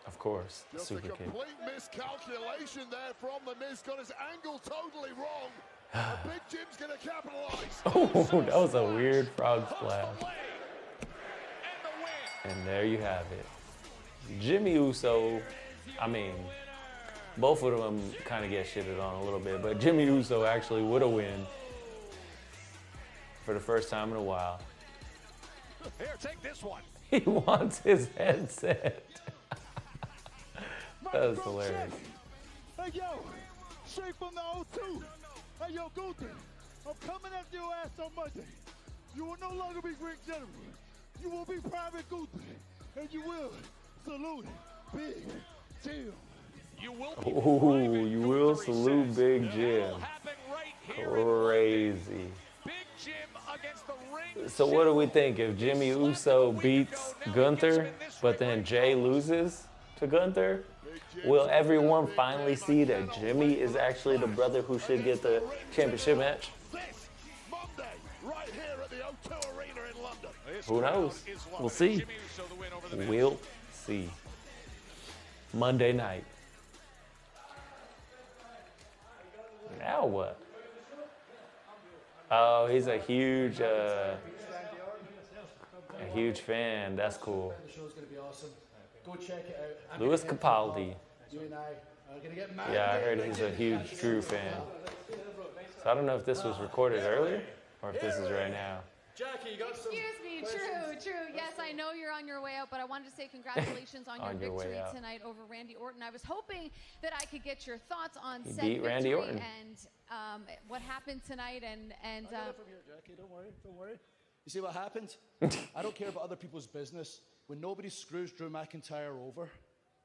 Of course,
Just
super
a
kick.
complete miscalculation there from The Miz. Got his angle totally wrong. The Big Jim's going to capitalize.
Oh, that was a weird frog splash. And there you have it. Jimmy Uso, I mean, both of them kind of get shitted on a little bit, but Jimmy Uso actually with a win for the first time in a while.
Here, take this one.
He wants his headset. That's hilarious.
Hey, yo, straight from the O2. Hey, yo, Gunther, I'm coming after your ass on Monday. You will no longer be Ring General. You will be Private Gunther, and you will salute Big Jim.
You will
Oh, you will salute Big Jim. Crazy.
Big Jim against the Ring.
So what do we think? If Jimmy Uso beats Gunther, but then Jay loses to Gunther, will everyone finally see that Jimmy is actually the brother who should get the championship match?
Monday, right here at the O2 Arena in London.
Who knows? We'll see. We'll see. Monday night. Now what? Oh, he's a huge fan. That's cool.
The show's going to be awesome. Go check it out.
Louis Capaldi.
You and I are going to get mad.
Yeah, I heard he's a huge Drew fan. So I don't know if this was recorded earlier or if this is right now.
Jackie, you got some
Excuse me, true. Yes, I know you're on your way out, but I wanted to say congratulations on
On
your
your way
victory
out.
tonight over Randy Orton. I was hoping that I could get your thoughts on
He
said
beat
victory
Randy Orton.
and what happened tonight and
I got it from here, Jackie. Don't worry. You see what happened? I don't care about other people's business. When nobody screws Drew McIntyre over,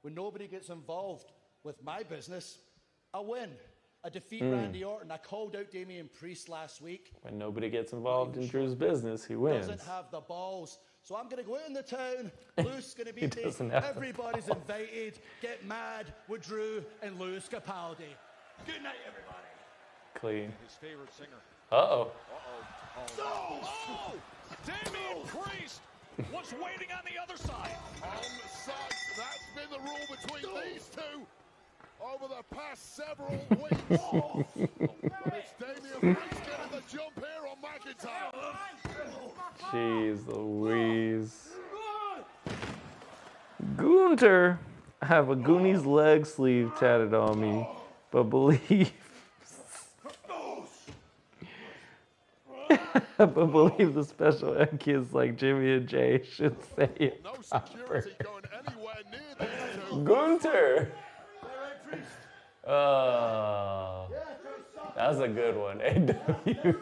when nobody gets involved with my business, I win. I defeat Randy Orton. I called out Damian Priest last week.
When nobody gets involved in Drew's business, he wins.
Doesn't have the balls. So I'm going to go out in the town. Lou's going to
He
beat me.
doesn't have the
Everybody's invited. Get mad with Drew and Louis Capaldi. Good night, everybody.
Clean.
His favorite singer.
Uh-oh.
Oh, Damian Priest was waiting on the other side.
On sight, that's been the rule between these two over the past several weeks. But it's Damian Priest getting the jump here on McIntyre.
Jeez Louise. Gunter. I have a Goonies leg sleeve tatted on me, but believe the special ed kids like Jimmy and Jay should say it proper. Gunter! Oh, that's a good one. AW.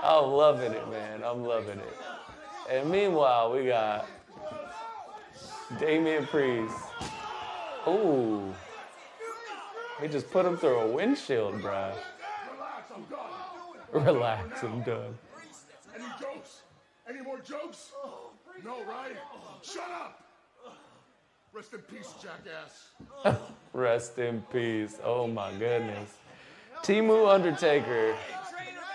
I'm loving it, man. I'm loving it. And meanwhile, we got Damian Priest. Ooh. He just put him through a windshield, bruh.
Relax, I'm done.
Relax, I'm done.
Any jokes? Any more jokes? No, right? Shut up! Rest in peace, jackass.
Rest in peace. Oh my goodness. Timu Undertaker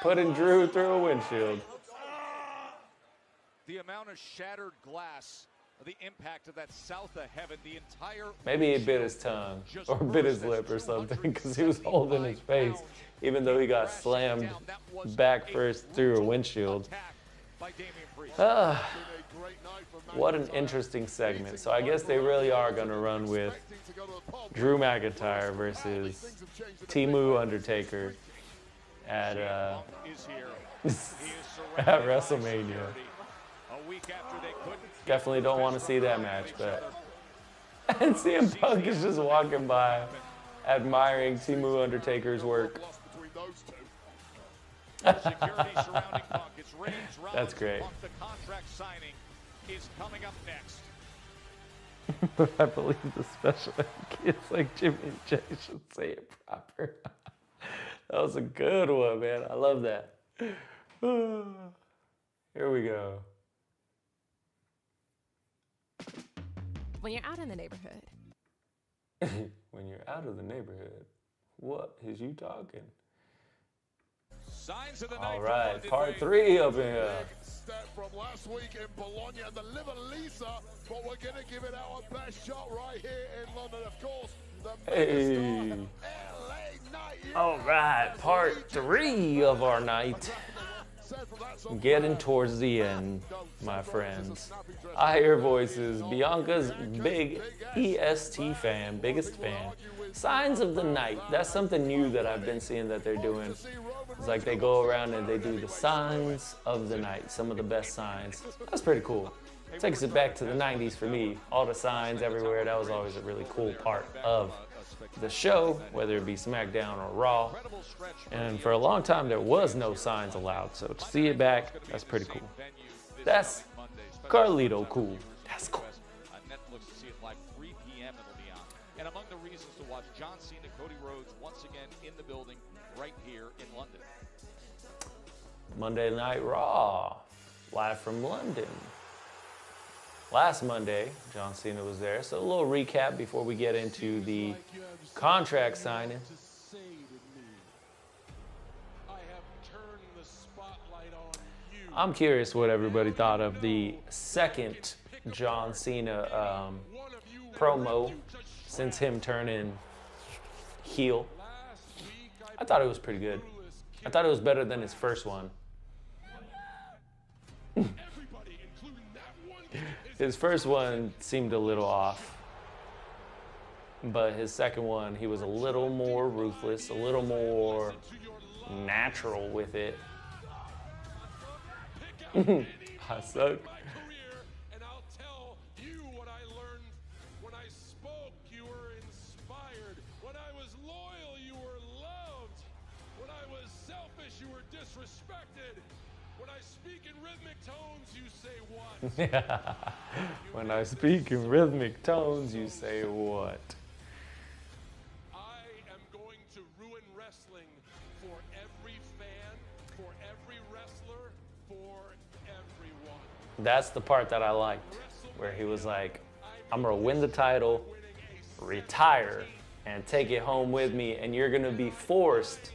putting Drew through a windshield.
The amount of shattered glass, the impact of that south of heaven, the entire...
Maybe he bit his tongue or bit his lip or something because he was holding his face, even though he got slammed back first through a windshield. What an interesting segment. So I guess they really are going to run with Drew McIntyre versus Timu Undertaker at WrestleMania. Definitely don't want to see that match, but and CM Punk is just walking by, admiring Timu Undertaker's work. That's great.
The contract signing is coming up next.
I believe the special kids like Jimmy and Jay should say it proper. That was a good one, man. I love that. Here we go.
When you're out in the neighborhood.
When you're out of the neighborhood, what is you talking?
Signs of the
All right, part 3 of it.
Step from last week in Bologna and the Liver Lisa, but we're going to give it our best shot right here in London, of course. The
Hey.
LA Night.
All right, part 3 of our night. Getting towards the end, my friends. I hear voices. Bianca's big EST fan, biggest fan. Signs of the night. That's something new that I've been seeing that they're doing. It's like they go around and they do the signs of the night, some of the best signs. That's pretty cool. Takes it back to the 90s for me. All the signs everywhere. That was always a really cool part of the show, whether it be SmackDown or Raw. And for a long time, there was no signs allowed. So to see it back, that's pretty cool. That's Carlito cool. That's cool.
On Netflix to see it live 3 p.m. it'll be on. And among the reasons to watch, John Cena, Cody Rhodes once again in the building right here in London.
Monday Night Raw, live from London. Last Monday, John Cena was there. So a little recap before we get into the contract signing. I'm curious what everybody thought of the second John Cena promo since him turning heel. I thought it was pretty good. I thought it was better than his first one. His first one seemed a little off, but his second one, he was a little more ruthless, a little more natural with it. I suck. Yeah. When I speak in rhythmic tones, you say what?
I am going to ruin wrestling for every fan, for every wrestler, for everyone.
That's the part that I liked, where he was like, I'm gonna win the title, retire, and take it home with me, and you're gonna be forced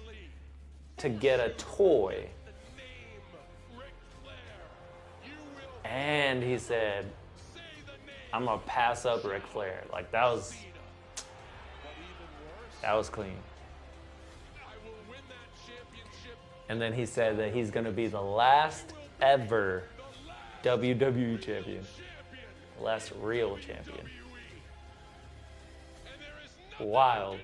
to get a toy. And he said, I'm gonna pass up Ric Flair. Like that was clean. And then he said that he's gonna be the last ever WWE champion. The last real champion. Wild.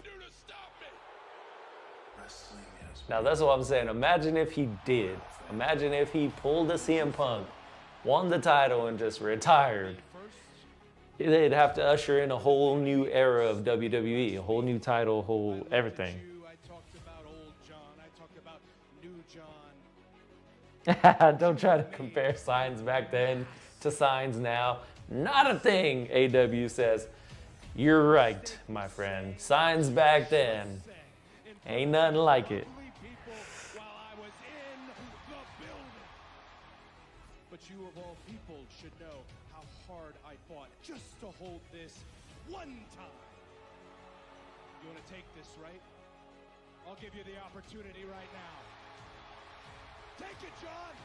Now that's what I'm saying. Imagine if he did. Imagine if he pulled a CM Punk, won the title, and just retired. They'd have to usher in a whole new era of WWE, a whole new title, whole everything.
I talked about old John. I talked about new John.
Don't try to compare signs back then to signs now. Not a thing, AW says. You're right, my friend. Signs back then. Ain't nothing like it.
But you of all people should know how hard I fought just to hold this one time. You want to take this, right? I'll give you the opportunity right now. Take it, John!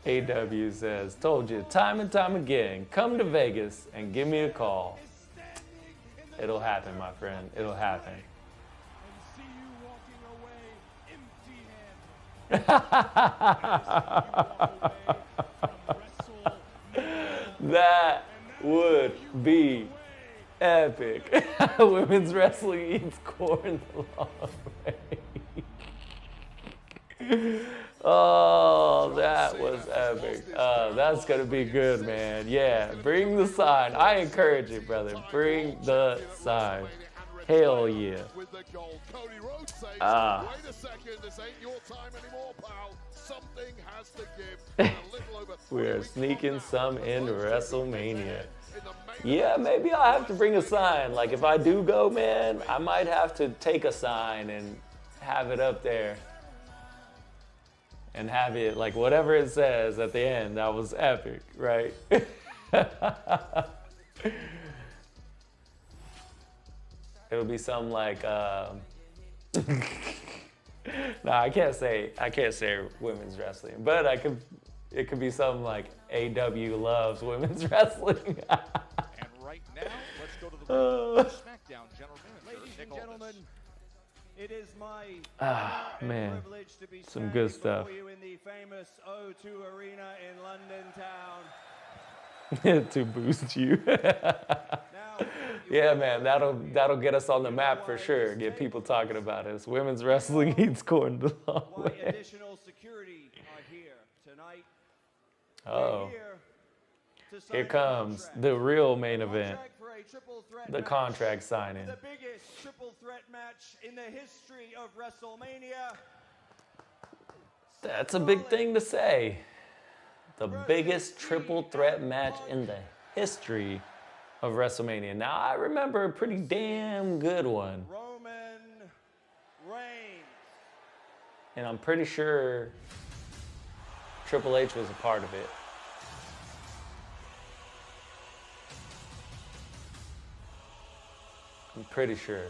AW says, told you time and time again, come to Vegas and give me a call. It'll happen, my friend. It'll happen. That would be epic. Women's wrestling eats corn the long way. Oh, that was epic. That's gonna be good, man. Yeah, bring the sign. I encourage it, brother. Bring the sign. Hell yeah.
Wait a second, this ain't your time anymore, pal. Something has to give.
We're sneaking some into WrestleMania. Yeah, maybe I'll have to bring a sign. Like if I do go, man, I might have to take a sign and have it up there. And have it, like, whatever it says at the end, that was epic, right? It'll be something like, no, I can't say women's wrestling, but it could be something like AW loves women's wrestling.
And right now, let's go to the SmackDown general manager.
Ladies and gentlemen, it is my
man,
privilege to be
some good
standing
stuff.
before you in the famous O2 Arena in London town.
To boost you. Yeah, man, that'll get us on the map for sure. Get people talking about us. Women's wrestling eats corn the long
Why
way.
additional security are here tonight.
Oh,
We're here to sign
here
a
comes
contract.
the real main event.
Contract for a triple threat
The
match.
contract signing.
The biggest triple threat match in the history of WrestleMania.
That's a big thing to say. The biggest triple threat match in the history of WrestleMania. Now, I remember a pretty damn good one.
Roman Reigns.
And I'm pretty sure Triple H was a part of it. I'm pretty sure.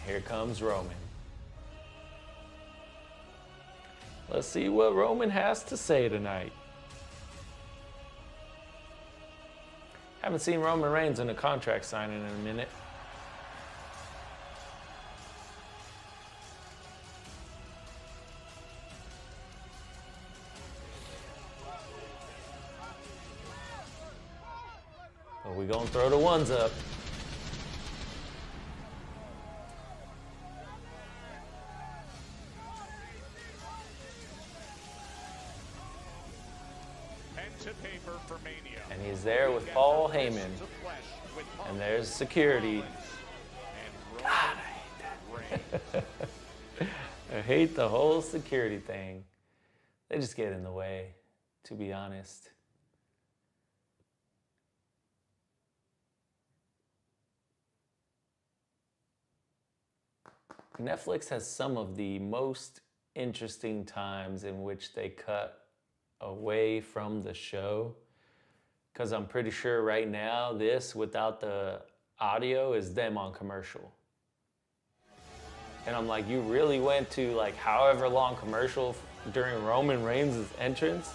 Here comes Roman. Let's see what Roman has to say tonight. Haven't seen Roman Reigns in a contract signing in a minute. But we gonna throw the ones up.
Pen to paper for Mania.
And he's there with Paul Heyman. And there's security. God, I hate that. I hate the whole security thing. They just get in the way, to be honest. Netflix has some of the most interesting times in which they cut away from the show. Because I'm pretty sure right now, this without the audio is them on commercial. And I'm like, you really went to like however long commercial during Roman Reigns' entrance?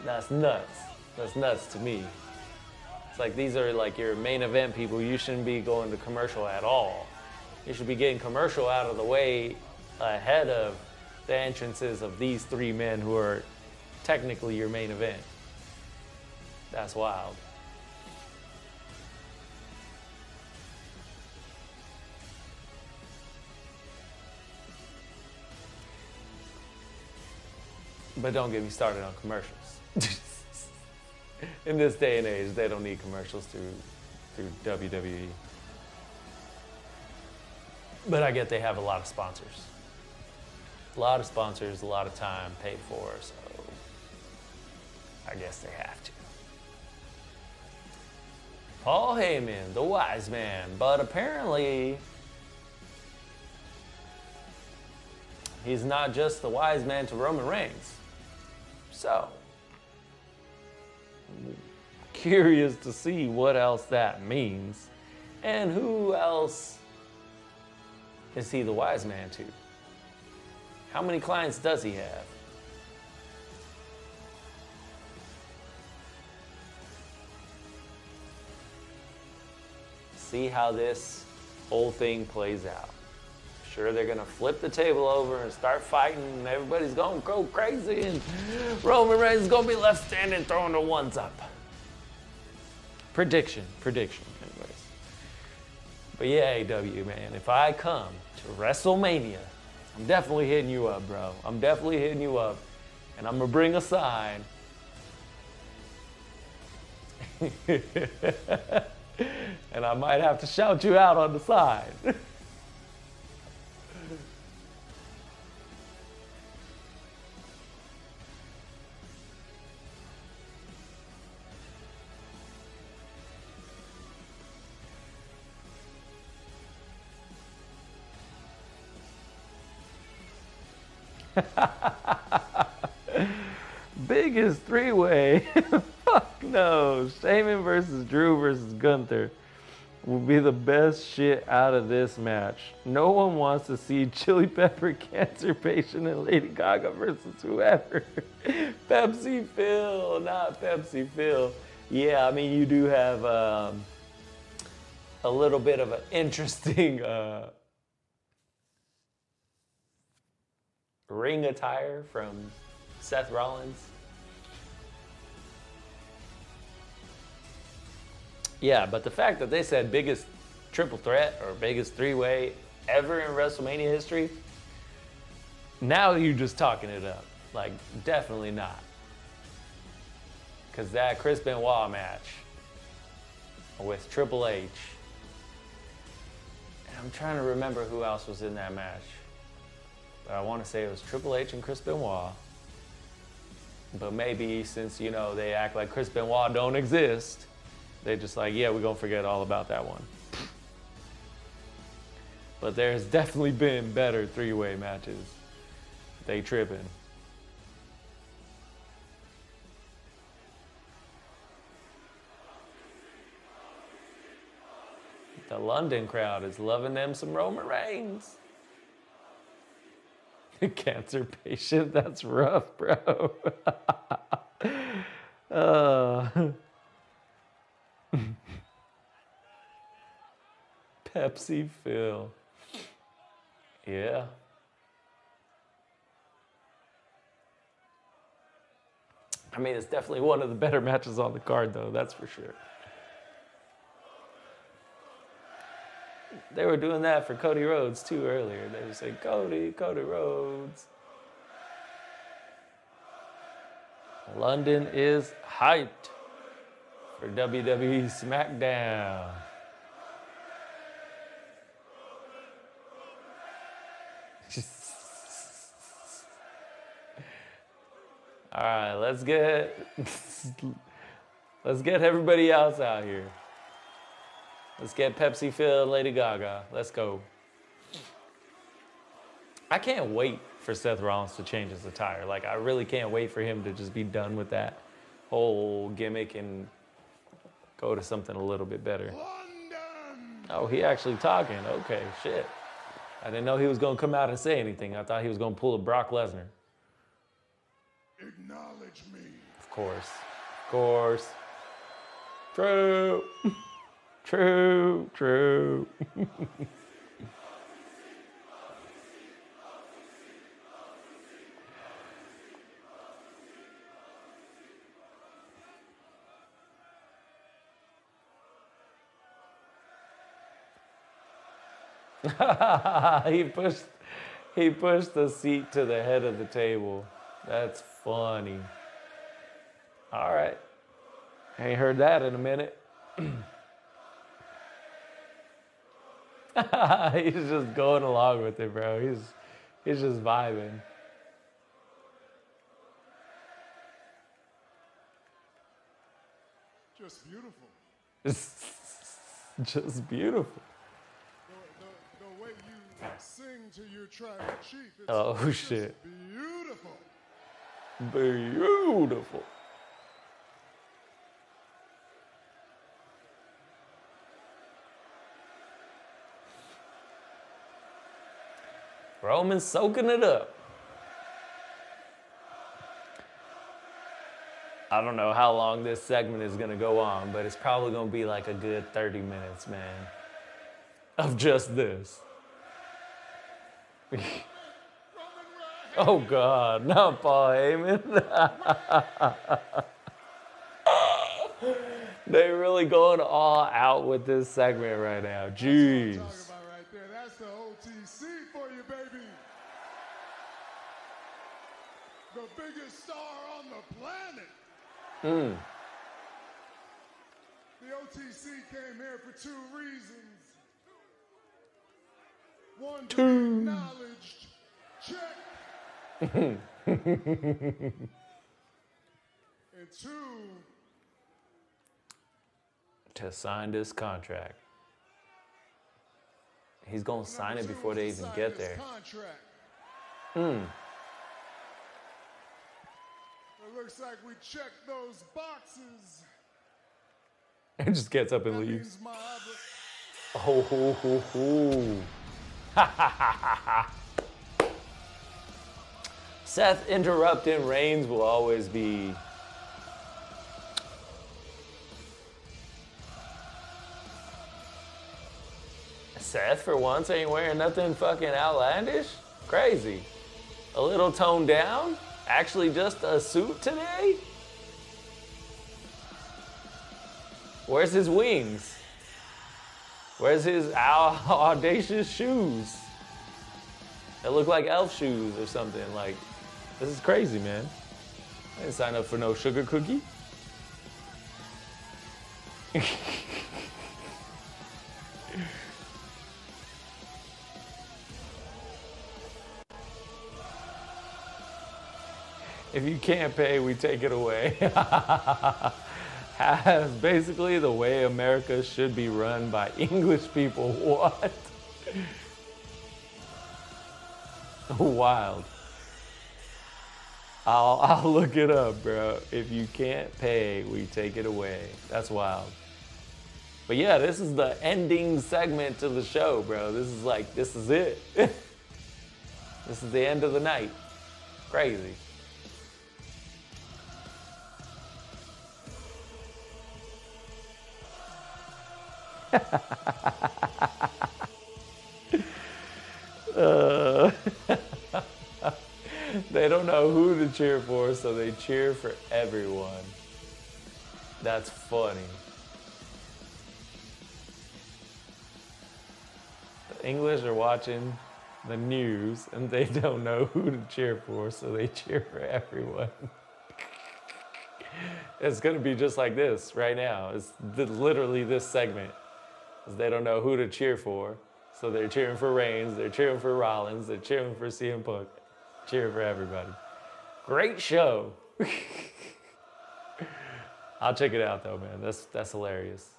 That's nuts. That's nuts to me. It's like these are like your main event people. You shouldn't be going to commercial at all. You should be getting commercial out of the way ahead of the entrances of these three men who are technically your main event. That's wild. But don't get me started on commercials. In this day and age, they don't need commercials through WWE. But I get they have a lot of sponsors. A lot of sponsors, a lot of time paid for, so I guess they have to. Paul Heyman, the wise man, but apparently he's not just the wise man to Roman Reigns. So, I'm curious to see what else that means and who else is he the wise man to? How many clients does he have? See how this whole thing plays out. Sure, they're gonna flip the table over and start fighting, and everybody's gonna go crazy, and Roman Reigns is gonna be left standing throwing the ones up. Prediction, anyways. But yeah, AW, man, if I come to WrestleMania, I'm definitely hitting you up, bro. I'm definitely hitting you up, and I'm gonna bring a sign. And I might have to shout you out on the side. Biggest three-way. Fuck no. Shayman versus Drew versus Gunther will be the best shit out of this match. No one wants to see Chili Pepper cancer patient and Lady Gaga versus whoever. Pepsi Phil, not Pepsi Phil. Yeah, I mean, you do have a little bit of an interesting ring attire from Seth Rollins. Yeah, but the fact that they said biggest triple threat or biggest three-way ever in WrestleMania history, now you're just talking it up. Like, definitely not. Because that Chris Benoit match with Triple H, and I'm trying to remember who else was in that match. But I want to say it was Triple H and Chris Benoit. But maybe since, you know, they act like Chris Benoit don't exist, they're just like, yeah, we're going to forget all about that one. But there's definitely been better three-way matches. They tripping. The London crowd is loving them some Roman Reigns. Cancer patient, that's rough, bro. Pepsi Phil. Yeah. I mean, it's definitely one of the better matches on the card, though, that's for sure. They were doing that for Cody Rhodes, too, earlier. They were saying, Cody Rhodes. London is hyped for WWE SmackDown. All right, let's get everybody else out here. Let's get Pepsi Phil and Lady Gaga. Let's go. I can't wait for Seth Rollins to change his attire. Like, I really can't wait for him to just be done with that whole gimmick and go to something a little bit better. Oh, he actually talking. Okay, shit. I didn't know he was going to come out and say anything. I thought he was going to pull a Brock Lesnar.
Acknowledge me.
Of course. Of course. True. True. True. he pushed the seat to the head of the table. That's funny. All right. Ain't heard that in a minute. He's just going along with it, bro. He's just vibing.
Just beautiful.
Just beautiful.
The way you sing to your tribal chief,
Oh, shit.
Beautiful.
Beautiful. Roman's soaking it up. I don't know how long this segment is going to go on, but it's probably going to be like a good 30 minutes, man, of just this. Oh, God, not Paul Heyman. They're really going all out with this segment right now. Jeez.
That's the OTC for you, baby. The biggest star on the planet. The OTC came here for two reasons. One, to be acknowledged. Check. And two,
to sign this contract. He's going to sign it before they even get there.
It looks like we checked those boxes.
He just gets up and
That
leaves.
means my
Oh, ho, ho, ho. Ha, ha, ha, ha, ha. Seth interrupting Reigns will always be Seth, for once, ain't wearing nothing fucking outlandish. Crazy. A little toned down. Actually, just a suit today. Where's his wings? Where's his audacious shoes? They look like elf shoes or something. Like, this is crazy, man. I didn't sign up for no sugar cookie. If you can't pay, we take it away. Basically the way America should be run by English people. What? Wild. I'll look it up, bro. If you can't pay, we take it away. That's wild. But yeah, this is the ending segment to the show, bro. This is it. This is the end of the night. Crazy. They don't know who to cheer for, so they cheer for everyone. That's funny. The English are watching the news and they don't know who to cheer for, so they cheer for everyone. It's gonna be just like this right now. It's literally this segment. They don't know who to cheer for, so they're cheering for Reigns, they're cheering for Rollins, they're cheering for CM Punk, cheering for everybody. Great show. I'll check it out though, man. That's hilarious.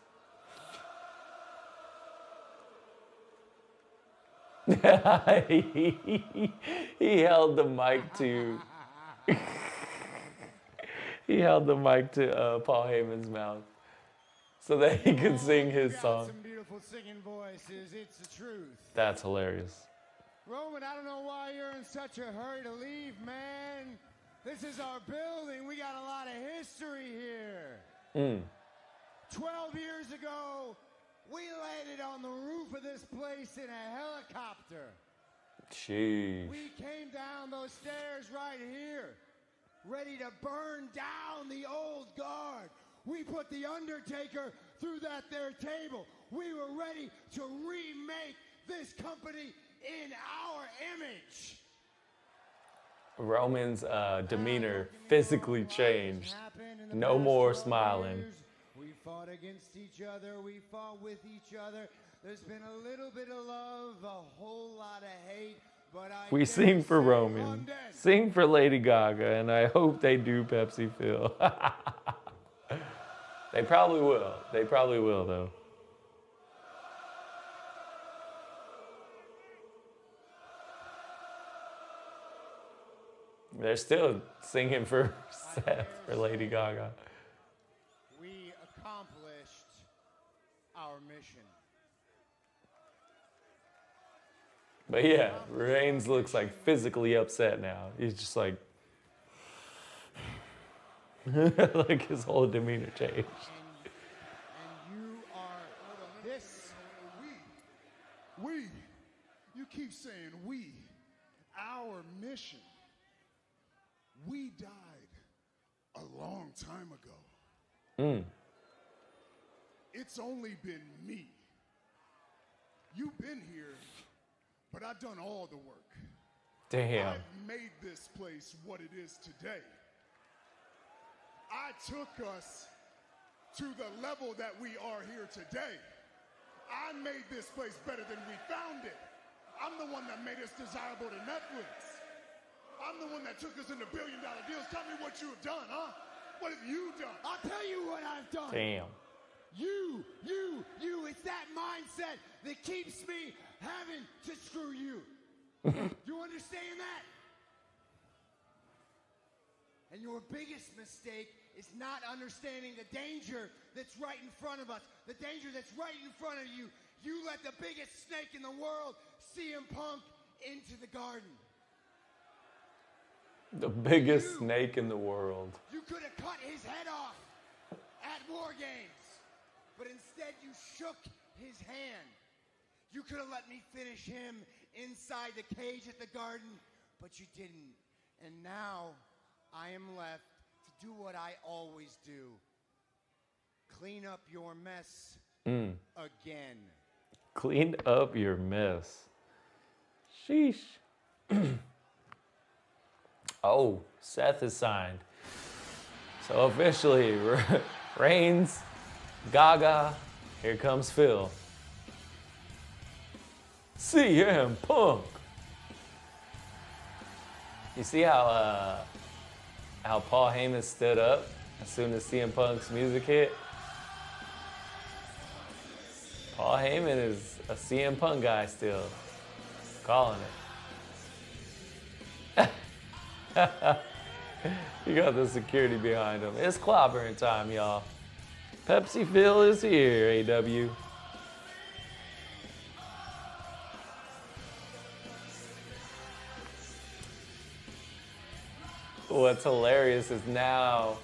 He held the mic to he held the mic to Paul Heyman's mouth so that he could sing his song.
Some beautiful singing voices. It's the truth.
That's hilarious.
Roman, I don't know why you're in such a hurry to leave, man. This is our building. We got a lot of history here. 12 years ago, we landed on the roof of this place in a helicopter.
Jeez.
We came down those stairs right here, ready to burn down the old guard. We put the Undertaker through that there table. We were ready to remake this company in our image.
Roman's demeanor physically changed. No more smiling.
We fought against each other. We fought with each other. There's been a little bit of love, a whole lot of hate. But
We sing for Roman, sing for Lady Gaga, and I hope they do Pepsi Phil. They probably will. They probably will, though. They're still singing for Seth, for Lady Gaga.
We accomplished our mission.
But yeah, Reigns looks like physically upset now. He's just like, like his whole demeanor changed.
And you are this.
We. You keep saying we. Our mission. We died a long time ago. It's only been me. You've been here, but I've done all the work.
Damn.
I've made this place what it is today. I took us to the level that we are here today. I made this place better than we found it. I'm the one that made us desirable to Netflix. I'm the one that took us into billion-dollar deals. Tell me what you have done, huh? What have you done?
I'll tell you what I've done.
Damn.
You. It's that mindset that keeps me having to screw you. You understand that? And your biggest mistake is not understanding the danger that's right in front of us. The danger that's right in front of you. You let the biggest snake in the world, CM Punk, into the garden.
The biggest snake in the world.
You could have cut his head off at War Games, but instead you shook his hand. You could have let me finish him inside the cage at the garden, but you didn't. And now I am left to do what I always do. Clean up your mess again.
Clean up your mess. Sheesh. Oh, Seth is signed. So officially, Reigns, Gaga, here comes Phil. CM Punk. You see how Paul Heyman stood up as soon as CM Punk's music hit? Paul Heyman is a CM Punk guy still. Calling it. You got the security behind him. It's clobbering time, y'all. Pepsi Phil is here, AW. What's hilarious is now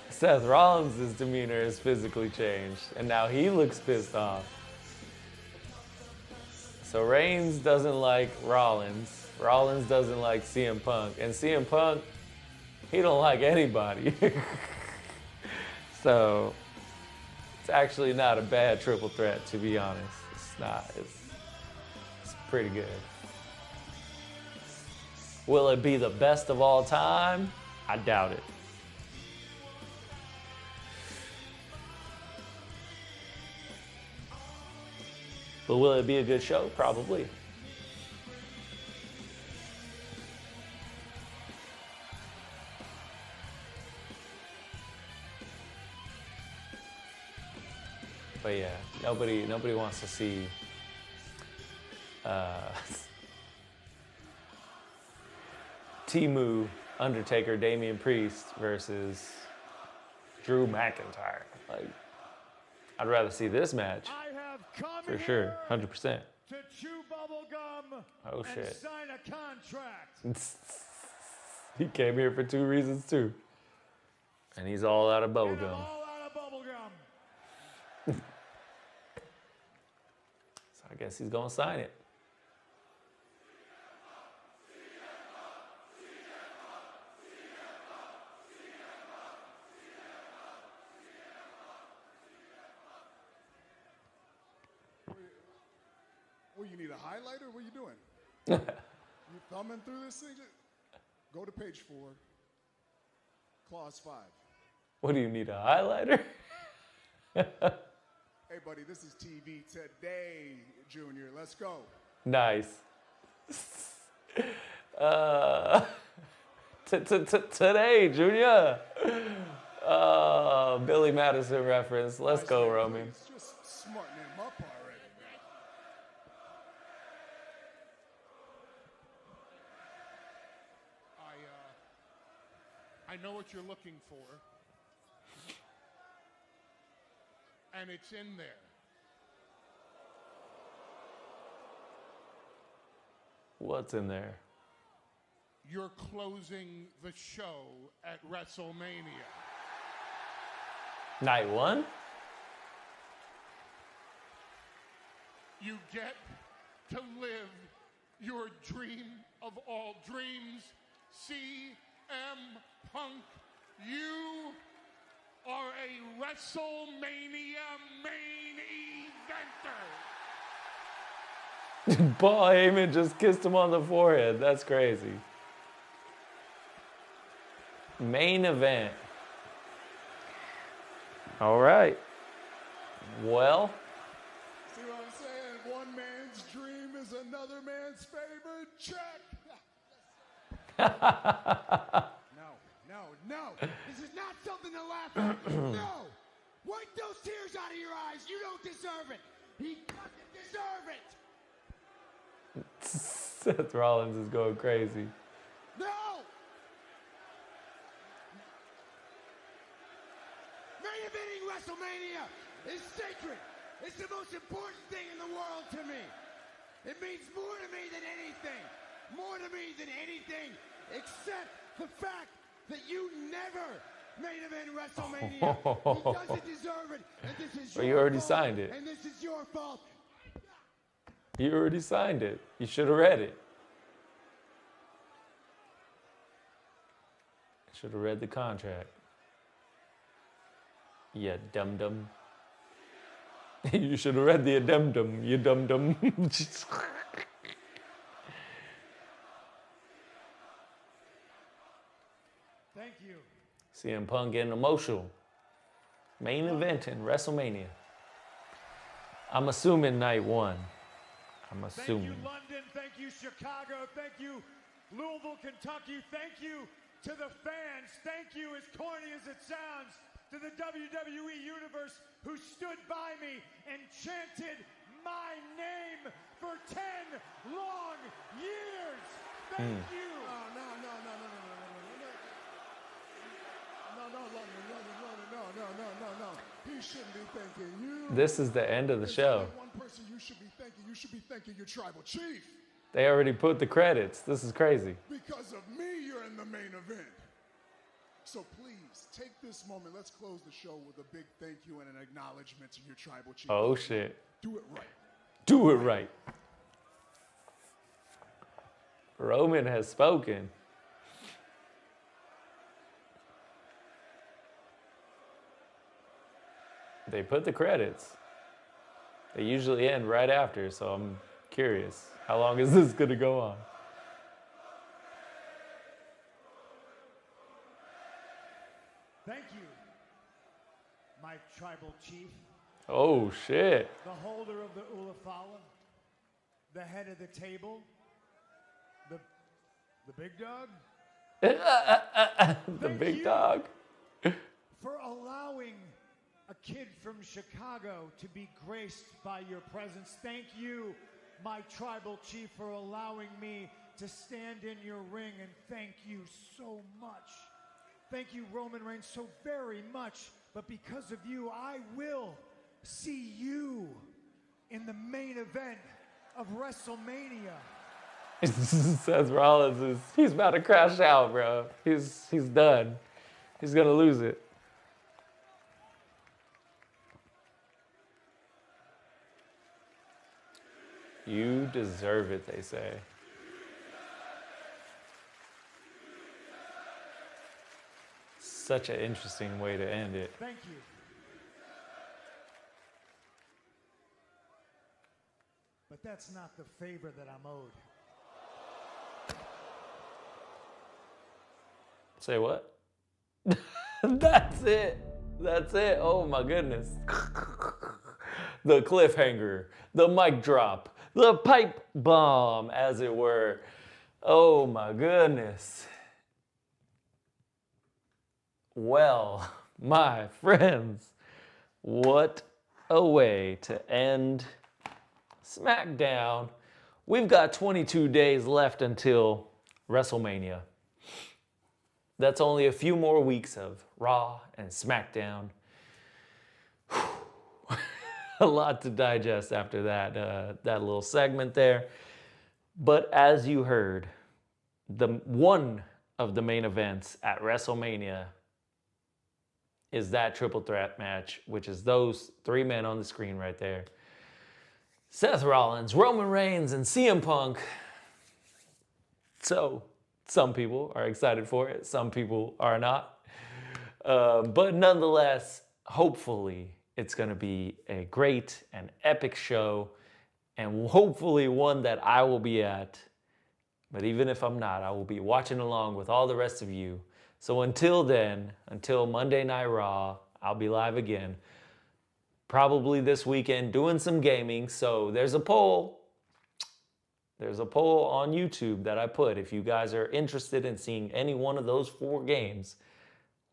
Seth Rollins' demeanor has physically changed, and now he looks pissed off. So Reigns doesn't like Rollins. Rollins doesn't like CM Punk. And CM Punk, he don't like anybody. So it's actually not a bad triple threat, to be honest. It's not. It's pretty good. Will it be the best of all time? I doubt it. But will it be a good show? Probably. But yeah, nobody wants to see Timu, Undertaker, Damian Priest versus Drew McIntyre. Like, I'd rather see this match
I have come
for sure, 100%.
to chew bubble gum
Oh,
and
shit.
sign a contract.
He came here for 2 reasons too, and he's all out of bubble gum.
All out of bubble gum.
So I guess he's gonna sign it.
Well, you need a highlighter? What are you doing? You thumbing through this thing? Go to page 4, clause 5.
What do you need, a highlighter?
Hey, buddy, this is TV today, Junior. Let's go.
Nice. Today, Junior. Billy Madison reference. Let's go, Roman.
Just smarten him up already, man. I know what you're looking for. And it's in there.
What's in there?
You're closing the show at WrestleMania.
Night 1?
You get to live your dream of all dreams. CM Punk, you are a WrestleMania main eventer.
Paul Heyman just kissed him on the forehead. That's crazy. Main event. All right. Well.
See what I'm saying? One man's dream is another man's favorite. Check.
No. This is not something to laugh at. No. Wipe those tears out of your eyes. You don't deserve it. He doesn't deserve it.
Seth Rollins is going crazy.
No. Main eventing WrestleMania is sacred. It's the most important thing in the world to me. It means more to me than anything. More to me than anything except the fact that you never main event WrestleMania. He doesn't deserve it, and this is
Well,
your
you already
fault,
signed it.
and this is your fault.
You already signed it. You should have read it. Should have read the contract. Yeah, dum-dum. You should have read the addendum, you dum-dum.
Thank you.
CM Punk getting emotional. Main event in WrestleMania. I'm assuming night 1. I'm assuming.
Thank you, London. Thank you, Chicago. Thank you, Louisville, Kentucky. Thank you to the fans. Thank you, as corny as it sounds, to the WWE Universe who stood by me and chanted my name for 10 long years. Thank you.
No. He shouldn't be thanking you.
This is the end of the show.
One person you should be thanking. You should be thanking your tribal chief.
They already put the credits. This is crazy.
Because of me, you're in the main event. So please, take this moment. Let's close the show with a big thank you and an acknowledgement to your tribal chief.
Oh, shit.
Do it right.
Do it right. Roman has spoken. They put the credits. They usually end right after, so I'm curious. How long is this going to go on?
Thank you, my tribal chief.
Oh, shit.
The holder of the Ulafala, the head of the table, the big dog.
The big dog.
For allowing a kid from Chicago to be graced by your presence. Thank you
my tribal chief, for allowing me to stand in your ring, and thank you so much. Thank you, Roman Reigns, so very much. But because of you, I will see you in the main event of WrestleMania.
Seth Rollins he's about to crash out, bro. He's done. He's gonna lose it. You deserve it, they say. Such an interesting way to end it.
Thank you. But that's not the favor that I'm owed.
Say what? That's it. That's it. Oh my goodness. The cliffhanger, the mic drop, the pipe bomb, as it were. Oh my goodness. Well, my friends, what a way to end SmackDown. We've got 22 days left until WrestleMania. That's only a few more weeks of Raw and SmackDown. A lot to digest after that little segment there. But as you heard, one of the main events at WrestleMania is that triple threat match, which is those three men on the screen right there. Seth Rollins, Roman Reigns, and CM Punk. So, some people are excited for it, some people are not. But nonetheless, hopefully, it's going to be a great and epic show, and hopefully one that I will be at. But even if I'm not, I will be watching along with all the rest of you. So until then, until Monday Night Raw, I'll be live again. Probably this weekend doing some gaming. So there's a poll. There's a poll on YouTube that I put. If you guys are interested in seeing any one of those 4 games,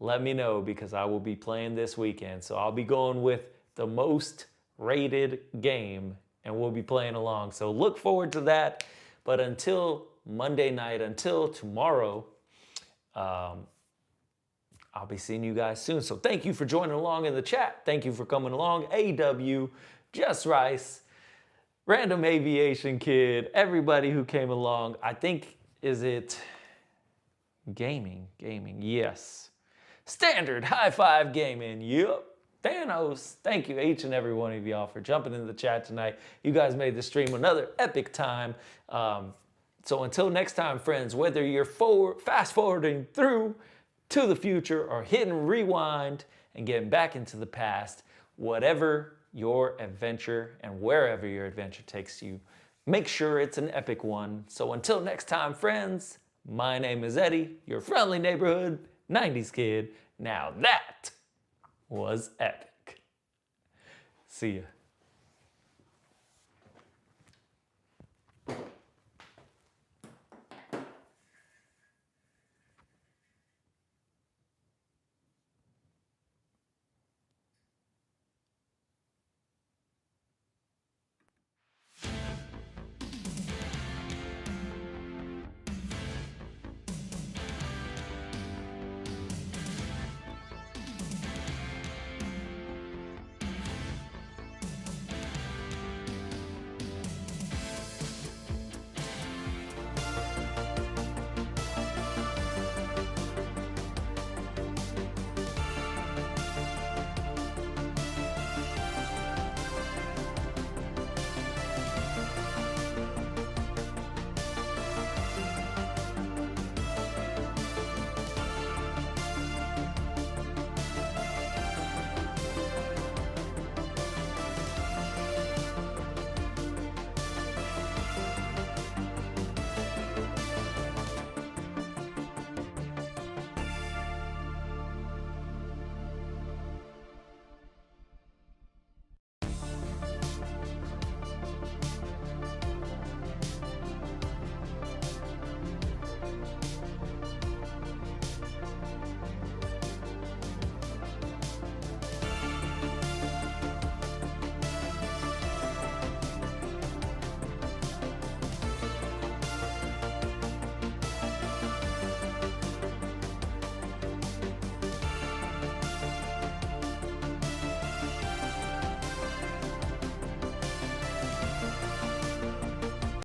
let me know, because I will be playing this weekend. So I'll be going with the most rated game and we'll be playing along. So look forward to that. But until Monday night, until tomorrow, I'll be seeing you guys soon. So thank you for joining along in the chat. Thank you for coming along. AW, Just Rice, Random Aviation Kid, everybody who came along. I think, is it gaming? Gaming, yes. Standard High Five Gaming, yep. Thanos, thank you each and every one of y'all for jumping into the chat tonight. You guys made the stream another epic time. So until next time, friends, whether you're fast forwarding through to the future or hitting rewind and getting back into the past, whatever your adventure and wherever your adventure takes you, make sure it's an epic one. So until next time, friends, my name is Eddie, your friendly neighborhood 90s kid. Now that was epic. See ya.